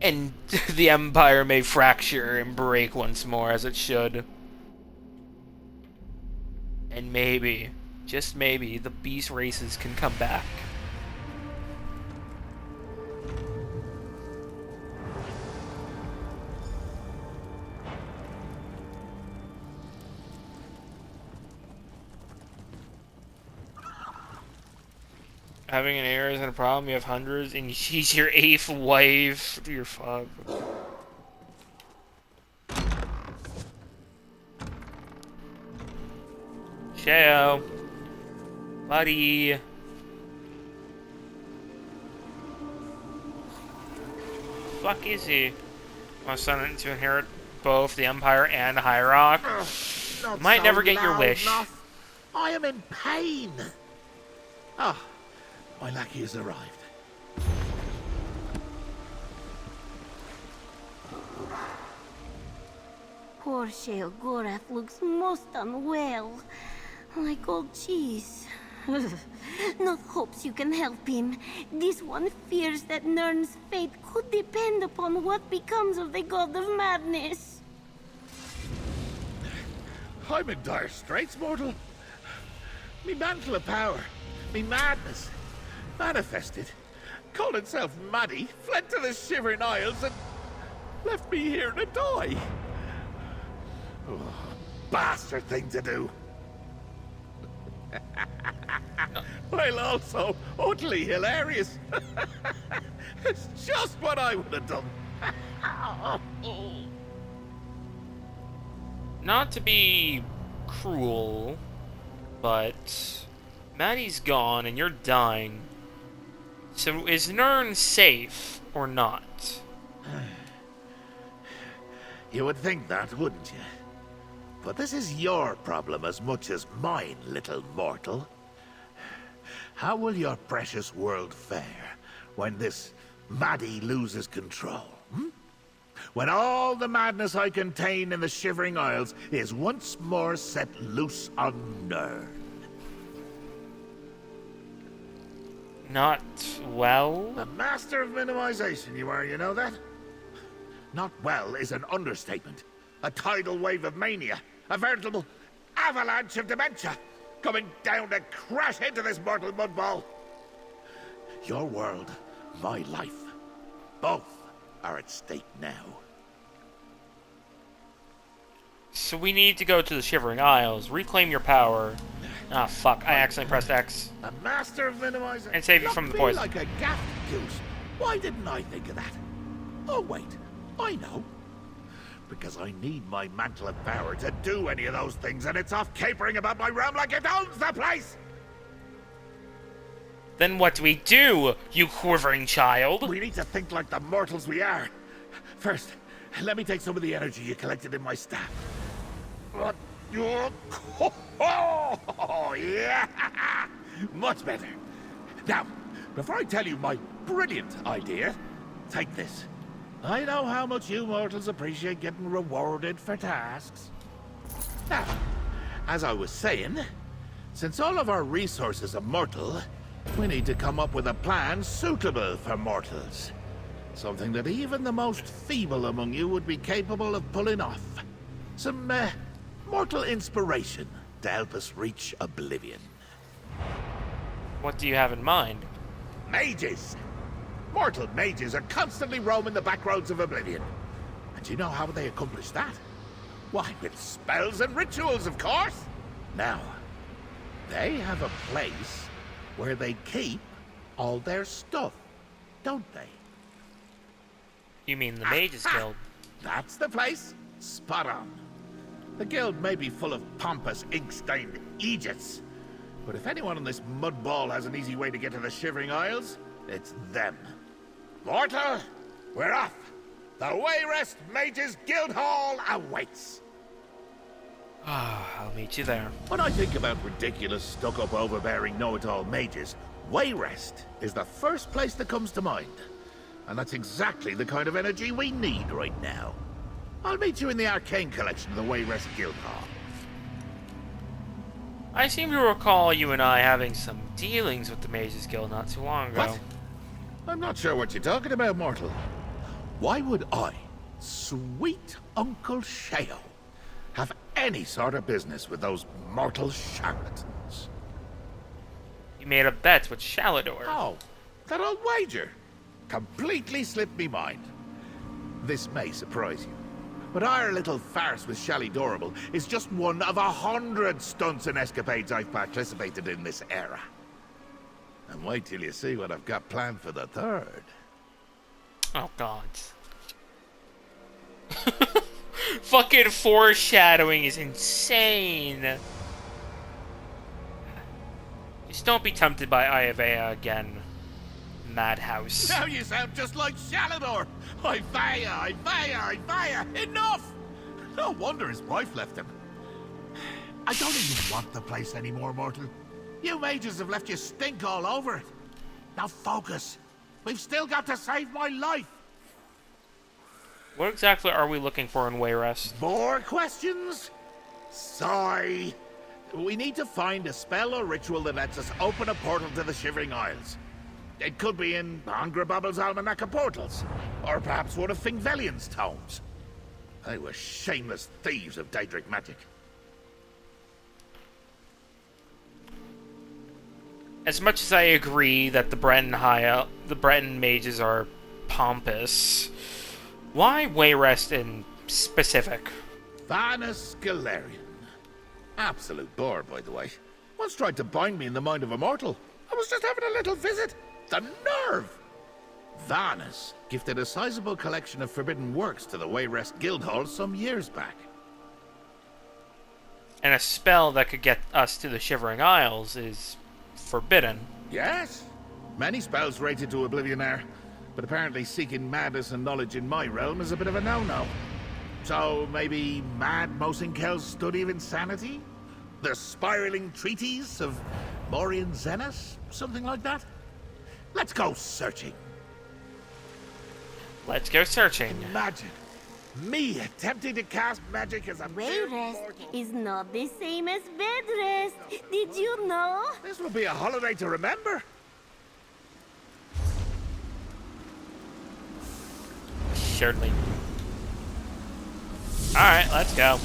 and the Empire may fracture and break once more as it should. And maybe, just maybe, the beast races can come back. Having an heir isn't a problem. You have hundreds, and she's your 8th wife. You're fucked. Sheo. Buddy. Fuck is he? My son to inherit both the Empire and High Rock. Might never get your wish. Enough. I am in pain. Ah, my lackey has arrived. Poor Sheogorath looks most unwell. Like old cheese. Not hopes you can help him. This one fears that Nirn's fate could depend upon what becomes of the God of Madness. I'm in dire straits, mortal. Me mantle of power, me madness, manifested, called itself Maddie, fled to the Shivering Isles and left me here to die. Oh, bastard thing to do. While also utterly hilarious. It's just what I would have done. Not to be cruel, but Maddie's gone and you're dying. So is Nirn safe or not? You would think that, wouldn't you? But this is your problem as much as mine, little mortal. How will your precious world fare when this Maddie loses control? When all the madness I contain in the Shivering Isles is once more set loose on Nirn? Not well? A master of minimization you are, you know that? Not well is an understatement. A tidal wave of mania. A veritable avalanche of dementia. Coming down to crash into this mortal mudball. Your world, my life. Both are at stake now. So we need to go to the Shivering Isles, reclaim your power. Ah, fuck, I accidentally pressed X. A master of minimizing. And save you from the poison. Like a gaff goose. Why didn't I think of that? Oh wait, I know. Because I need my mantle of power to do any of those things, and it's off capering about my realm like it owns the place! Then what do we do, you quivering child? We need to think like the mortals we are. First, let me take some of the energy you collected in my staff. What? Oh, yeah! Much better. Now, before I tell you my brilliant idea, take this. I know how much you mortals appreciate getting rewarded for tasks. Now, as I was saying, since all of our resources are mortal, we need to come up with a plan suitable for mortals. Something that even the most feeble among you would be capable of pulling off. Some, mortal inspiration to help us reach oblivion. What do you have in mind? Mages! Mortal mages are constantly roaming the back roads of oblivion. And do you know how they accomplish that? Why, with spells and rituals, of course! Now, they have a place where they keep all their stuff, don't they? You mean the Mages Guild? That's the place. Spot on. The guild may be full of pompous, ink-stained Egypts, but if anyone on this mudball has an easy way to get to the Shivering Isles, it's them. Mortal, we're off. The Wayrest Mages Guild Hall awaits. I'll meet you there. When I think about ridiculous, stuck-up, overbearing, know-it-all mages, Wayrest is the first place that comes to mind. And that's exactly the kind of energy we need right now. I'll meet you in the arcane collection of the Wayrest Guild Hall. I seem to recall you and I having some dealings with the Mages Guild not too long ago. What? I'm not sure what you're talking about, mortal. Why would I, sweet Uncle Sheo, have any sort of business with those mortal charlatans? You made a bet with Shalador. Oh, that old wager. Completely slipped me mind. This may surprise you, but our little farce with Shalidorable is just one of 100 stunts and escapades I've participated in this era. And wait till you see what I've got planned for the third. Oh, God. Fucking foreshadowing is insane. Just don't be tempted by Ayavea again, Madhouse. Now you sound just like Shalador. I fire. Enough! No wonder his wife left him. I don't even want the place anymore, mortal. You mages have left you stink all over it. Now focus. We've still got to save my life. What exactly are we looking for in Wayrest? More questions? Sigh. We need to find a spell or ritual that lets us open a portal to the Shivering Isles. It could be in Angrabobble's Almanac of Portals, or perhaps one of Fingvelion's tomes. They were shameless thieves of Daedric magic. As much as I agree that the Breton mages are pompous, why Wayrest in specific? Vanus Galarian. Absolute bore, by the way. Once tried to bind me in the mind of a mortal. I was just having a little visit. The nerve! Vanus gifted a sizable collection of forbidden works to the Wayrest Guildhall some years back. And a spell that could get us to the Shivering Isles is forbidden. Yes. Many spells rated to oblivion there, but apparently seeking madness and knowledge in my realm is a bit of a no-no. So maybe Mad Mosinkel's Study of Insanity? The Spiraling Treatise of Morian Zenas? Something like that? Let's go searching. Let's go searching. Imagine me attempting to cast magic as a Wayrest is not the same as bedrest. Did you know? This will be a holiday to remember. Surely. Alright, let's go.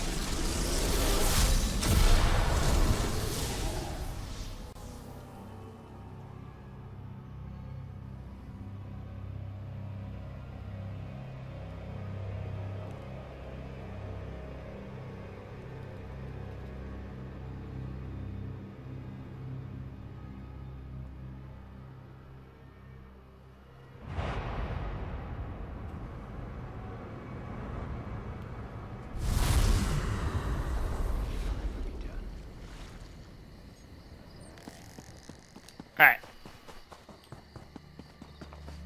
Alright.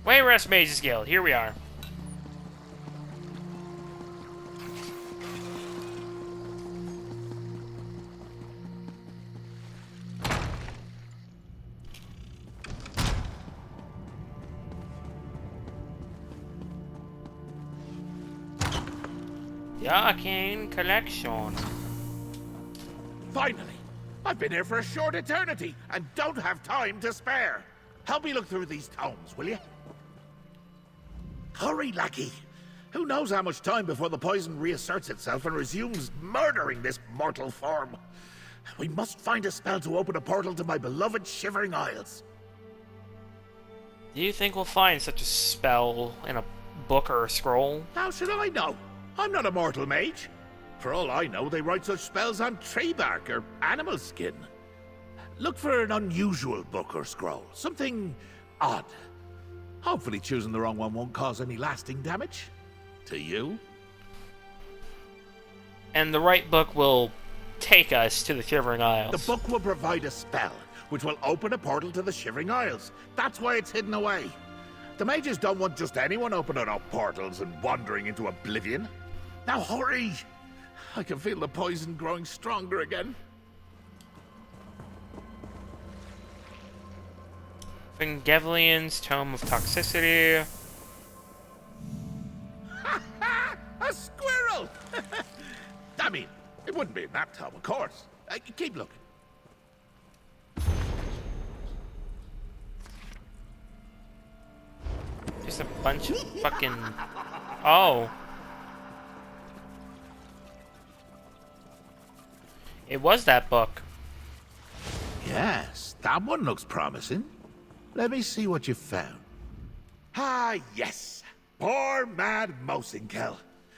Wayrest Mages Guild, here we are. The Arcane Collection. Finally! I've been here for a short eternity and don't have time to spare. Help me look through these tomes, will you? Hurry, lackey! Who knows how much time before the poison reasserts itself and resumes murdering this mortal form? We must find a spell to open a portal to my beloved Shivering Isles. Do you think we'll find such a spell in a book or a scroll? How should I know? I'm not a mortal mage. For all I know, they write such spells on tree bark or animal skin. Look for an unusual book or scroll. Something odd. Hopefully choosing the wrong one won't cause any lasting damage. To you. And the right book will take us to the Shivering Isles. The book will provide a spell, which will open a portal to the Shivering Isles. That's why it's hidden away. The mages don't want just anyone opening up portals and wandering into oblivion. Now hurry! I can feel the poison growing stronger again. Vingevlian's Tome of Toxicity. A squirrel! I mean, it wouldn't be in that tome, of course. Keep looking. Just a bunch of fucking... Oh. It was that book. Yes, that one looks promising. Let me see what you found. Ah, yes. Poor mad Mosinkel.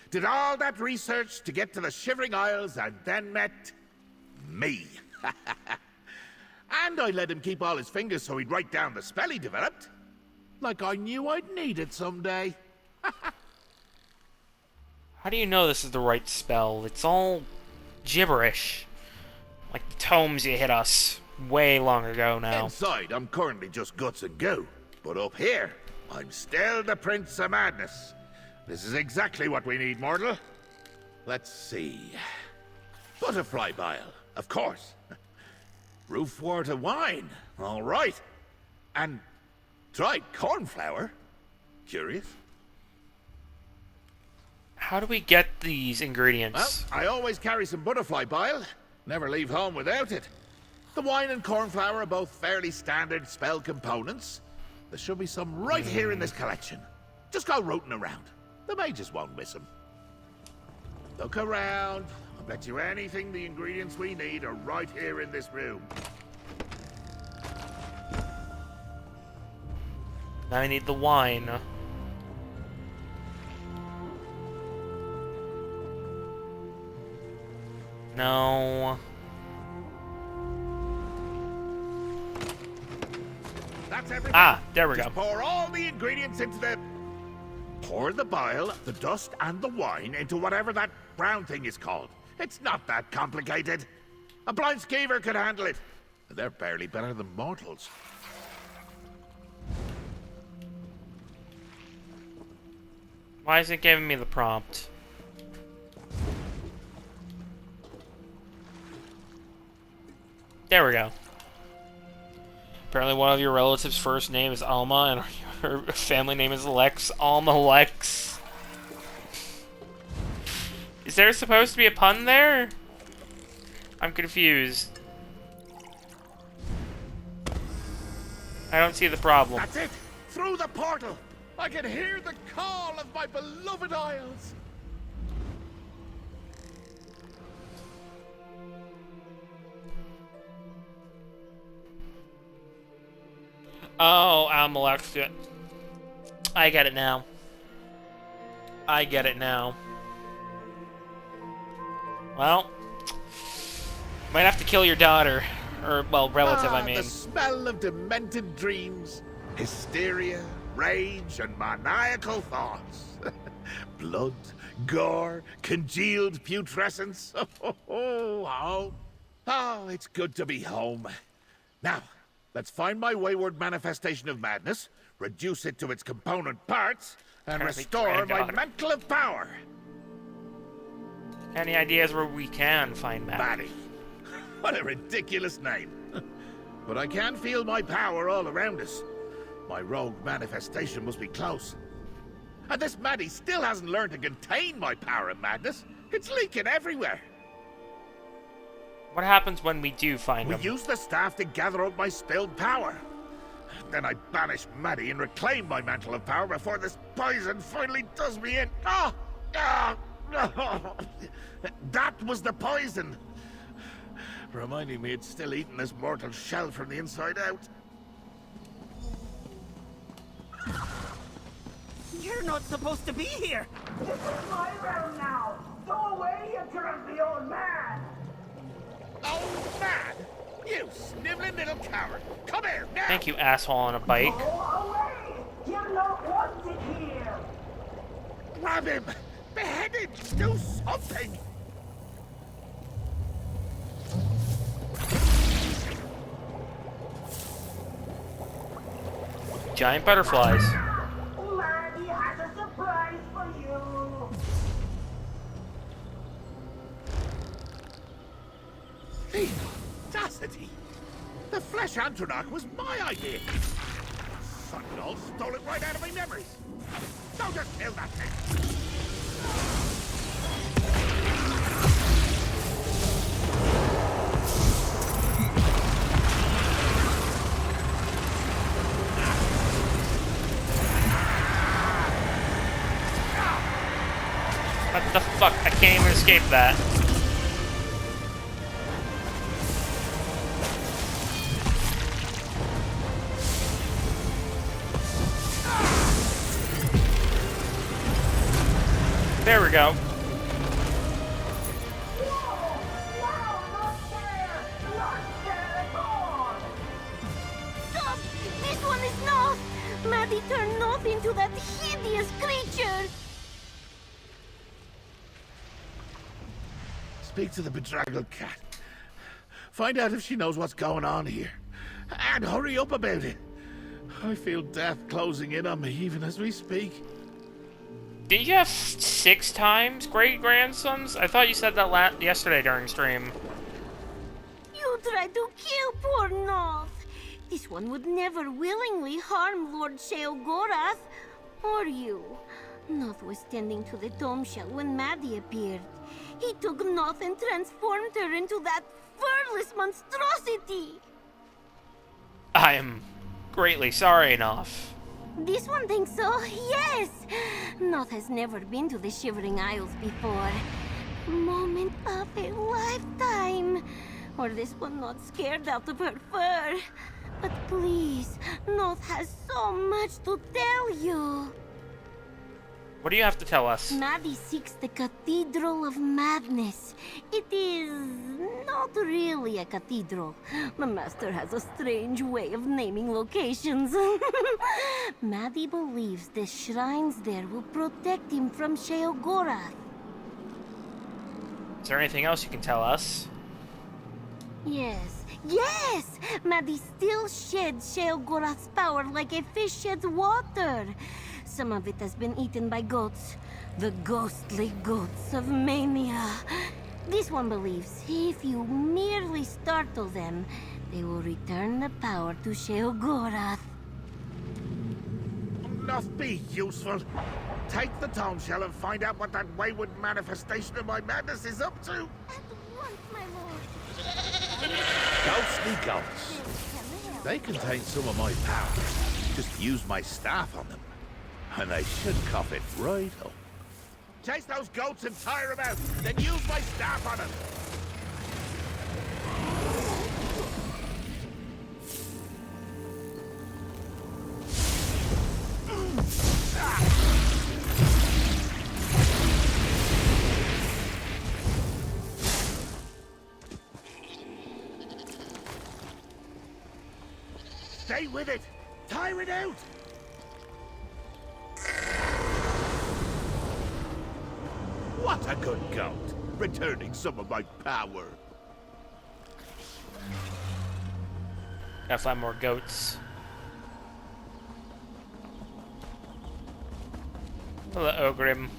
Did all that research to get to the Shivering Isles and then met... me. And I let him keep all his fingers so he'd write down the spell he developed. Like I knew I'd need it someday. How do you know this is the right spell? It's all gibberish. Like the tomes you hit us way long ago now. Inside, I'm currently just guts and goo. But up here, I'm still the Prince of Madness. This is exactly what we need, mortal. Let's see. Butterfly bile, of course. Roofwater wine, all right. And dried cornflower. Curious? How do we get these ingredients? Well, I always carry some butterfly bile. Never leave home without it. The wine and cornflower are both fairly standard spell components. There should be some right here in this collection. Just go rooting around. The mages won't miss them. Look around. I'll bet you anything the ingredients we need are right here in this room. Now I need the wine. No. That's everything. Ah, there we Just go. pour all the ingredients into the... Pour the bile, the dust, and the wine into whatever that brown thing is called. It's not that complicated. A blind skeever could handle it. They're barely better than mortals. Why is it giving me the prompt? There we go. Apparently one of your relatives' first name is Alma and her family name is Lex. Alma Lex. Is there supposed to be a pun there? I'm confused. I don't see the problem. That's it! Through the portal! I can hear the call of my beloved Isles! Oh, Almalex. I get it now. I get it now. Well, might have to kill your daughter. Or, well, relative, I mean. The smell of demented dreams, hysteria, rage, and maniacal thoughts. Blood, gore, congealed putrescence. Oh, it's good to be home. Now, let's find my wayward manifestation of madness, reduce it to its component parts, and restore my mantle of power. Any ideas where we can find Maddie? Maddie. What a ridiculous name. But I can feel my power all around us. My rogue manifestation must be close. And this Maddie still hasn't learned to contain my power of madness. It's leaking everywhere. What happens when we do find him? We use the staff to gather up my spilled power. Then I banish Maddie and reclaim my mantle of power before this poison finally does me in. That was the poison. Reminding me it's still eating this mortal shell from the inside out. You're not supposed to be here! This is my realm now! Go away, you grumpy old man! Old man? You sniveling little coward! Come here now! Thank you, asshole on a bike. Go away! You're not wanted here! Grab him! Behead him! Do something! Giant butterflies. Maddie has a surprise for you! The audacity! The Flesh Antronach was my idea! Fucking all stole it right out of my memories! Don't just kill that thing! What the fuck? I can't even escape that. There we go. Stop! This one is Noth! Maddie turned Noth into that hideous creature! Speak to the bedraggled cat. Find out if she knows what's going on here. And hurry up about it. I feel death closing in on me even as we speak. Did you have 6 times great-grandsons? I thought you said that yesterday during stream. You tried to kill poor Noth! This one would never willingly harm Lord Sheogorath, or you. Noth was tending to the dome shell when Maddie appeared. He took Noth and transformed her into that furless monstrosity! I am greatly sorry, Noth. This one thinks so, yes! Noth has never been to the Shivering Isles before. Moment of a lifetime! Or this one not scared out of her fur. But please, Noth has so much to tell you. What do you have to tell us? Maddie seeks the Cathedral of Madness. It is not really a cathedral. The Master has a strange way of naming locations. Maddie believes the shrines there will protect him from Sheogorath. Is there anything else you can tell us? Yes, yes! Maddie still sheds Sheogorath's power like a fish sheds water. Some of it has been eaten by goats. The ghostly goats of Mania. This one believes if you merely startle them, they will return the power to Sheogorath. Must be useful. Take the tome shell and find out what that wayward manifestation of my madness is up to. At once, my lord. Ghostly goats. They contain some of my power. Just use my staff on them. And they should cough it right up. Chase those goats and tire them out, then use my staff on them. Stay with it. Tire it out. What a good goat, returning some of my power. Gotta find more goats. Hello, Ogrim.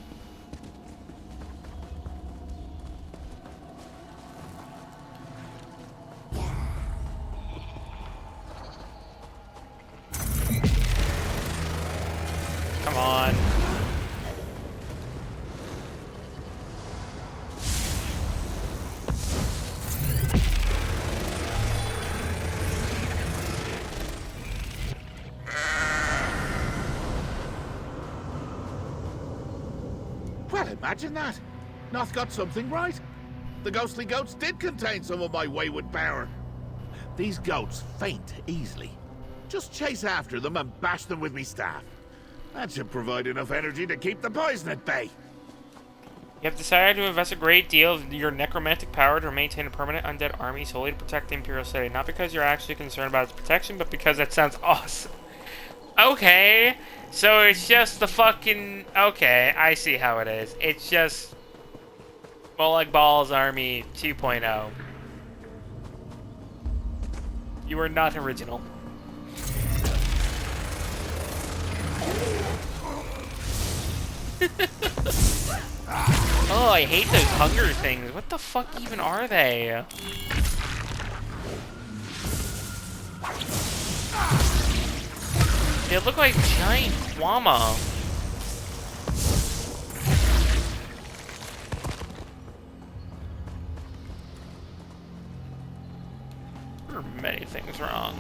Come on. Well, imagine that. Noth got something right. The ghostly goats did contain some of my wayward power. These goats faint easily. Just chase after them and bash them with me staff. That should provide enough energy to keep the poison at bay. You have decided to invest a great deal of your necromantic power to maintain a permanent undead army solely to protect the Imperial City. Not because you're actually concerned about its protection, but because that sounds awesome. Okay, so it's just the fucking... Okay, I see how it is. It's just... Well, like Ball's Army 2.0. You are not original. Oh, I hate those hunger things. What the fuck even are they? They look like giant Kwama. There are many things wrong.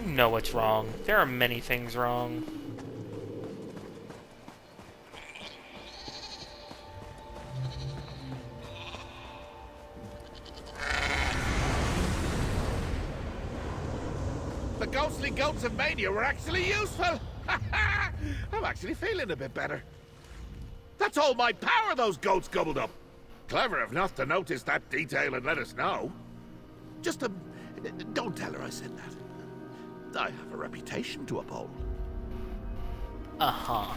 You know what's wrong. There are many things wrong. The ghostly goats of Mania were actually useful! I'm actually feeling a bit better. That's all my power those goats gobbled up. Clever enough to notice that detail and let us know. Just don't tell her I said that. I have a reputation to uphold. Uh-huh.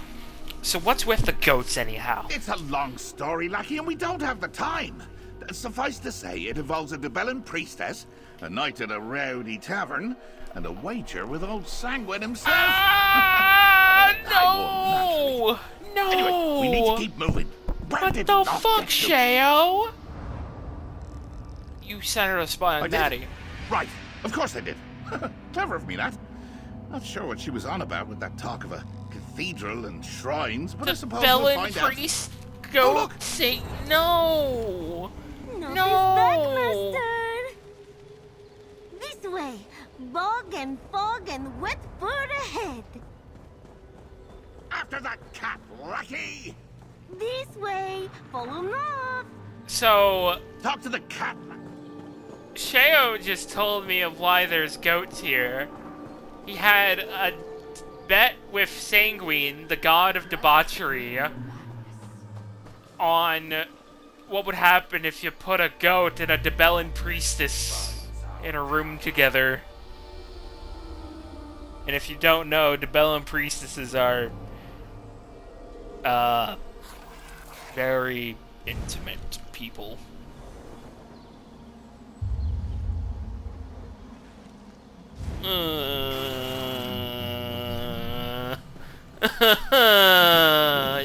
So what's with the goats anyhow? It's a long story, Lackey, and we don't have the time. Suffice to say, it involves a Debellan priestess, a night at a rowdy tavern, and a wager with old Sanguine himself. No! No! Anyway, we need to keep moving. What the fuck, Sheo? You sent her to spy on Maddie. Right, of course I did. Clever of me, that. Not sure what she was on about with that talk of a cathedral and shrines, but I suppose we'll find out. Priest, go say no. No. Back, Master. This way. Bog and fog and wet fur ahead. After that cat, Lucky! This way. Follow north. So... Talk to the cat. Sheo just told me of why there's goats here. He had a bet with Sanguine, the god of debauchery, on what would happen if you put a goat and a Debellan priestess in a room together. And if you don't know, Debellan priestesses are very intimate people.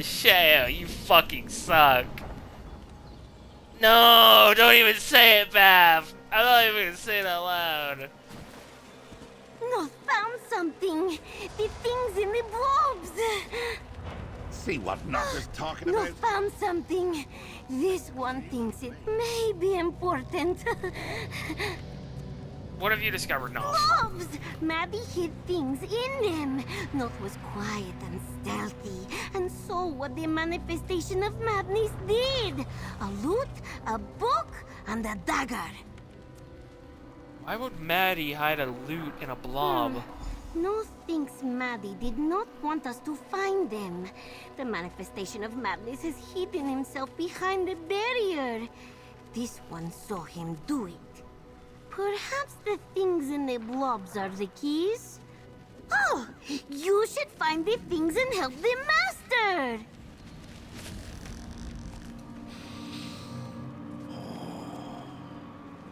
Sheo, you fucking suck. No, don't even say it, Bav. I'm not even gonna say it out loud. No, found something. The things in the blobs. See what Knox is talking No, about? found something. This one thinks it may be important. What have you discovered, Noth? Blobs! Maddie hid things in them. Noth was quiet and stealthy, and saw what the manifestation of madness did. A lute, a book, and a dagger. Why would Maddie hide a loot in a blob? Noth thinks Maddie did not want us to find them. The manifestation of madness has hidden himself behind the barrier. This one saw him do it. Perhaps the things in the blobs are the keys? Oh, you should find the things and help the master!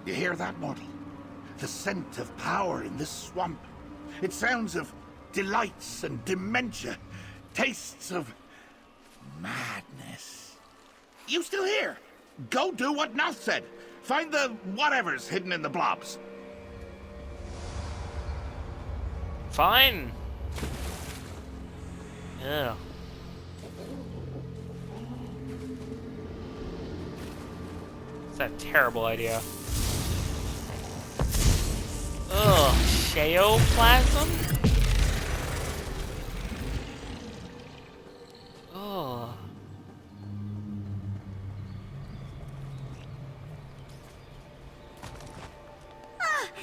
You hear that, mortal? The scent of power in this swamp. It sounds of delights and dementia. Tastes of madness. You still here? Go do what Noth said. Find the whatever's hidden in the blobs. Fine. Yeah. It's a terrible idea. Ugh, Sheoplasm? Ugh.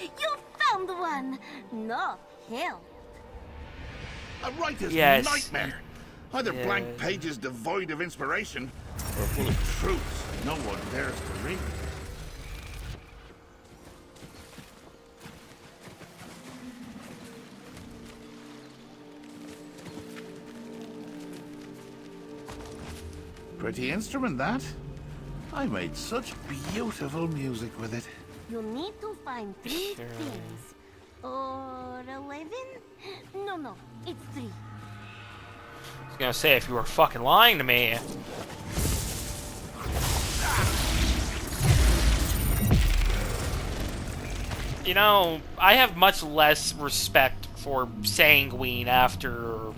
You found one! No help. A writer's nightmare. Either blank pages devoid of inspiration, or full of truths no one dares to read. Pretty instrument, that. I made such beautiful music with it. You need to find 3 things. Or 11? No, it's 3. was gonna say, if you were fucking lying to me. You know, I have much less respect for Sanguine after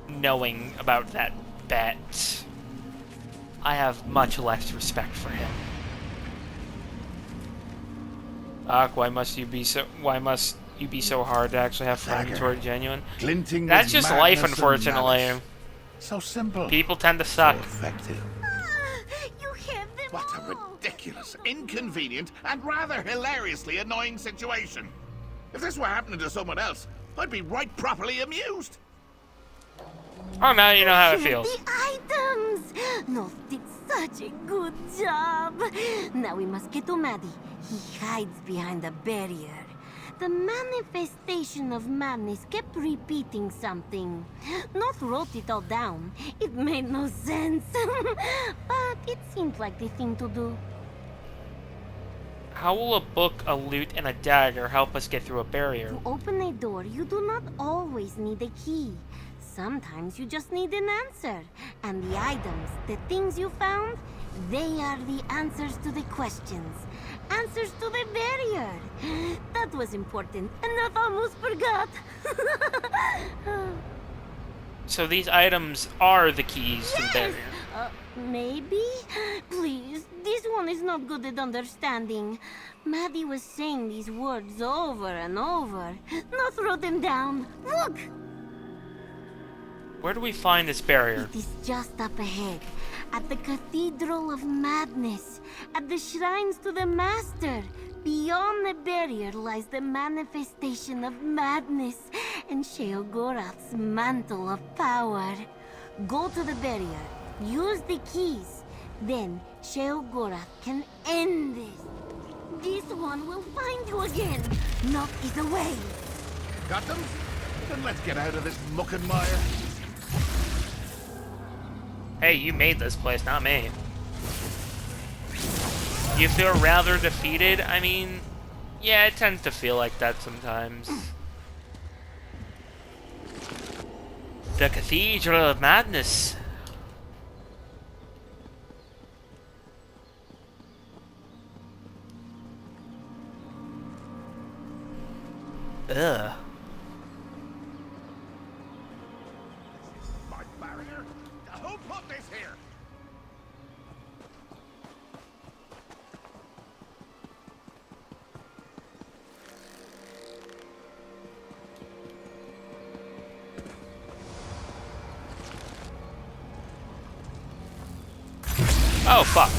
knowing about that bet. I have much less respect for him. Fuck, why must you be so hard to actually have friends who are genuine? Glinting That's with just life, madness and unfortunately. malice. So simple. People tend to suck. So effective. You have them What a ridiculous, inconvenient, and rather hilariously annoying situation. If this were happening to someone else, I'd be right properly amused. Oh, now you know how it Have feels. the items! Nolf did such a good job. Now we must get to Maddie. He hides behind a barrier. The manifestation of madness kept repeating something. Not wrote it all down. It made no sense. But it seemed like the thing to do. How will a book, a lute, and a dagger help us get through a barrier? To open a door, you do not always need a key. Sometimes you just need an answer. And the items, the things you found, they are the answers to the questions. Answers to the barrier. That was important, and I almost forgot. So these items are the keys to the barrier. Maybe? Please, this one is not good at understanding. Maddie was saying these words over and over. Not wrote them down. Look! Where do we find this barrier? It is just up ahead, at the Cathedral of Madness, at the shrines to the Master. Beyond the barrier lies the manifestation of madness and Sheogorath's mantle of power. Go to the barrier, use the keys, then Sheogorath can end this. This one will find you again. Knock is away. Got them? Then let's get out of this muck and mire. Hey, you made this place, not me. You feel rather defeated? I mean, yeah, it tends to feel like that sometimes. The Cathedral of Madness. Ugh. My barrier? Who put this here? Oh, fuck.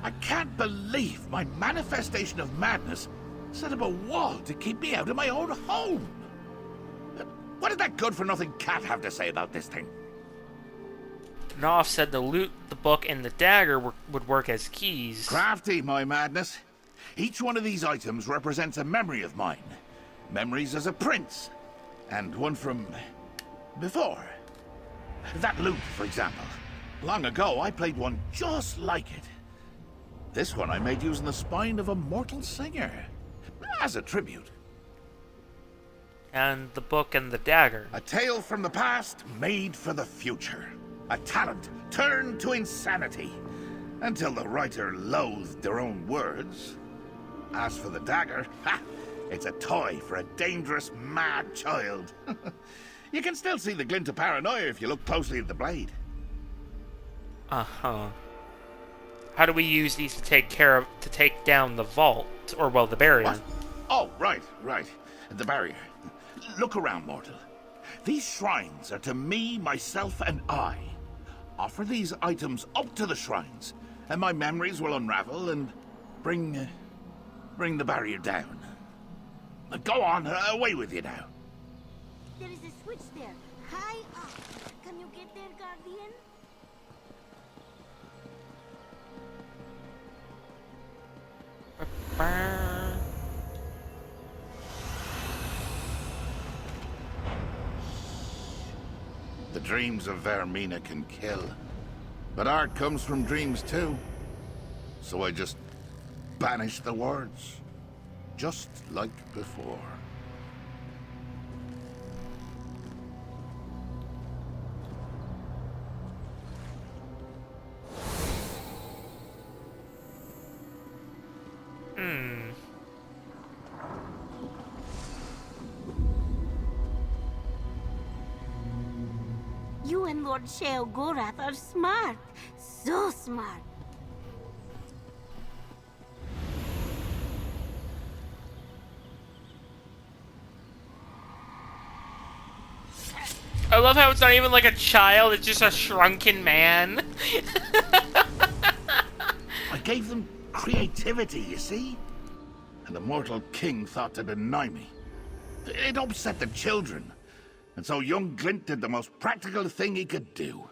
I can't believe my manifestation of madness set up a wall to keep me out of my own home. What did that good-for-nothing cat have to say about this thing? Knopf said the loot, the book, and the dagger would work as keys. Crafty, my madness. Each one of these items represents a memory of mine. Memories as a prince. And one from before. That loot, for example. Long ago, I played one just like it. This one I made using the spine of a mortal singer. As a tribute. And the book and the dagger. A tale from the past made for the future. A talent turned to insanity. Until the writer loathed their own words. As for the dagger, ha! It's a toy for a dangerous, mad child. You can still see the glint of paranoia if you look closely at the blade. Uh-huh. How do we use these to take down the vault? Or, well, the barrier? What? Oh, right. The barrier. Look around, mortal. These shrines are to me, myself, and I. Offer these items up to the shrines, and my memories will unravel and bring the barrier down. Go on, away with you now. There is a switch there, high up. Can you get there, Guardian? The dreams of Vermina can kill, but art comes from dreams too. So I just banish the words, just like before. and Lord Sheogorath are smart. So smart. I love how it's not even like a child, it's just a shrunken man. I gave them creativity, you see? And the mortal king thought to deny me. It upset the children. And so young Glint did the most practical thing he could do.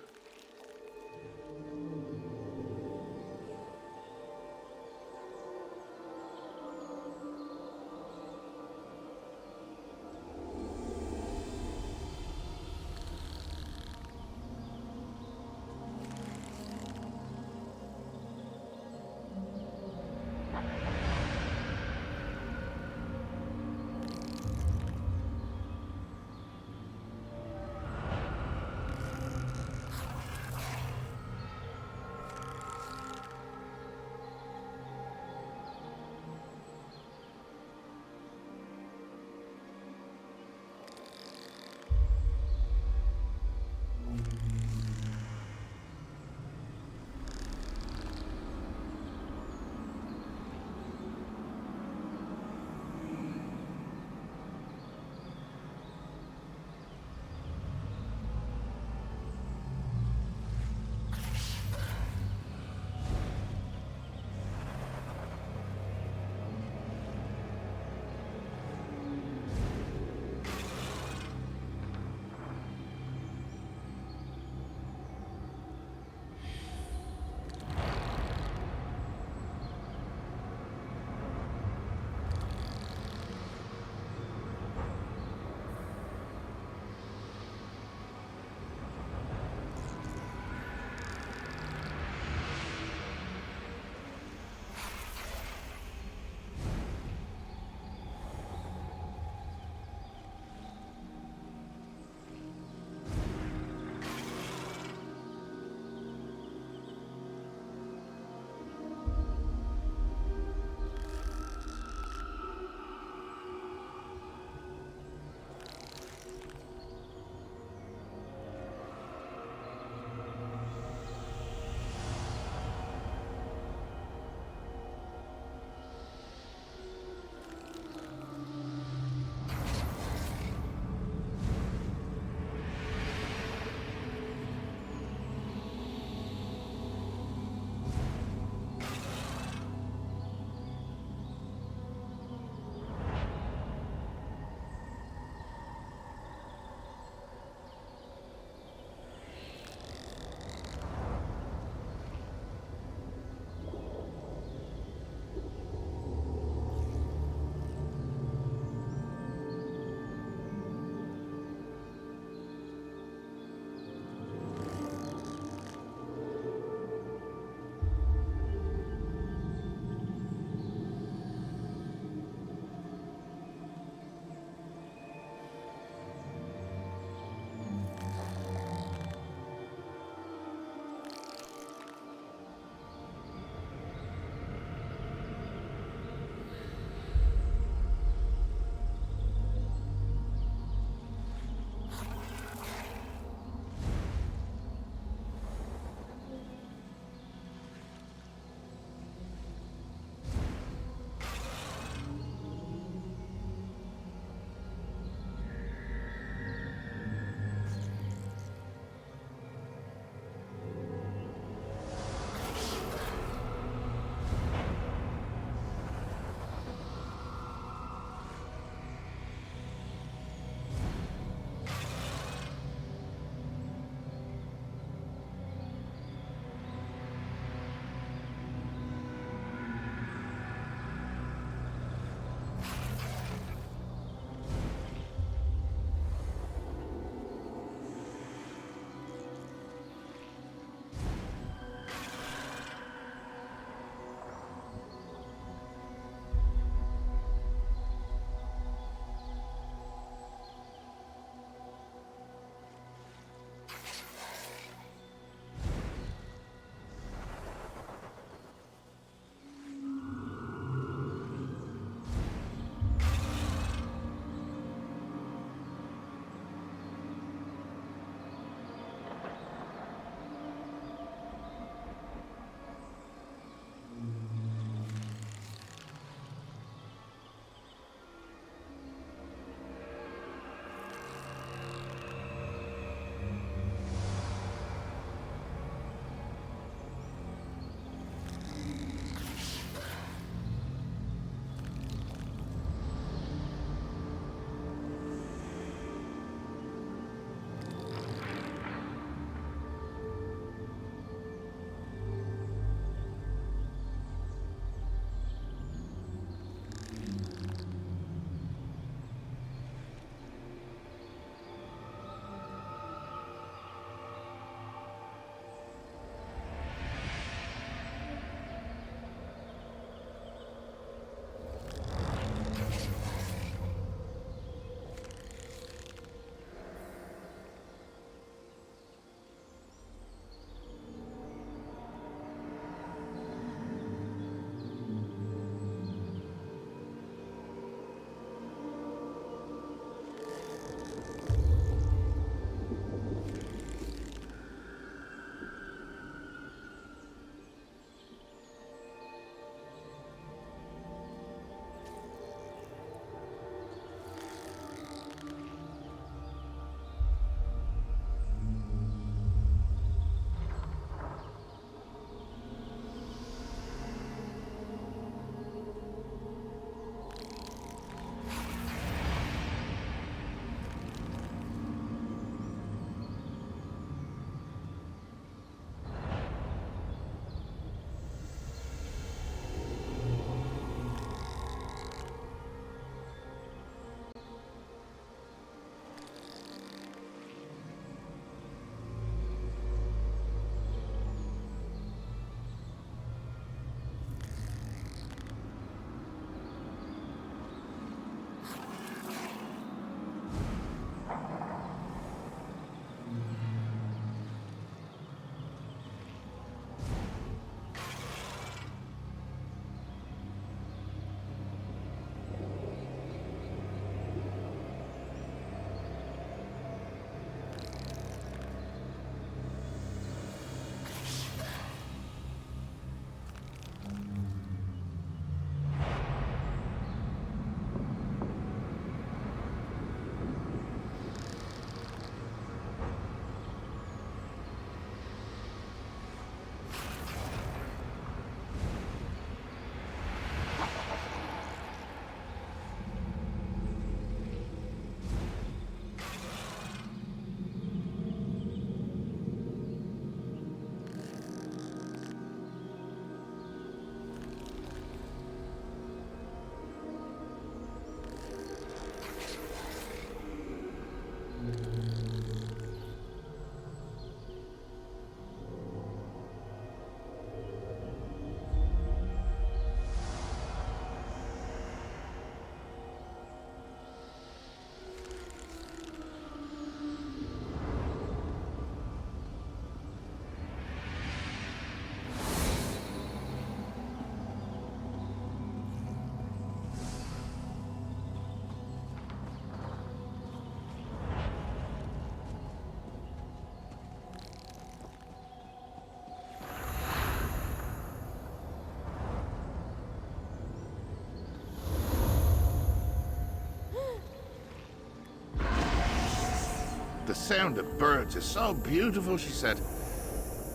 The sound of birds is so beautiful, she said.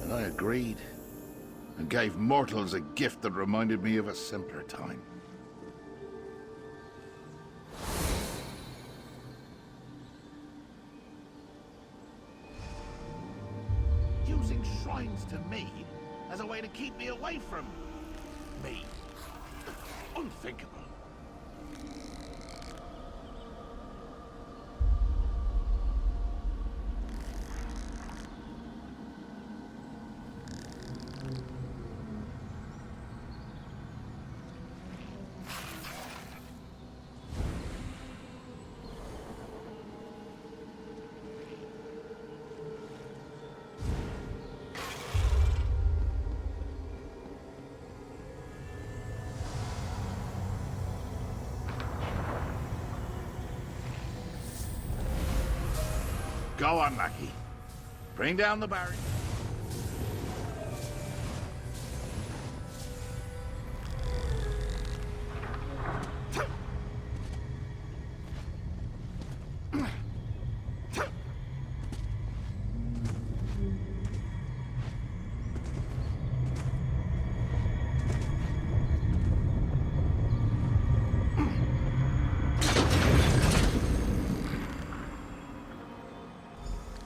And I agreed. And gave mortals a gift that reminded me of a simpler time. Using shrines to me as a way to keep me away from me. Unthinkable. Go on, Mackie. Bring down the barrier.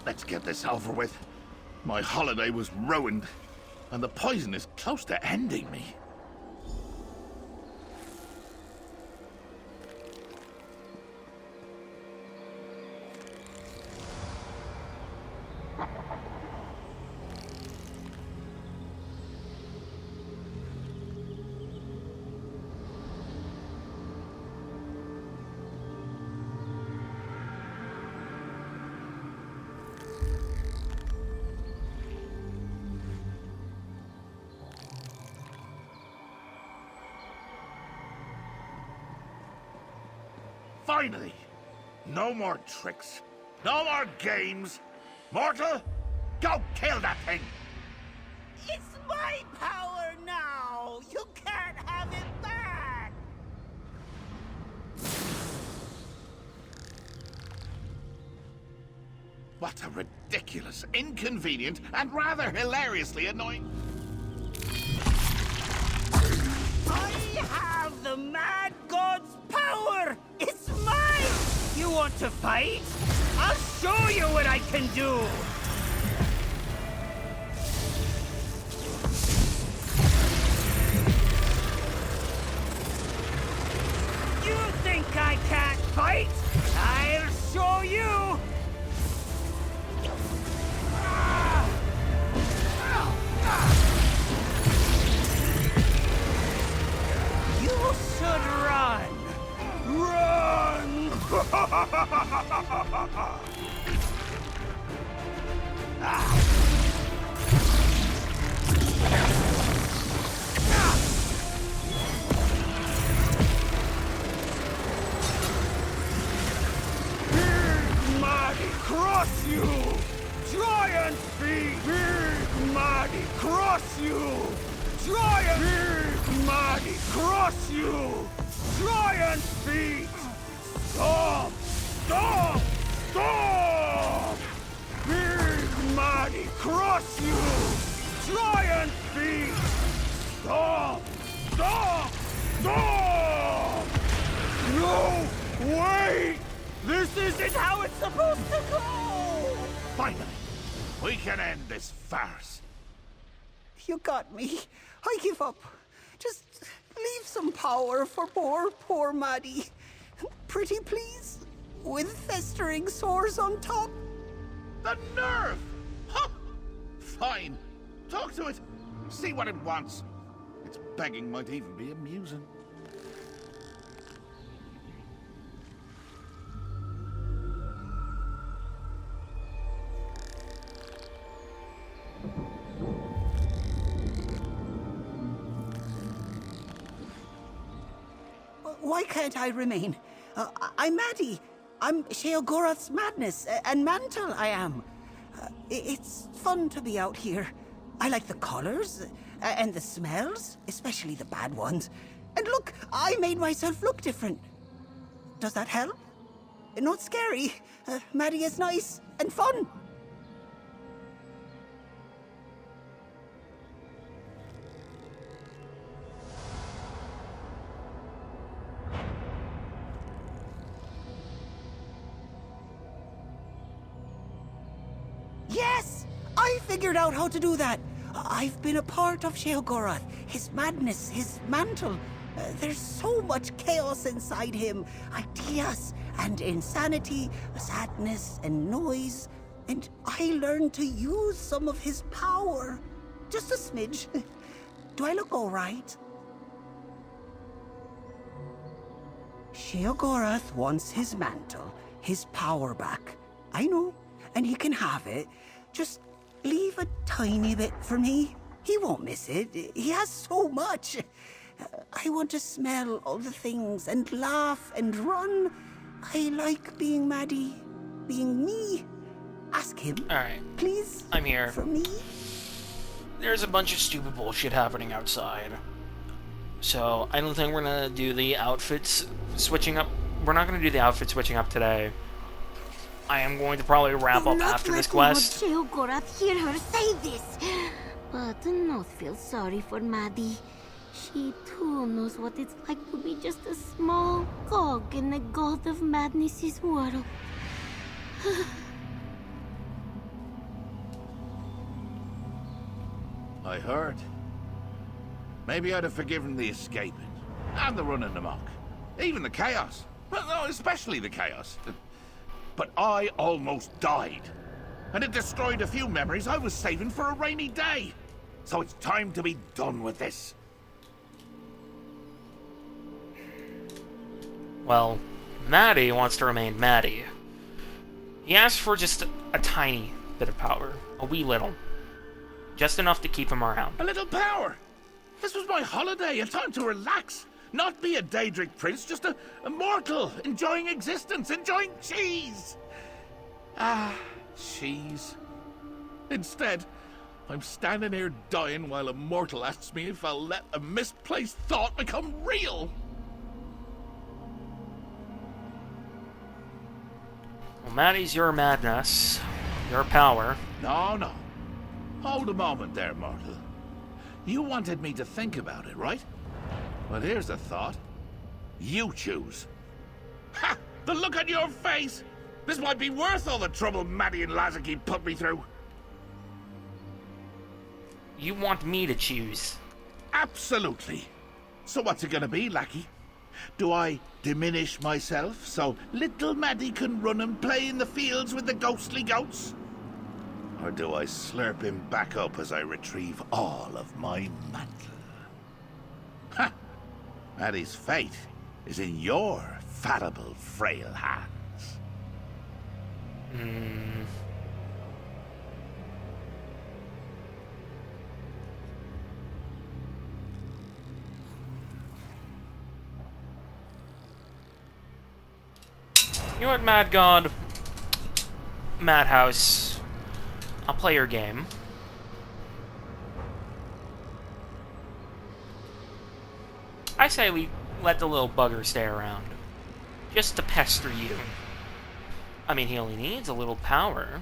Let's get this over with. My holiday was ruined, and the poison is close to ending me. Finally! No more tricks. No more games. Mortal, go kill that thing! It's my power now! You can't have it back! What a ridiculous, inconvenient, and rather hilariously annoying... I have the Mad God's power! It's mine! You want to fight? I'll show you what I can do! You think I can't fight? I'll show you! You should run! Run! Big Mighty cross you! Giant feet! Big Mighty cross you! Giant! Big Mighty cross you! Giant feet! Stop! Stop! Stop! Big Mighty cross you! Giant feet! Stop! Stop! Stop! No! Wait! This isn't how it's supposed to go! Finally, we can end this farce. You got me. I give up. Just leave some power for poor Maddie. Pretty please? With festering sores on top? The nerve! Huh! Fine. Talk to it. See what it wants. Its begging might even be amusing. Why can't I remain? I'm Maddie. I'm Sheogorath's madness, and mantle I am. It's fun to be out here. I like the colors, and the smells, especially the bad ones. And look, I made myself look different. Does that help? Not scary. Maddie is nice. and fun. Yes! I figured out how to do that. I've been a part of Sheogorath, his madness, his mantle. There's so much chaos inside him. Ideas and insanity, sadness and noise. And I learned to use some of his power. Just a smidge. Do I look all right? Sheogorath wants his mantle, his power back. I know, and he can have it. Just leave a tiny bit for me. He won't miss it. He has so much. I want to smell all the things and laugh and run. I like being Maddie, being me. Ask him. Alright. Please. I'm here. For me. There's a bunch of stupid bullshit happening outside. So, I don't think we're gonna do the outfits switching up. We're not gonna do the outfit switching up today. I am going to probably wrap up after this quest. Sheogorath hear her say this. But do not feel sorry for Maddie. She too knows what it's like to be just a small cog in the god of madness's world. I heard. Maybe I'd have forgiven the escaping, and the running amok, even the chaos. Well, no, especially the chaos. But I almost died, and it destroyed a few memories I was saving for a rainy day. So it's time to be done with this. Well, Maddie wants to remain Maddie. He asks for just a tiny bit of power. A wee little. Just enough to keep him around. A little power? This was my holiday, a time to relax. Not be a Daedric prince, just a mortal, enjoying existence, enjoying cheese. Ah, cheese. Instead, I'm standing here dying while a mortal asks me if I'll let a misplaced thought become real. Well, Maddie's your madness. Your power. No. Hold a moment there, mortal. You wanted me to think about it, right? Well, here's a thought. You choose. Ha! The look on your face! This might be worth all the trouble Maddie and Lazarky put me through. You want me to choose? Absolutely. So what's it gonna be, lackey? Do I diminish myself so little Maddie can run and play in the fields with the ghostly goats? Or do I slurp him back up as I retrieve all of my mantle? Ha! Maddie's fate is in your fallible, frail hands. You know what, Mad God? Madhouse. I'll play your game. I say we let the little bugger stay around. Just to pester you. I mean, he only needs a little power.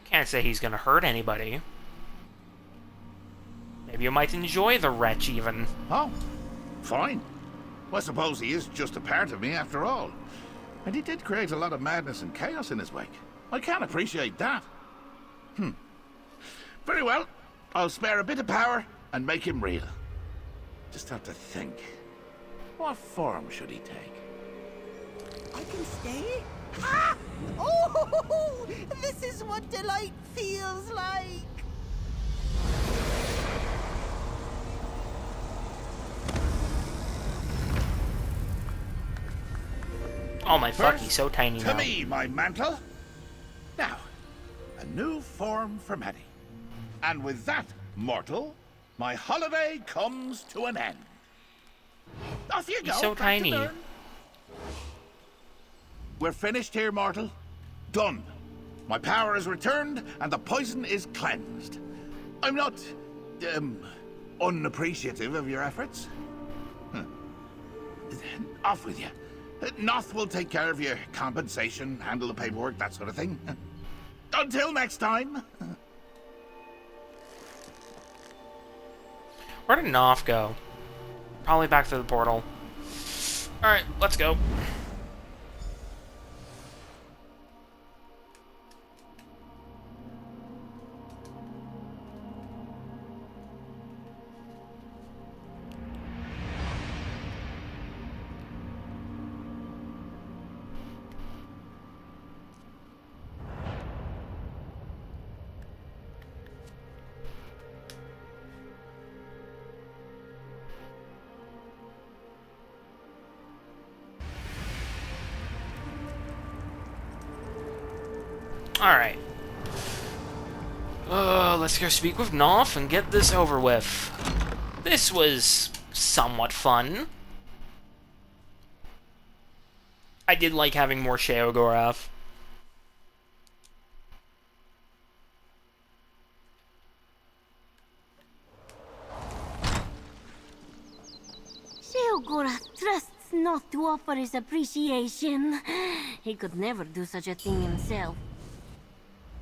Can't say he's gonna hurt anybody. Maybe you might enjoy the wretch, even. Oh, fine. Well, I suppose he is just a part of me after all. And he did create a lot of madness and chaos in his wake. I can't appreciate that. Very well. I'll spare a bit of power and make him real. Just have to think. What form should he take? I can stay? Ah! Oh! This is what delight feels like! Oh my fuck, he's so tiny now. To me, my mantle. Now, a new form for Maddie. And with that, mortal, my holiday comes to an end. Off you go. He's so tiny. We're finished here, mortal. Done. My power is returned, and the poison is cleansed. I'm not, unappreciative of your efforts. Off with you. Noth will take care of your compensation, handle the paperwork, that sort of thing. Until next time. Where did Noth go? Probably back to the portal. Alright, let's go. Alright. Let's go speak with Noth and get this over with. This was somewhat fun. I did like having more Sheogorath. Sheogorath trusts Noth to offer his appreciation. He could never do such a thing himself.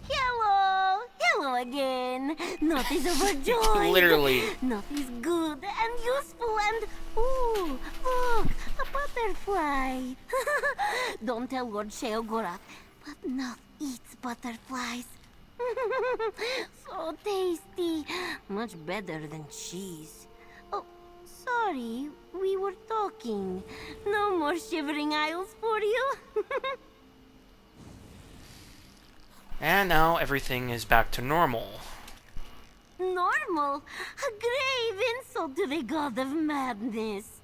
Hello! Hello again! Noth is overjoyed! Literally. Noth is good and useful and... Ooh, look! A butterfly! Don't tell Lord Sheogorath, but Noth eats butterflies. So tasty! Much better than cheese. Oh, sorry, we were talking. No more shivering isles for you. And now everything is back to normal. Normal? A grave insult to the god of madness.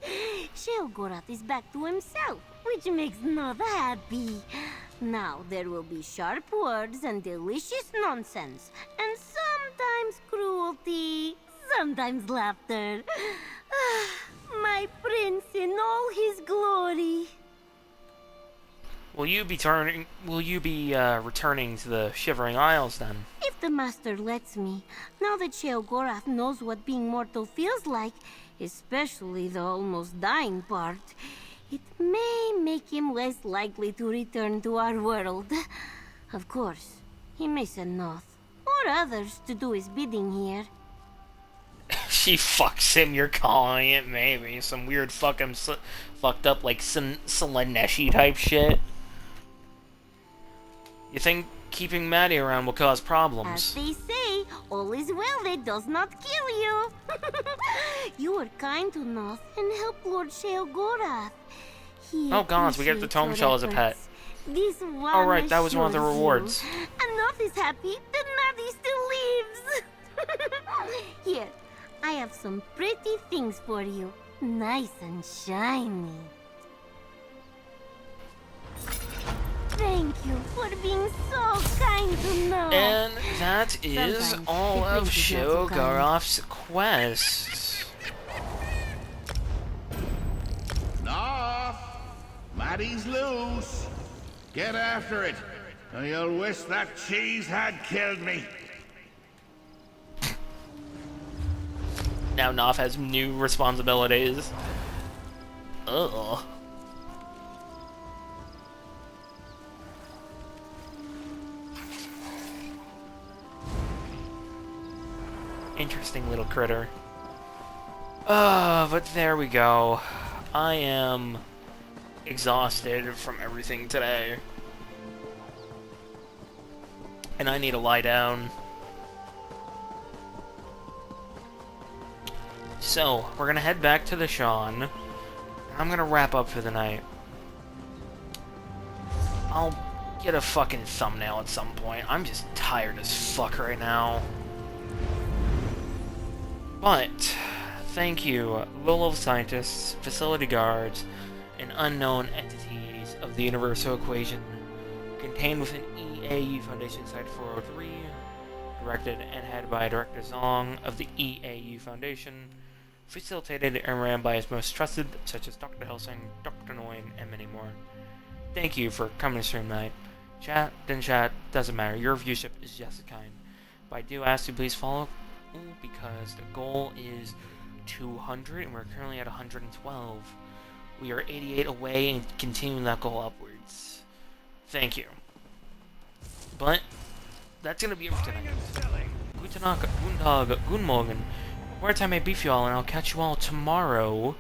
Sheogorath is back to himself, which makes Noth happy. Now there will be sharp words and delicious nonsense, and sometimes cruelty, sometimes laughter. My prince in all his glory. Will you be returning to the Shivering Isles then? If the master lets me, now that Sheogorath knows what being mortal feels like, especially the almost dying part, it may make him less likely to return to our world. Of course, he may send Noth, or others, to do his bidding here. She fucks him, you're calling it, maybe. Some weird fucking fucked up, like, Seleneshi type shit. You think keeping Maddie around will cause problems? As they say, all is well that does not kill you. You were kind to Noth and helped Lord Sheogorath. Oh gods, we get the Tome Shell as a pet. This one Oh right, that was one of the assures rewards. you. And Noth is happy that Maddie still lives. Here, I have some pretty things for you. Nice and shiny. Thank you for being so kind to Noth. And that is Sometimes all the of prince is not so kind. Sheogorath's quests. Noth! Maddie's loose. Get after it, or you'll wish that cheese had killed me. Now Noth has new responsibilities. Ugh. Interesting little critter. But there we go. I am exhausted from everything today. And I need to lie down. So, we're gonna head back to the Sean. I'm gonna wrap up for the night. I'll get a fucking thumbnail at some point. I'm just tired as fuck right now. But, thank you, low-level scientists, facility guards, and unknown entities of the Universal Equation, contained within EAU Foundation Site 403, directed and headed by Director Zong of the EAU Foundation, facilitated and ran by his most trusted, such as Dr. Helsing, Dr. Noin, and many more. Thank you for coming to stream tonight. Chat, then chat, doesn't matter, your viewership is just as kind. But I do ask you please follow, because the goal is 200 and we're currently at 112. We are 88 away and continuing that goal upwards. Thank you. But that's gonna be it for tonight. Guten Tag, guten Tag, guten Morgen. Where time may be for y'all, and I'll catch you all tomorrow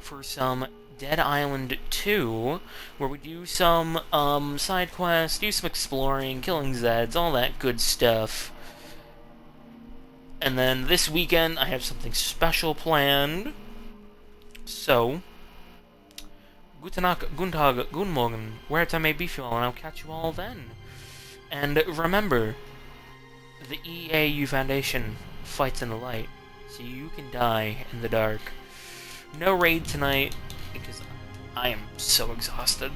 for some Dead Island 2, where we do some side quests, do some exploring, killing Zeds, all that good stuff. And then this weekend I have something special planned. So, guten Tag, guten Morgen, where time may be for y'all, and I'll catch you all then. And remember, the EAU Foundation fights in the light, so you can die in the dark. No raid tonight, because I am so exhausted.